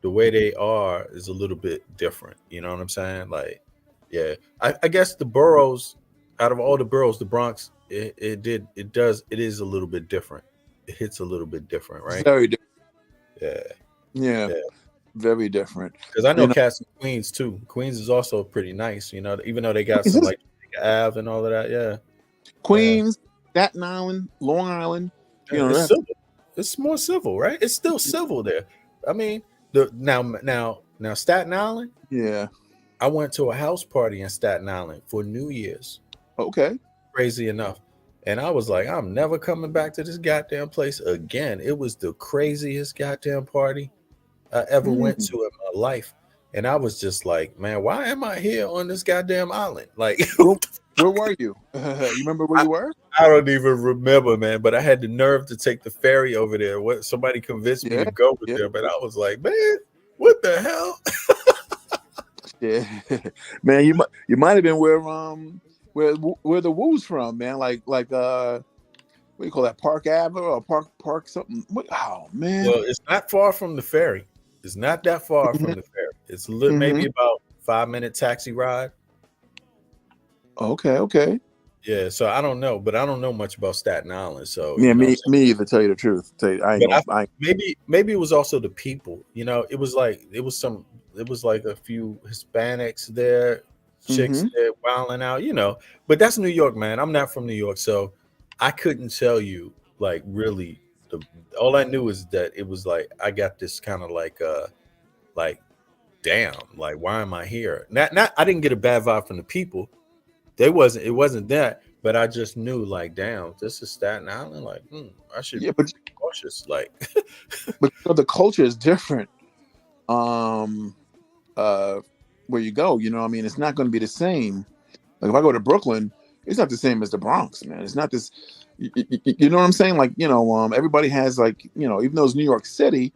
S2: The way they are is a little bit different. You know what I'm saying? Like, yeah, I guess the boroughs, out of all the boroughs, the Bronx, it is a little bit different. It hits a little bit different, right?
S3: Very different. Yeah. Very different.
S2: Because I know cats in Queens too. Queens is also pretty nice, even though they got some like Ave and all of that. Yeah,
S3: Queens, Staten Island, Long Island.
S2: It's civil. It's more civil, right? It's still civil there. I mean, now Staten Island.
S3: Yeah,
S2: I went to a house party in Staten Island for New Year's.
S3: Okay.
S2: Crazy enough. And I was like, I'm never coming back to this goddamn place again. It was the craziest goddamn party I ever went to in my life. And I was just like, man, why am I here on this goddamn island? Like,
S3: where were you? You remember where you were?
S2: I don't even remember, man, but I had the nerve to take the ferry over there. Somebody convinced me to go with them, but I was like, man, what the hell?
S3: Yeah, man, you might have been where the Woo's from, man. Like what do you call that? Park Avenue or Park something? Oh man.
S2: Well, it's not far from the ferry. It's not that far from the ferry. It's maybe about 5-minute taxi ride.
S3: Okay.
S2: Yeah, so I don't know, but I don't know much about Staten Island. So
S3: yeah, me either. Tell you the truth,
S2: maybe it was also the people. It was like a few Hispanics there, chicks there wilding out. But that's New York, man. I'm not from New York, so I couldn't tell you like really. All I knew is that it was like I got this kind of like damn, like why am I here? Not I didn't get a bad vibe from the people. It wasn't that, but I just knew like damn, this is Staten Island. Like I should be cautious. Like,
S3: but the culture is different. Where you go, I mean, it's not going to be the same. Like if I go to Brooklyn, it's not the same as the Bronx, man. It's not this. You know what I'm saying? Like, everybody has like, even though it's New York City,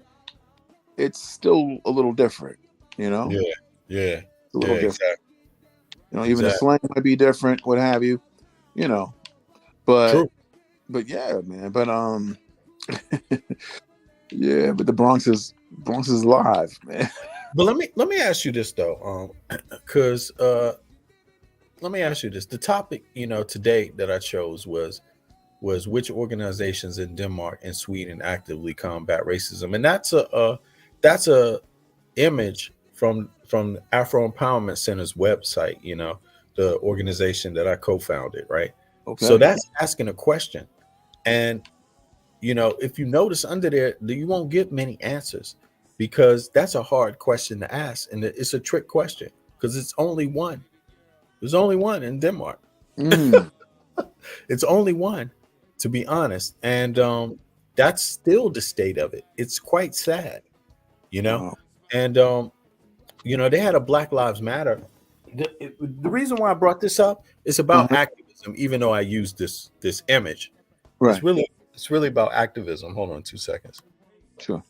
S3: it's still a little different,
S2: Yeah.
S3: It's a little different.
S2: Exactly.
S3: Even the slang might be different, what have you, but
S2: True.
S3: But yeah, man. But yeah, but the Bronx is live, man.
S2: But let me ask you this though, because let me ask you this: the topic, today that I chose was which organizations in Denmark and Sweden actively combat racism, and that's a image from Afro Empowerment Center's website. The organization that I co-founded, right?
S3: Okay.
S2: So that's asking a question, and if you notice under there, you won't get many answers because that's a hard question to ask, and it's a trick question because it's only one. There's only one in Denmark. It's only one, to be honest. And that's still the state of it. It's quite sad, you know.
S3: Wow.
S2: And they had a Black Lives Matter. The reason why I brought this up is about
S3: Uh-huh.
S2: activism, even though I used this image.
S3: Right.
S2: It's really about activism. Hold on 2 seconds.
S3: Sure.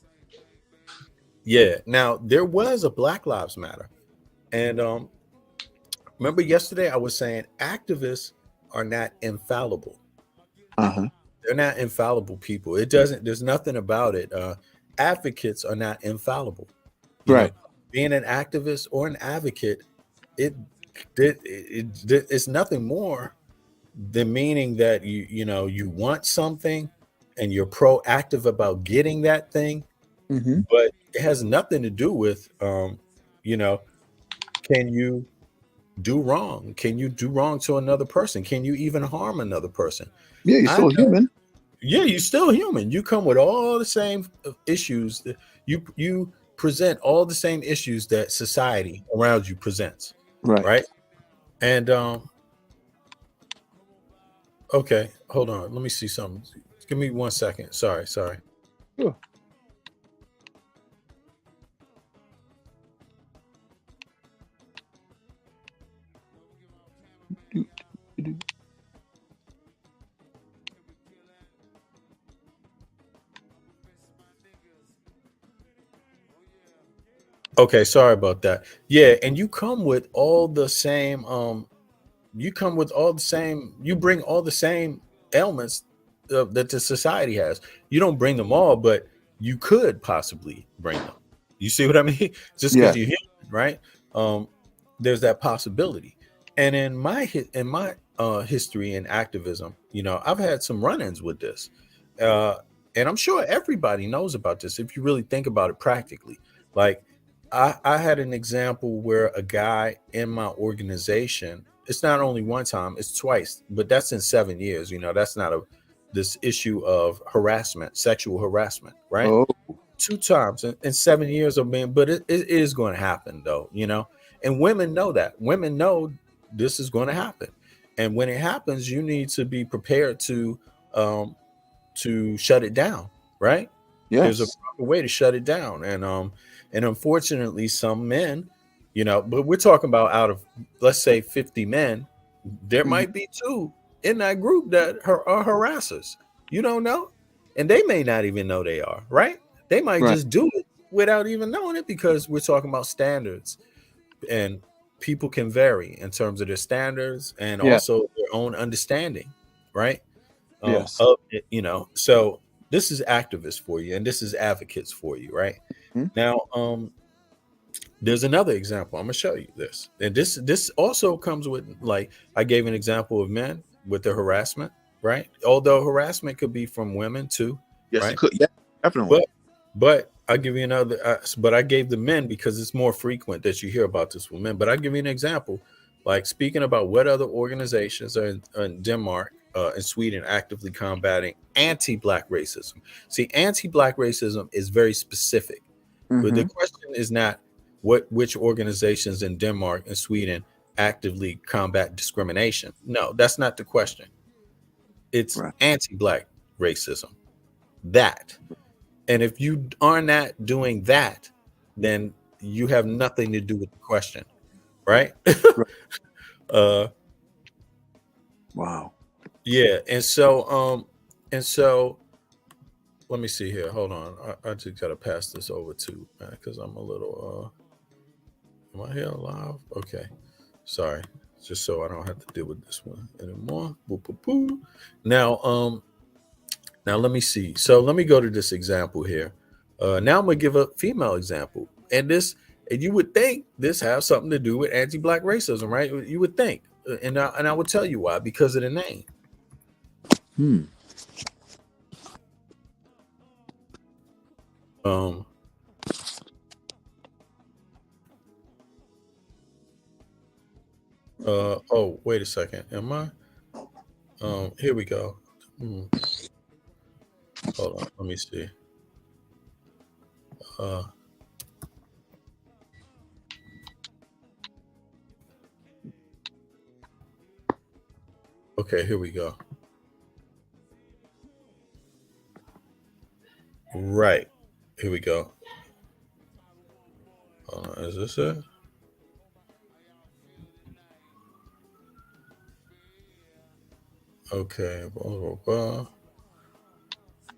S2: Yeah. Now there was a Black Lives Matter, and remember yesterday I was saying activists are not infallible.
S3: Uh-huh.
S2: They're not infallible people. It doesn't. There's nothing about it. Advocates are not infallible.
S3: Right.
S2: Being an activist or an advocate, it's nothing more than meaning that you want something and you're proactive about getting that thing,
S3: Mm-hmm.
S2: but it has nothing to do with can you do wrong? Can you do wrong to another person? Can you even harm another person?
S3: Yeah, you're
S2: I
S3: still
S2: know.
S3: human.
S2: Yeah, you're still human. You come with all the same issues. You present all the same issues that society around you presents,
S3: Right.
S2: right? And okay, hold on. Let me see something. Give me 1 second. Sorry.
S3: Sure.
S2: Okay, sorry about that. Yeah, and you come with all the same you bring all the same ailments that the society has. You don't bring them all, but you could possibly bring them. You see what I mean? Just because
S3: Yes.
S2: you're human, right? There's that possibility. And in my history in activism, I've had some run-ins with this, uh, and I'm sure everybody knows about this if you really think about it practically. Like I had an example where a guy in my organization, it's not only one time, it's twice, but that's in 7 years. That's not this issue of harassment, sexual harassment, right?
S3: Oh,
S2: 2 times in 7 years of being, but it is going to happen though, and women know that. Women know this is going to happen. And when it happens, you need to be prepared um, to shut it down, right? There's a
S3: yes.
S2: proper way to shut it down. And unfortunately some men, but we're talking about out of, let's say, 50 men, there
S3: Mhm.
S2: might be two in that group that are harassers. You don't know, and they may not even know they are, right? They might
S3: Right.
S2: just do it without even knowing it, because we're talking about standards, and people can vary in terms of their standards and
S3: Yeah.
S2: also their own understanding, right?
S3: Yes.
S2: Of it, so this is activists for you and this is advocates for you, right?
S3: Mhm.
S2: Now there's another example. I'm gonna show you this, and this also comes with, like, I gave an example of men with the harassment, right? Although harassment could be from women too,
S3: Yes, it
S2: right?
S3: could. Yeah, definitely.
S2: But I'll give you another, but I gave the men because it's more frequent that you hear about this with men. But I'll give you an example, like speaking about what other organizations are in Denmark and Sweden actively combating anti-Black racism. See, anti-Black racism is very specific, but the
S3: Mm-hmm.
S2: question is not which organizations in Denmark and Sweden actively combat discrimination. No, that's not the question. It's
S3: Right.
S2: anti-Black racism. That. And if you are not doing that, then you have nothing to do with the question, right?
S3: Right.
S2: uh
S3: Wow.
S2: yeah, and so let me see here. Hold on. I just gotta pass this over to because I'm a little am I here live? Okay. Sorry. Just so I don't have to deal with this one anymore. Boop, boop, boop. Now let me see. So let me go to this example here. Now I'm gonna give a female example, and you would think this has something to do with anti-Black racism, right? You would think, and I would tell you why, because of the name.
S3: Hmm.
S2: Um. Oh, wait a second. Am I? Here we go. Hmm. Hold on. Let me see. Uh. Okay, here we go. Right. Here we go. Is this it? Okay. Blah, blah, blah.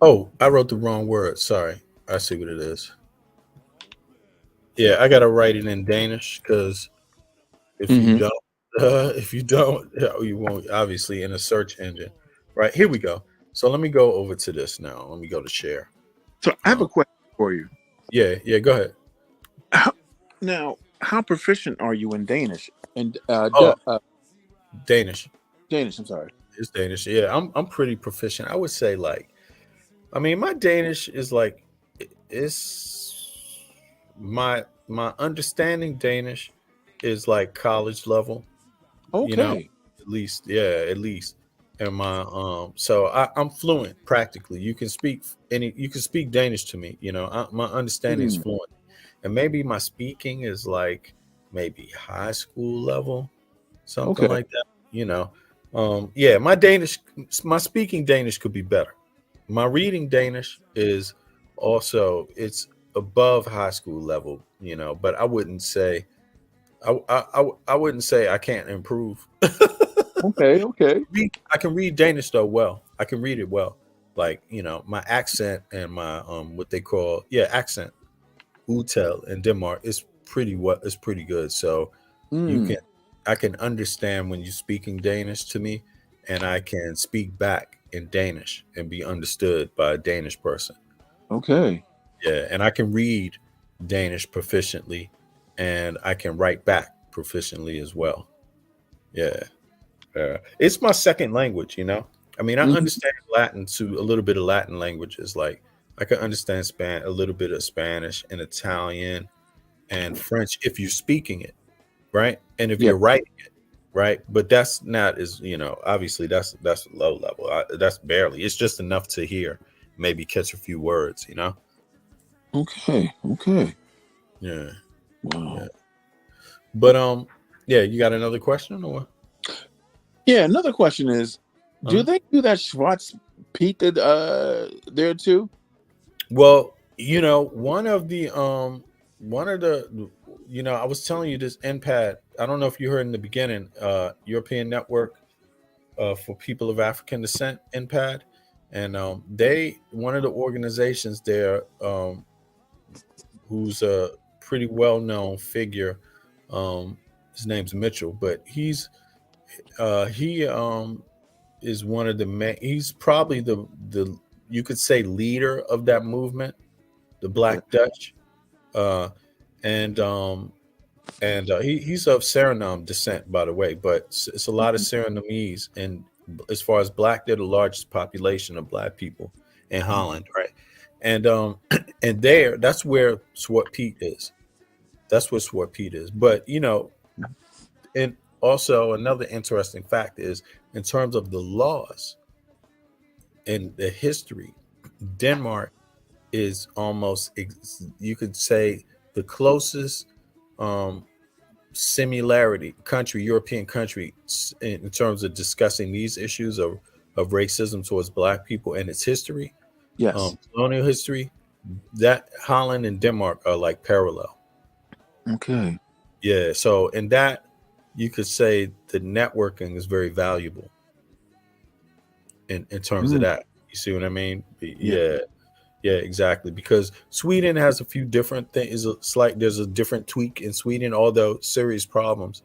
S2: Oh, I wrote the wrong word. Sorry. I see what it is. Yeah, I gotta write it in Danish because if you
S3: Mhm.
S2: don't, you won't. Obviously, in a search engine. Right. Here we go. So let me go over to this now. Let me go to share.
S3: So I have a question for you.
S2: Yeah. Go ahead.
S3: Now, how proficient are you in Danish? And
S2: Oh, Danish.
S3: Danish, I'm sorry.
S2: It's Danish. Yeah, I'm pretty proficient. I would say I mean, my Danish is it's my understanding Danish is like college level,
S3: Okay.
S2: at least, yeah, at least. And so I'm fluent practically. You can speak Danish to me, my understanding is
S3: Mm,
S2: fluent. And maybe my speaking is like maybe high school level, something
S3: okay.
S2: like that, yeah, my speaking Danish could be better. My reading Danish is also it's above high school level, but I wouldn't say I wouldn't say I can't improve.
S3: Okay. Okay.
S2: I can read Danish though well. I can read it well. Like, my accent and my what they call accent, utel in Denmark is pretty good. So you
S3: Mm,
S2: can I can understand when you're speaking Danish to me, and I can speak back in Danish and be understood by a Danish person.
S3: okay.
S2: Yeah, and I can read Danish proficiently, and I can write back proficiently as well. Yeah, it's my second language. I mean, I
S3: Mhm.
S2: understand Latin to a little bit of Latin languages. Like I can understand a little bit of Spanish and Italian and French if you're speaking it, right? And if
S3: Yeah.
S2: you're writing it, right? But that's not as obviously that's low level. That's barely. It's just enough to hear, maybe catch a few words.
S3: Okay. Okay.
S2: Yeah, yeah.
S3: Wow.
S2: But yeah. You got another question or?
S3: Yeah. Another question is, do
S2: Uh,
S3: they do that Schwartz Pete there too?
S2: well, one of the I was telling you this NPAD. I don't know if you heard in the beginning. European Network for People of African Descent, NPAD, and they one of the organizations there, who's a pretty well known figure. His name's Mitchell, but he is one of the main. He's probably the you could say leader of that movement, the
S3: Okay.
S2: Black Dutch, uh, and he's of Suriname descent, by the way. But it's a lot of Surinamese, and as far as black, they're the largest population of black people in Holland, right? And and that's where Swart Pete is. That's what Swart Pete is. But and also another interesting fact is in terms of the laws and the history, Denmark is almost you could say the closest um, similarity European country in terms of discussing these issues of racism towards black people and its history,
S3: Yes.
S2: colonial history. That Holland and Denmark are like parallel.
S3: Okay.
S2: Yeah, so in that you could say the networking is very valuable in terms of
S3: Mm,
S2: that. You see what I mean?
S3: yeah.
S2: Yeah, exactly. Because Sweden has a few different things. There's a different tweak in Sweden, although serious problems.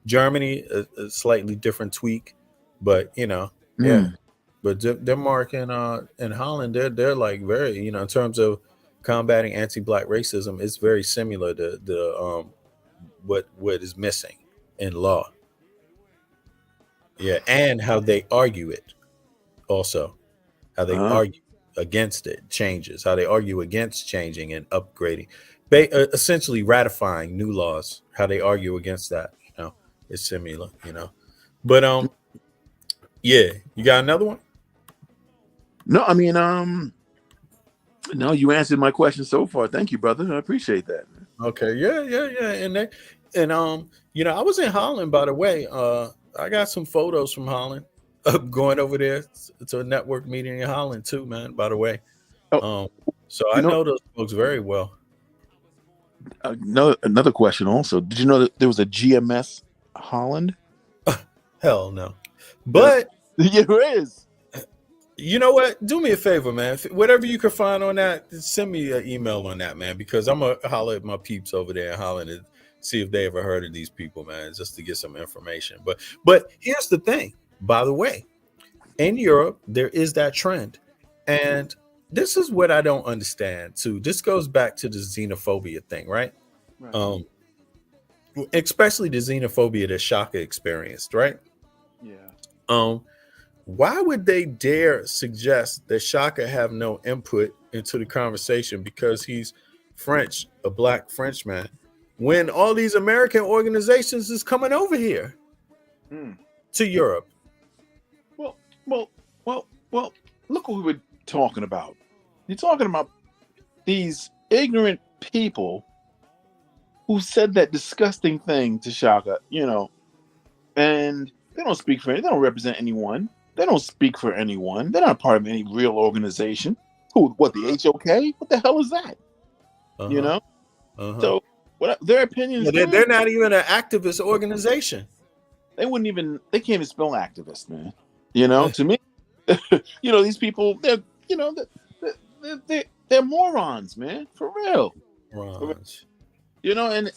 S2: Germany, a slightly different tweak, but yeah.
S3: Mm,
S2: But Denmark and Holland, they're like very, in terms of combating anti-black racism, it's very similar to the what is missing in law. Yeah, and how they argue it also. How they
S3: uh,
S2: argue against it changes, how they argue against changing and upgrading, essentially ratifying new laws, how they argue against that, is similar. But yeah, you got another one?
S3: no, I mean, no, you answered my question so far. Thank you, brother. I appreciate that.
S2: Okay, yeah. And I was in Holland, by the way. I got some photos from Holland. going over there to a network meeting in Holland too, man. By the way,
S3: Oh,
S2: so I
S3: you know,
S2: know those folks very well.
S3: another question also. Did you know that there was a GMS Holland?
S2: Hell no,
S3: Yeah,
S2: but
S3: yeah, there is.
S2: you know what? Do me a favor, man. Whatever you can find on that, send me an email on that, man, because I'm gonna holler at my peeps over there in Holland and see if they ever heard of these people, man, just to get some information. But here's the thing, by the way, in Europe, there is that trend. And this is what I don't understand too. This goes back to the xenophobia thing, right?
S3: Right.
S2: Especially the xenophobia that Shaka experienced, right?
S3: Yeah.
S2: Why would they dare suggest that Shaka have no input into the conversation because he's French, a black Frenchman, when all these American organizations is coming over here to Europe?
S3: Well, look what we were talking about. You're talking about these ignorant people who said that disgusting thing to Shaka, and they don't speak for, they don't represent anyone. They don't speak for anyone. They're not part of any real organization. What, the HOK? What the hell is that? So what their opinions?
S2: They're not even an activist organization.
S3: They can't even spell activist, man. To me, these people, they're morons, man, for real.
S2: Morons.
S3: And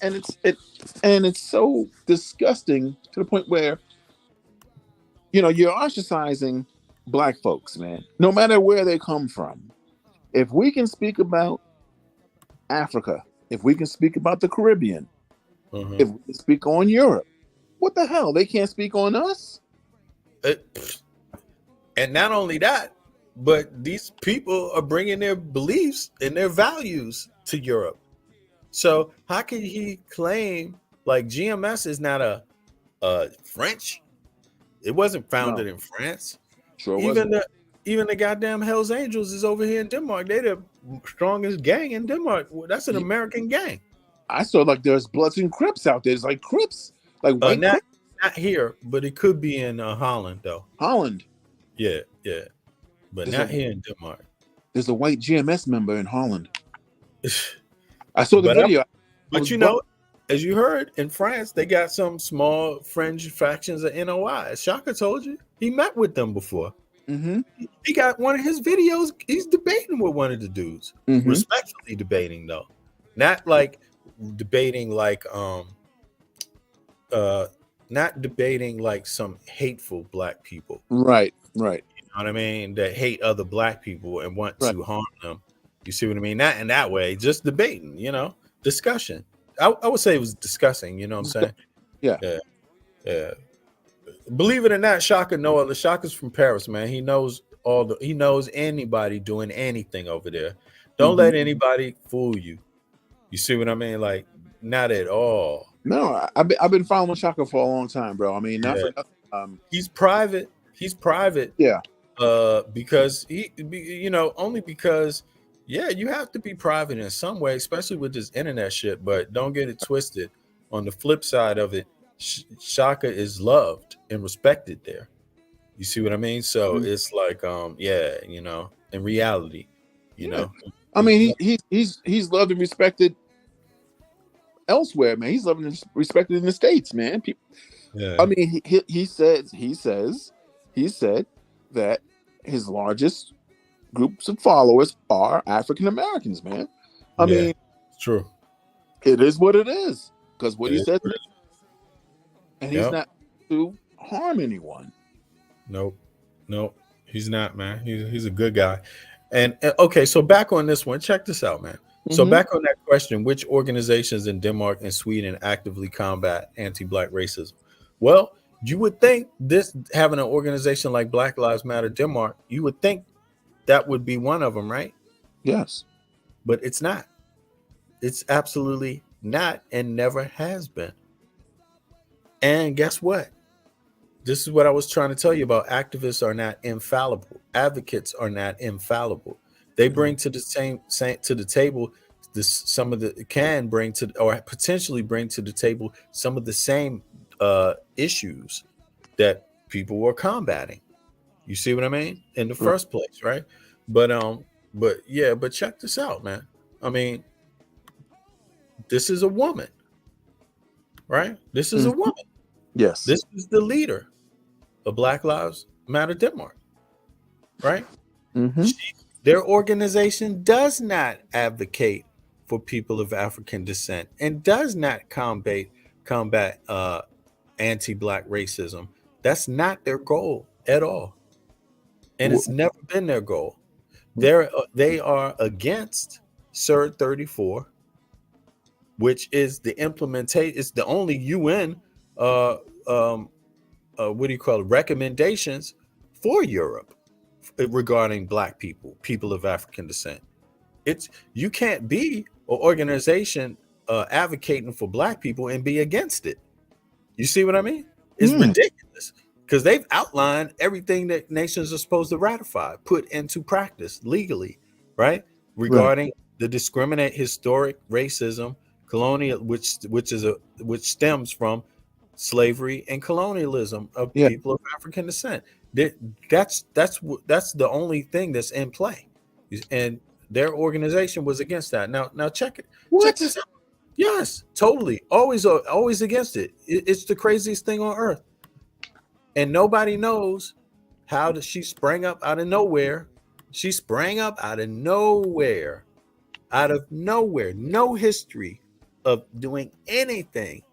S3: it's so disgusting to the point where, you're ostracizing black folks, man, no matter where they come from. If we can speak about Africa, if we can speak about the Caribbean, if we can speak on Europe, what the hell? They can't speak on us?
S2: And not only that, but these people are bringing their beliefs and their values to Europe. So how can he claim like GMS is not a French? It wasn't founded in France.
S3: Sure
S2: even the goddamn Hells Angels is over here in Denmark. They're the strongest gang in Denmark. That's an American gang.
S3: I saw like there's Bloods and Crips out there. It's like Crips, like white Crips.
S2: Not here, but it could be in Holland though.
S3: Holland.
S2: Yeah, but not here in Denmark.
S3: There's a white GMS member in Holland. I saw the video.
S2: But as you heard, in France, they got some small fringe factions of NOI. Shaka told you he met with them before. He got one of his videos. He's debating with one of the dudes, respectfully debating though, not like debating like not debating like some hateful black people.
S3: Right.
S2: You know what I mean? That hate other black people and want to harm them. You see what I mean? Not in that way, just debating, discussion. I would say it was discussing, you know what I'm saying? Yeah. Believe it or not, Shaka's from Paris, man. He knows anybody doing anything over there. Don't let anybody fool you. You see what I mean? Like, not at all.
S3: No, I've been following Shaka for a long time, bro. I mean, not for nothing.
S2: He's private.
S3: Yeah.
S2: Because only because you have to be private in some way, especially with this internet shit. But don't get it twisted. On the flip side of it, Shaka is loved and respected there. You see what I mean? So it's like, in reality,
S3: I mean, he's loved and respected elsewhere, man. He's loved and respected in the States, man. I mean, he said that his largest groups of followers are African Americans, man. I mean,
S2: it's true.
S3: It is what it is, because what he said, and he's not to harm anyone.
S2: Nope, he's not, man. He's a good guy. And okay, so back on this one, check this out, man. So back on that question, which organizations in Denmark and Sweden actively combat anti-black racism? Well, you would think this, having an organization like Black Lives Matter Denmark, you would think that would be one of them, right?
S3: Yes.
S2: But it's not. It's absolutely not, and never has been. And guess what? This is what I was trying to tell you about. Activists are not infallible. Advocates are not infallible. They bring to the table potentially bring to the table some of the same issues that people were combating. You see what I mean? In the first place, right? But yeah, but check this out, man. I mean, this is a woman, right? This is a woman.
S3: Yes.
S2: This is the leader of Black Lives Matter Denmark, right? Their organization does not advocate for people of African descent and does not combat anti-Black racism. That's not their goal at all, and it's never been their goal. They are against CERD 34, which is the implementation. It's the only UN what do you call it, recommendations for Europe regarding Black people of African descent. You can't be an organization advocating for Black people and be against it. You see what I mean? It's ridiculous, because they've outlined everything that nations are supposed to ratify, put into practice legally, right? Regarding the historic racism, colonial, which stems from slavery and colonialism of people of African descent. That's the only thing that's in play, and their organization was against that. Now check it. Check this out. Yes, totally. Always against it. It's the craziest thing on earth, and nobody knows how she sprang up out of nowhere. She sprang up out of nowhere, no history of doing anything.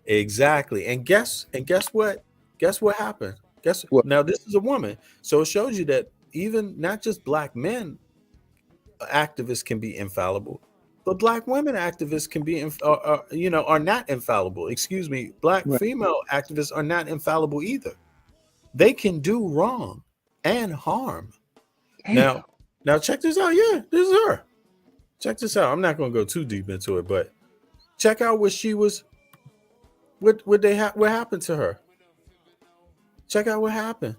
S2: Exactly. And guess what? Guess what happened? Now this is a woman, so it shows you that even not just Black men activists can be infallible, but Black women activists can be are not infallible. Excuse me, Black female activists are not infallible either. They can do wrong and harm. Now check this out. Yeah, this is her. Check this out. I'm not going to go too deep into it, but check out what she was. What happened to her? Check out what happened.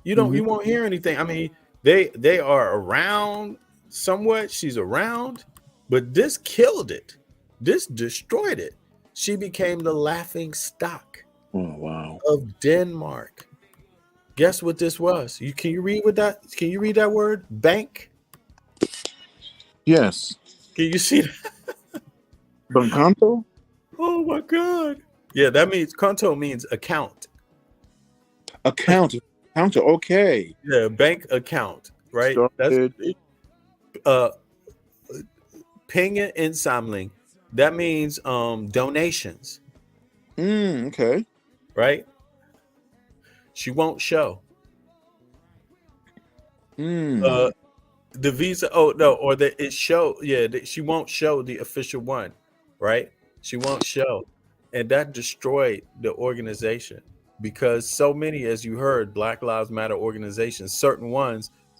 S2: You won't hear anything. I mean, they are around somewhat. She's around, but this killed it. This destroyed it. She became the laughing stock of Denmark. Guess what this was? Can you read that word? Bank?
S3: Yes.
S2: Can you see that?
S3: Bankanto?
S2: Oh my God. Yeah, that means conto means account.
S3: Account. Okay.
S2: Yeah, bank account, right? That's Penge insamling. That means donations.
S3: Okay.
S2: Right? She won't show. The visa. Oh no, or it show. Yeah, she won't show the official one, right? She won't show, and that destroyed the organization, because so many, as you heard, Black Lives Matter organizations, certain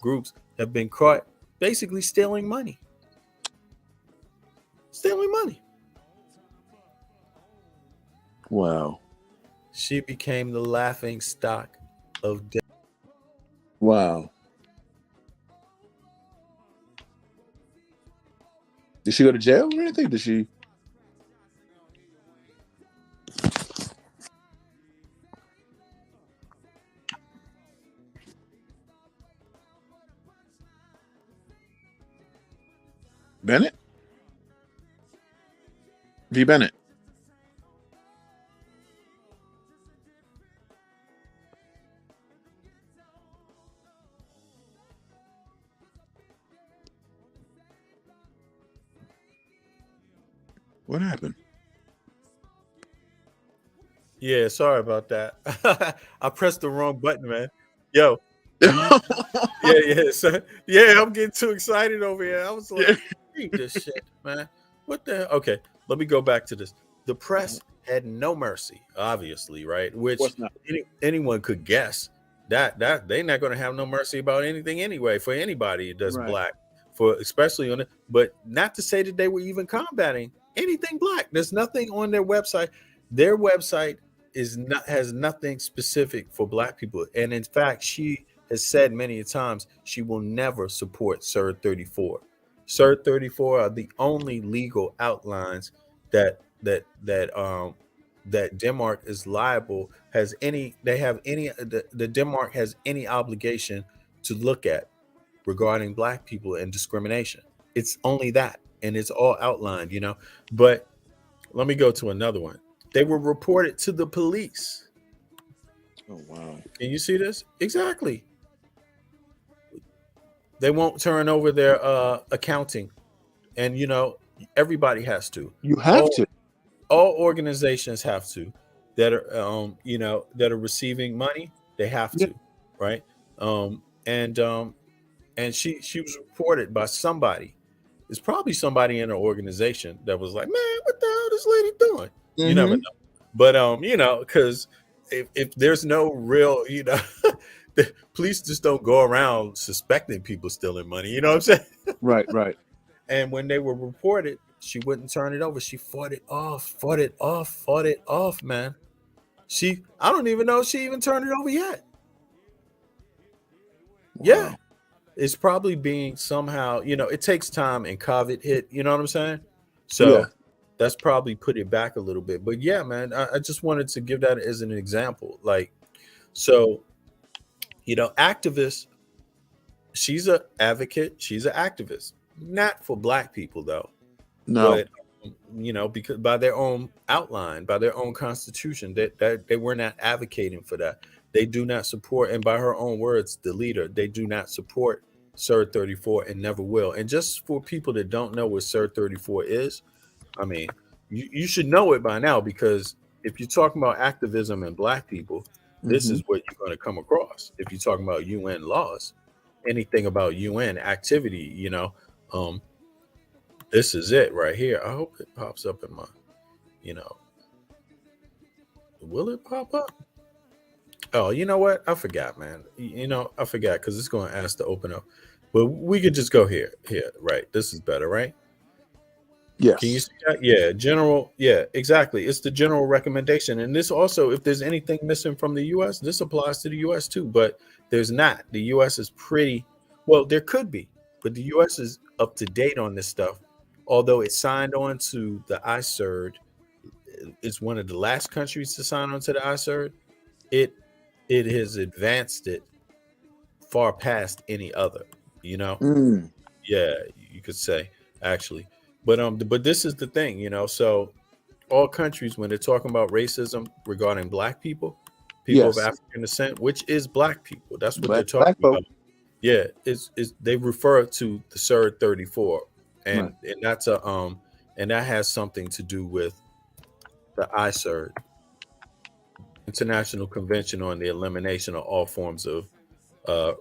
S2: groups have been caught basically stealing money.
S3: Wow.
S2: She became the laughing stock of death.
S3: Wow. Did she go to jail or anything? Did she? Bennett? V. Bennett. What happened?
S2: Yeah, sorry about that. I pressed the wrong button, man. Yo. Yeah. So, yeah, I'm getting too excited over here. I was like, read this shit, man. What the hell? Okay, let me go back to this. The press had no mercy, obviously, right? Which anyone could guess that they're not going to have no mercy about anything anyway for anybody that's Black, for especially on it. But not to say that they were even combating anything Black. There's nothing on their website. Their website has nothing specific for Black people, and in fact, she has said many times she will never support CERD 34. CERD 34 are the only legal outlines that that Denmark is liable, has any, they have any, the Denmark has any obligation to look at regarding black people and discrimination. It's only that, and it's all outlined, you know. But let me go to another one. They were reported to the police.
S3: Oh wow.
S2: Can you see this? Exactly. They won't turn over their accounting, and you know everybody has to.
S3: You have to.
S2: All organizations have to that are you know, that are receiving money. They have
S3: Yeah.
S2: to, right? And she was reported by somebody. It's probably somebody in her organization that was like, man, what the hell this lady doing? You never
S3: Mhm.
S2: know. But you know, because if there's no real, you know, the police just don't go around suspecting people stealing money. You know what I'm saying?
S3: Right, right.
S2: And when they were reported, she wouldn't turn it over. She fought it off, man. I don't even know if she even turned it over yet.
S3: Wow.
S2: Yeah. It's probably being somehow, you know, it takes time, and COVID hit, you know what I'm saying? So
S3: Yeah.
S2: that's probably put it back a little bit. But yeah, man, I just wanted to give that as an example. Like, so, you know, activist, she's an advocate, she's an activist, not for black people though,
S3: No.
S2: but you know, because by their own outline, by their own constitution, that they were not advocating for that. They do not support, and by her own words, the leader, they do not support CERD 34 and never will. And just for people that don't know what CERD 34 is, I mean, you should know it by now, because if you're talking about activism and black people, this is what you're going to come across. If you're talking about UN laws, anything about UN activity, you know, this is it right here. I hope it pops up in my, you know, will it pop up? Oh, you know what? I forgot, man. You know, I forgot because it's going to ask to open up. But we could just go here. Here, right? This is better, right?
S3: Yes.
S2: Can you see that? Yeah, general. Yeah, exactly. It's the general recommendation. And this also, if there's anything missing from the US, this applies to the US too. But there's not. The US is pretty, well, there could be, but the US is up to date on this stuff. Although it signed on to the ICERD, it's one of the last countries to sign on to the ICERD. It has advanced it far past any other, you know.
S3: Mm.
S2: Yeah, you could say, actually. But this is the thing, you know. So all countries, when they're talking about racism regarding black people, people of
S3: Yes.
S2: African descent, which is black people, that's what they're
S3: Black
S2: talking
S3: folk.
S2: about. Yeah, it's they refer to the CERD 34, and
S3: Right.
S2: and that's a and that has something to do with the ICERD, International Convention on the Elimination of All Forms of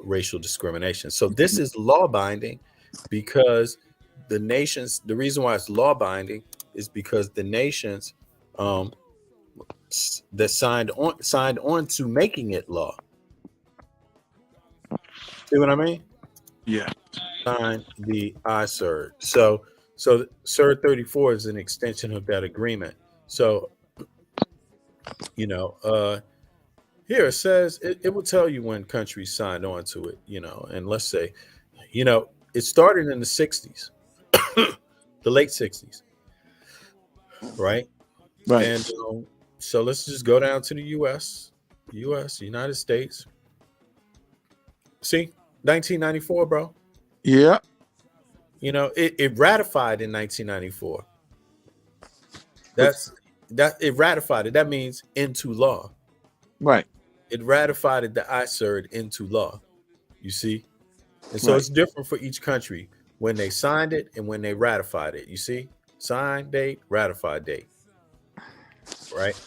S2: racial discrimination. So this is law binding, because the nations, the reason why it's law binding is because the nations that signed on to making it law. See what I mean?
S3: Yeah.
S2: Signed the ICERD. So CERD 34 is an extension of that agreement. So, you know, here it says it will tell you when countries signed on to it, you know, and let's say, you know, it started in the 60s, the late 60s, right?
S3: Right.
S2: And so let's just go down to the United States. See, 1994, bro.
S3: Yeah.
S2: You know, it ratified in 1994. That it ratified it. That means into law.
S3: Right.
S2: It ratified the ICERD into law. You see? And so
S3: Right.
S2: it's different for each country when they signed it and when they ratified it. You see? Sign date, ratified date. Right?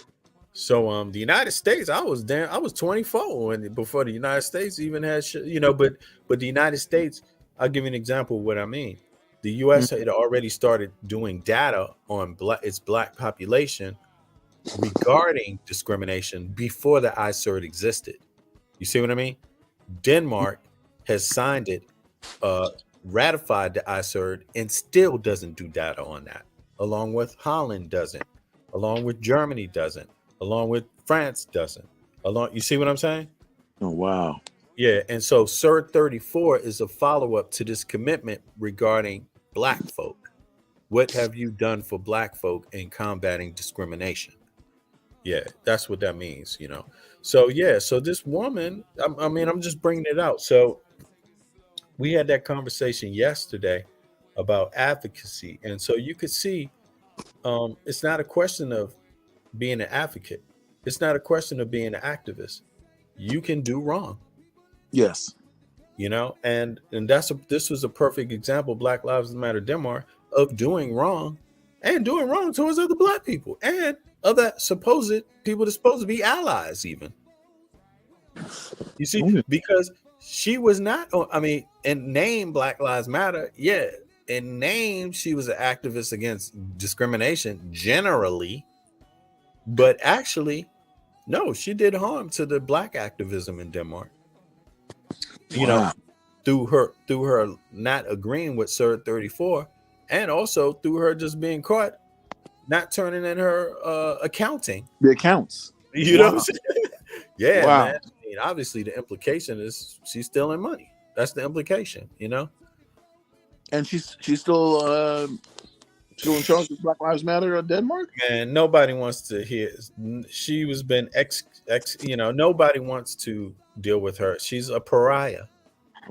S2: So the United States, I was 24 before the United States even had you know, but the United States, I'll give you an example of what I mean. The US had already started doing data on its black population regarding discrimination before the ICERD existed. You see what I mean? Denmark has signed it, ratified the ICERD, and still doesn't do data on that. Along with Holland doesn't. Along with Germany doesn't. Along with France doesn't. You see what I'm saying?
S3: Oh wow.
S2: Yeah, and so CERD 34 is a follow-up to this commitment regarding black folk. What have you done for black folk in combating discrimination? Yeah, that's what that means, you know. So yeah, so this woman, I mean, I'm just bringing it out. So we had that conversation yesterday about advocacy, and so you could see, it's not a question of being an advocate. It's not a question of being an activist. You can do wrong,
S3: Yes.
S2: you know, and this was a perfect example, Black Lives Matter Denmark, of doing wrong and doing wrong towards other Black people and other supposed people that's supposed to be allies, even. You see,
S3: Oh, yeah.
S2: because she was not, I mean, in name Black Lives Matter, yeah, in name she was an activist against discrimination generally, but actually, no, she did harm to the Black activism in Denmark. You know,
S3: Wow.
S2: through her not agreeing with Sir 34, and also through her just being caught not turning in her accounting.
S3: The accounts.
S2: You know
S3: Wow.
S2: what I'm saying? Yeah,
S3: Wow.
S2: man. I mean, obviously the implication is she's stealing money. That's the implication, you know?
S3: And she's still in charge of Black Lives Matter of Denmark?
S2: And nobody wants to hear, she was been you know, nobody wants to deal with her. She's a pariah.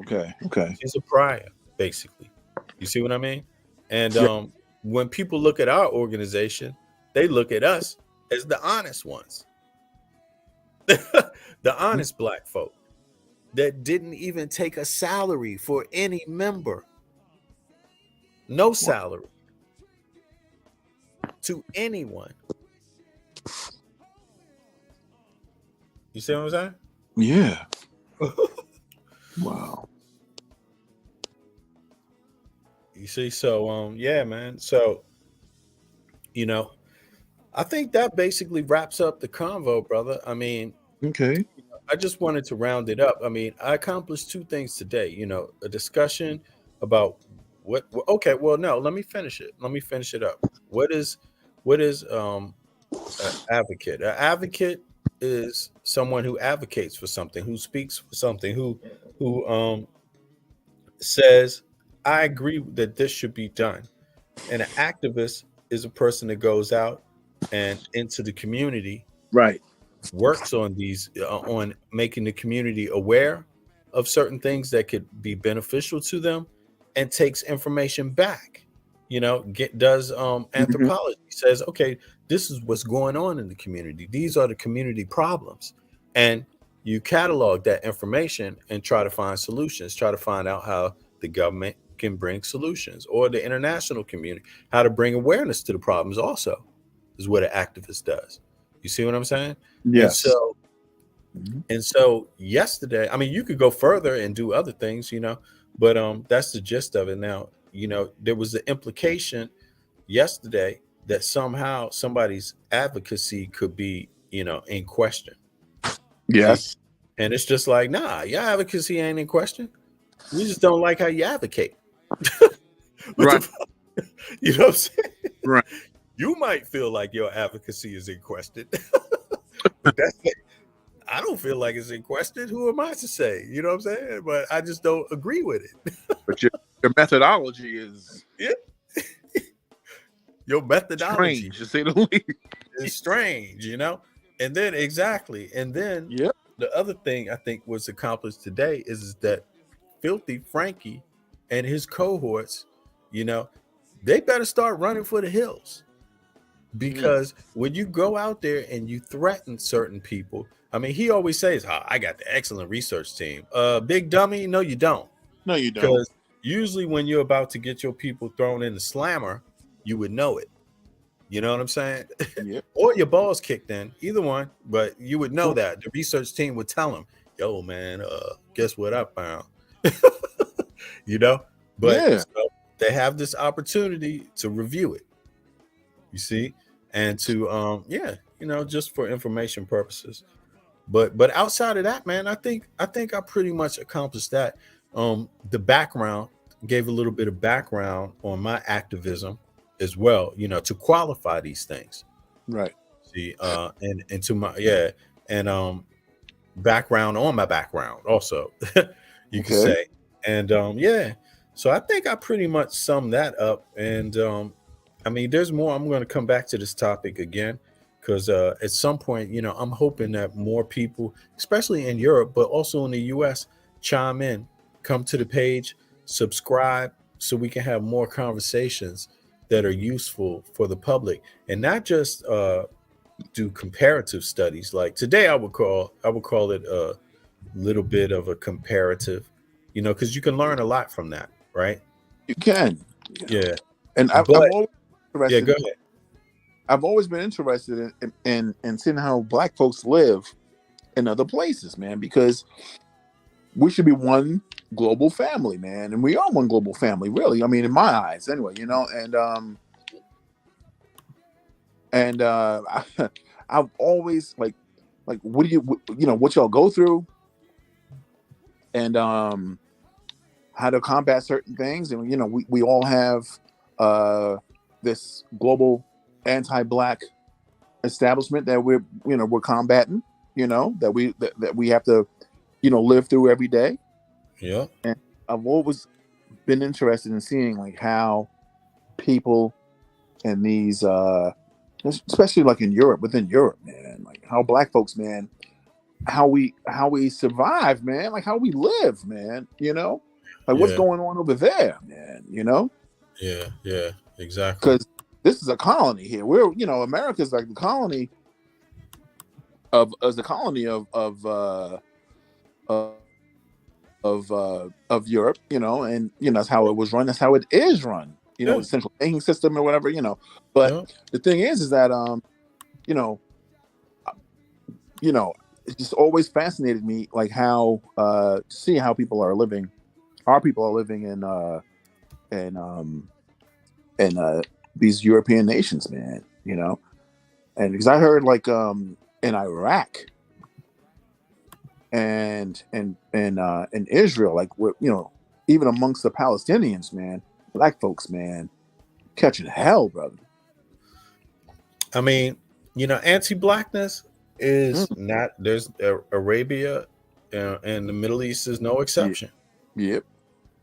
S3: Okay.
S2: She's a pariah, basically. You see what I mean? And
S3: Yeah.
S2: when people look at our organization, they look at us as the honest ones. The honest Black folk that didn't even take a salary for any member. No salary to anyone. You see what I'm saying?
S3: Yeah. Wow.
S2: You see, so yeah, man. So, you know, I think that basically wraps up the convo, brother. I mean,
S3: Okay.
S2: I just wanted to round it up. I mean, I accomplished two things today. You know, a discussion about okay, well, no, let me finish it. Let me finish it up. What is an advocate? An advocate is someone who advocates for something, who speaks for something, who says, I agree that this should be done. And an activist is a person that goes out and into the community,
S3: Right.
S2: works on these on making the community aware of certain things that could be beneficial to them, and takes information back. You know, does anthropology, says, okay, this is what's going on in the community, these are the community problems, and you catalog that information and try to find solutions, try to find out how the government can bring solutions, or the international community, how to bring awareness to the problems also, is what an activist does. You see what I'm saying?
S3: Yes.
S2: And so yesterday, I mean, you could go further and do other things, you know, but that's the gist of it. Now, you know, there was the implication yesterday that somehow somebody's advocacy could be, you know, in question.
S3: Yes.
S2: And it's just like, nah, your advocacy ain't in question. We just don't like how you advocate.
S3: Right.
S2: You know what I'm saying?
S3: Right.
S2: You might feel like your advocacy is in question. But that's it. I don't feel like it's in question. Who am I to say? You know what I'm saying? But I just don't agree with it.
S3: But your methodology is
S2: Your methodology
S3: strange, to say the least.
S2: is strange, you know? And then exactly. And then
S3: Yep.
S2: the other thing I think was accomplished today is that Filthy Frankie and his cohorts, you know, they better start running for the hills. Because when you go out there and you threaten certain people, I mean, he always says, oh, I got the excellent research team. Big dummy, no, you don't.
S3: No, you don't.
S2: Because usually when you're about to get your people thrown in the slammer, you would know it. You know what I'm saying?
S3: Yep.
S2: Or your balls kicked in, either one. But you would know that. The research team would tell them, yo, man, guess what I found? You know? But
S3: Yeah.
S2: so they have this opportunity to review it. You see? And to you know, just for information purposes. But outside of that, man, I think I pretty much accomplished that. The background, gave a little bit of background on my activism as well, you know, to qualify these things.
S3: Right.
S2: See, and to my background on my background also, you could say. And so I think I pretty much summed that up. And I mean, there's more. I'm going to come back to this topic again, because at some point, you know, I'm hoping that more people, especially in Europe, but also in the US, chime in, come to the page, subscribe, so we can have more conversations that are useful for the public, and not just do comparative studies. Like today, I would call it a little bit of a comparative, you know, because you can learn a lot from that, right?
S3: You can, you know.
S2: Yeah,
S3: And
S2: but
S3: I've always
S2: yeah, go
S3: interested.
S2: ahead.
S3: I've always been interested in seeing how Black folks live in other places, man, because we should be one global family, man, and we are one global family, really. I mean, in my eyes, anyway, you know. And I've always like, what do you know, what y'all go through, and how to combat certain things, and you know, we all have this global anti-Black establishment that we're combating, you know, that we have to, you know, live through every day.
S2: Yeah,
S3: And I've always been interested in seeing like how people in these especially like in Europe, within Europe, man, like how Black folks, man, how we survive, man, like how we live, man, you know, like what's
S2: yeah,
S3: going on over there, man, you know,
S2: yeah, exactly.
S3: because this is a colony here. We're, you know, America's like the colony of as the colony of Europe, you know, and you know that's how it was run. That's how it is run, you know,
S2: Yeah,
S3: the central banking system or whatever, you know. But
S2: yeah,
S3: the thing is that you know, you know, it just always fascinated me, like how to see how people are living, our people are living in these European nations, man, you know, and because I heard like in Iraq and in Israel, like you know, even amongst the Palestinians, man, Black folks, man, catching hell, brother.
S2: I mean, you know, anti-blackness is
S3: Mm,
S2: not. There's Arabia and the Middle East is no
S3: yeah,
S2: exception.
S3: yep.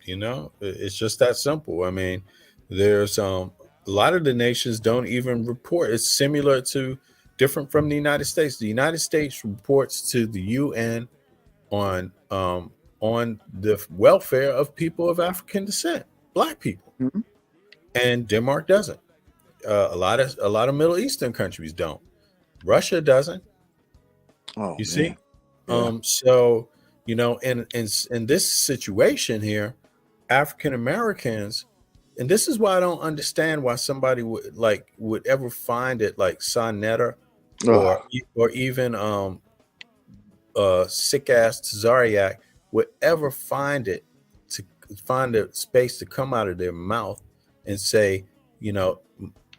S2: You know, it's just that simple. I mean, there's a lot of the nations don't even report. It's similar to different from the United States. The United States reports to the UN on the welfare of people of African descent, Black people,
S3: Mhm.
S2: and Denmark doesn't. A lot of Middle Eastern countries don't. Russia doesn't.
S3: Oh
S2: You
S3: man,
S2: see,
S3: yeah.
S2: so you know, in this situation here, African Americans, and this is why I don't understand why somebody would ever find it like Sonetta or
S3: Ugh.
S2: or even sick ass Zariak would ever find it to find a space to come out of their mouth and say, you know,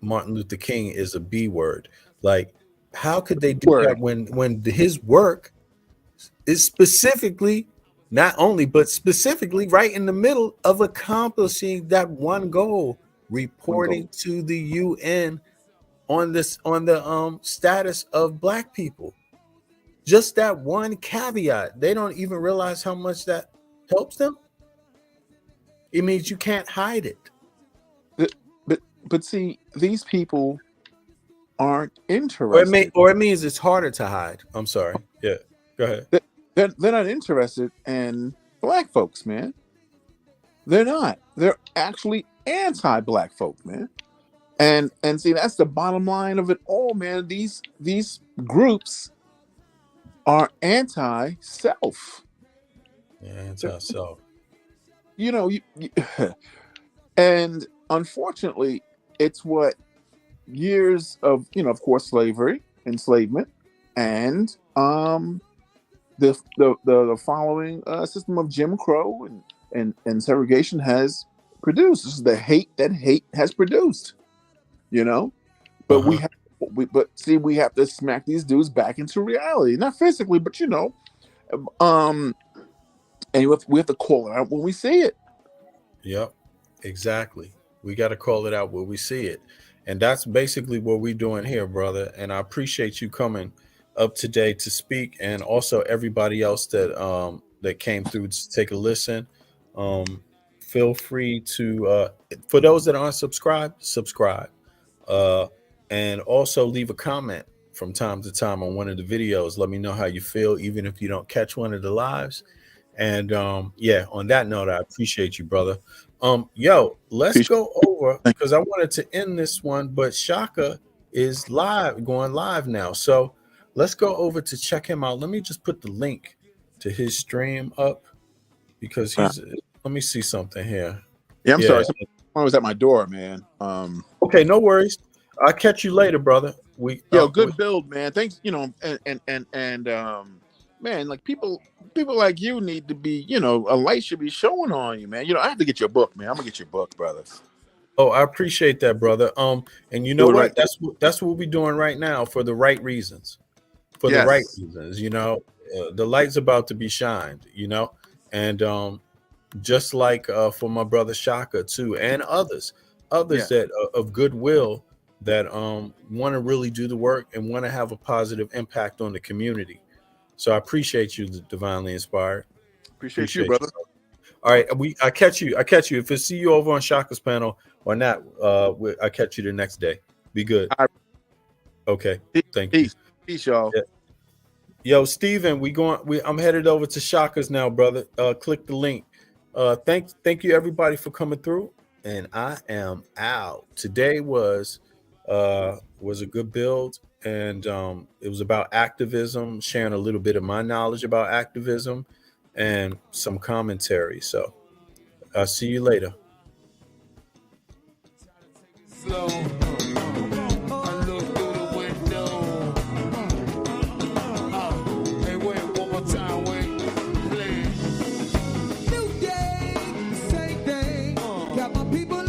S2: Martin Luther King is a B word. Like, how could they do that
S3: Word.
S2: when his work is specifically not only but specifically right in the middle of accomplishing that one goal,
S3: One goal.
S2: reporting to the UN on the status of Black people. Just that one caveat. They don't even realize how much that helps them. It means you can't hide it.
S3: But but but see, these people aren't
S2: Or
S3: interested.
S2: it means it's harder to hide. I'm sorry. Yeah. Go ahead.
S3: They- they're not interested in Black folks, man. They're not. They're actually anti-Black folk, man. And see, that's the bottom line of it all, man. These groups are anti-self.
S2: Yeah, anti-self.
S3: You know, and unfortunately, it's what years of, you know, of course, slavery, enslavement, and the following system of Jim Crow and segregation has produced. This is the hate that hate has produced. You know, but
S2: Uh-huh.
S3: but see, we have to smack these dudes back into reality, not physically, but you know, um, and we have to call it out when we see it.
S2: Yep. Exactly. We got to call it out where we see it. And that's basically what we're doing here, brother. And I appreciate you coming up today to speak, and also everybody else that came through to take a listen. Feel free to for those that aren't subscribed, subscribe. Uh and also leave a comment from time to time on one of the videos. Let me know how you feel, even if you don't catch one of the lives. And yeah, on that note, I appreciate you, brother. Yo, let's
S3: Peace.
S2: go over,
S3: Thank
S2: because I wanted to end this one, but Shaka is going live now. So let's go over to check him out. Let me just put the link to his stream up, because
S3: you.
S2: let me see something here.
S3: Yeah, I'm
S2: Yeah.
S3: sorry. Someone was at my door, man.
S2: Okay, no worries. I'll catch you later, brother.
S3: Good build, man. Thanks, and man, like people like you need to be, a light should be showing on you, man. I have to get your book, man. I'm gonna get your book, brother.
S2: Oh, I appreciate that, brother. And you know
S3: Do it
S2: what?
S3: right.
S2: That's what we're doing right now, for the right reasons. For the
S3: Yes.
S2: right reasons, the light's about to be shined, and just like for my brother Shaka too, and others
S3: Yeah.
S2: that of goodwill, that want to really do the work and want to have a positive impact on the community. So I appreciate you, Divinely Inspired.
S3: Appreciate you, brother.
S2: All right, I catch you. If I see you over on Shaka's panel or not, I catch you the next day. Be good.
S3: All right.
S2: Okay. Thank
S3: you.
S2: Peace,
S3: y'all.
S2: Yeah. Yo, Steven, I'm headed over to Shaka's now, brother. Click the link. Thank you everybody for coming through, and I am out. Today was a good build, and it was about activism, sharing a little bit of my knowledge about activism and some commentary. So I'll see you later.
S1: Slow. I look through the window. Hey, wait, one more time, wait. Play. New day, same thing. Got my people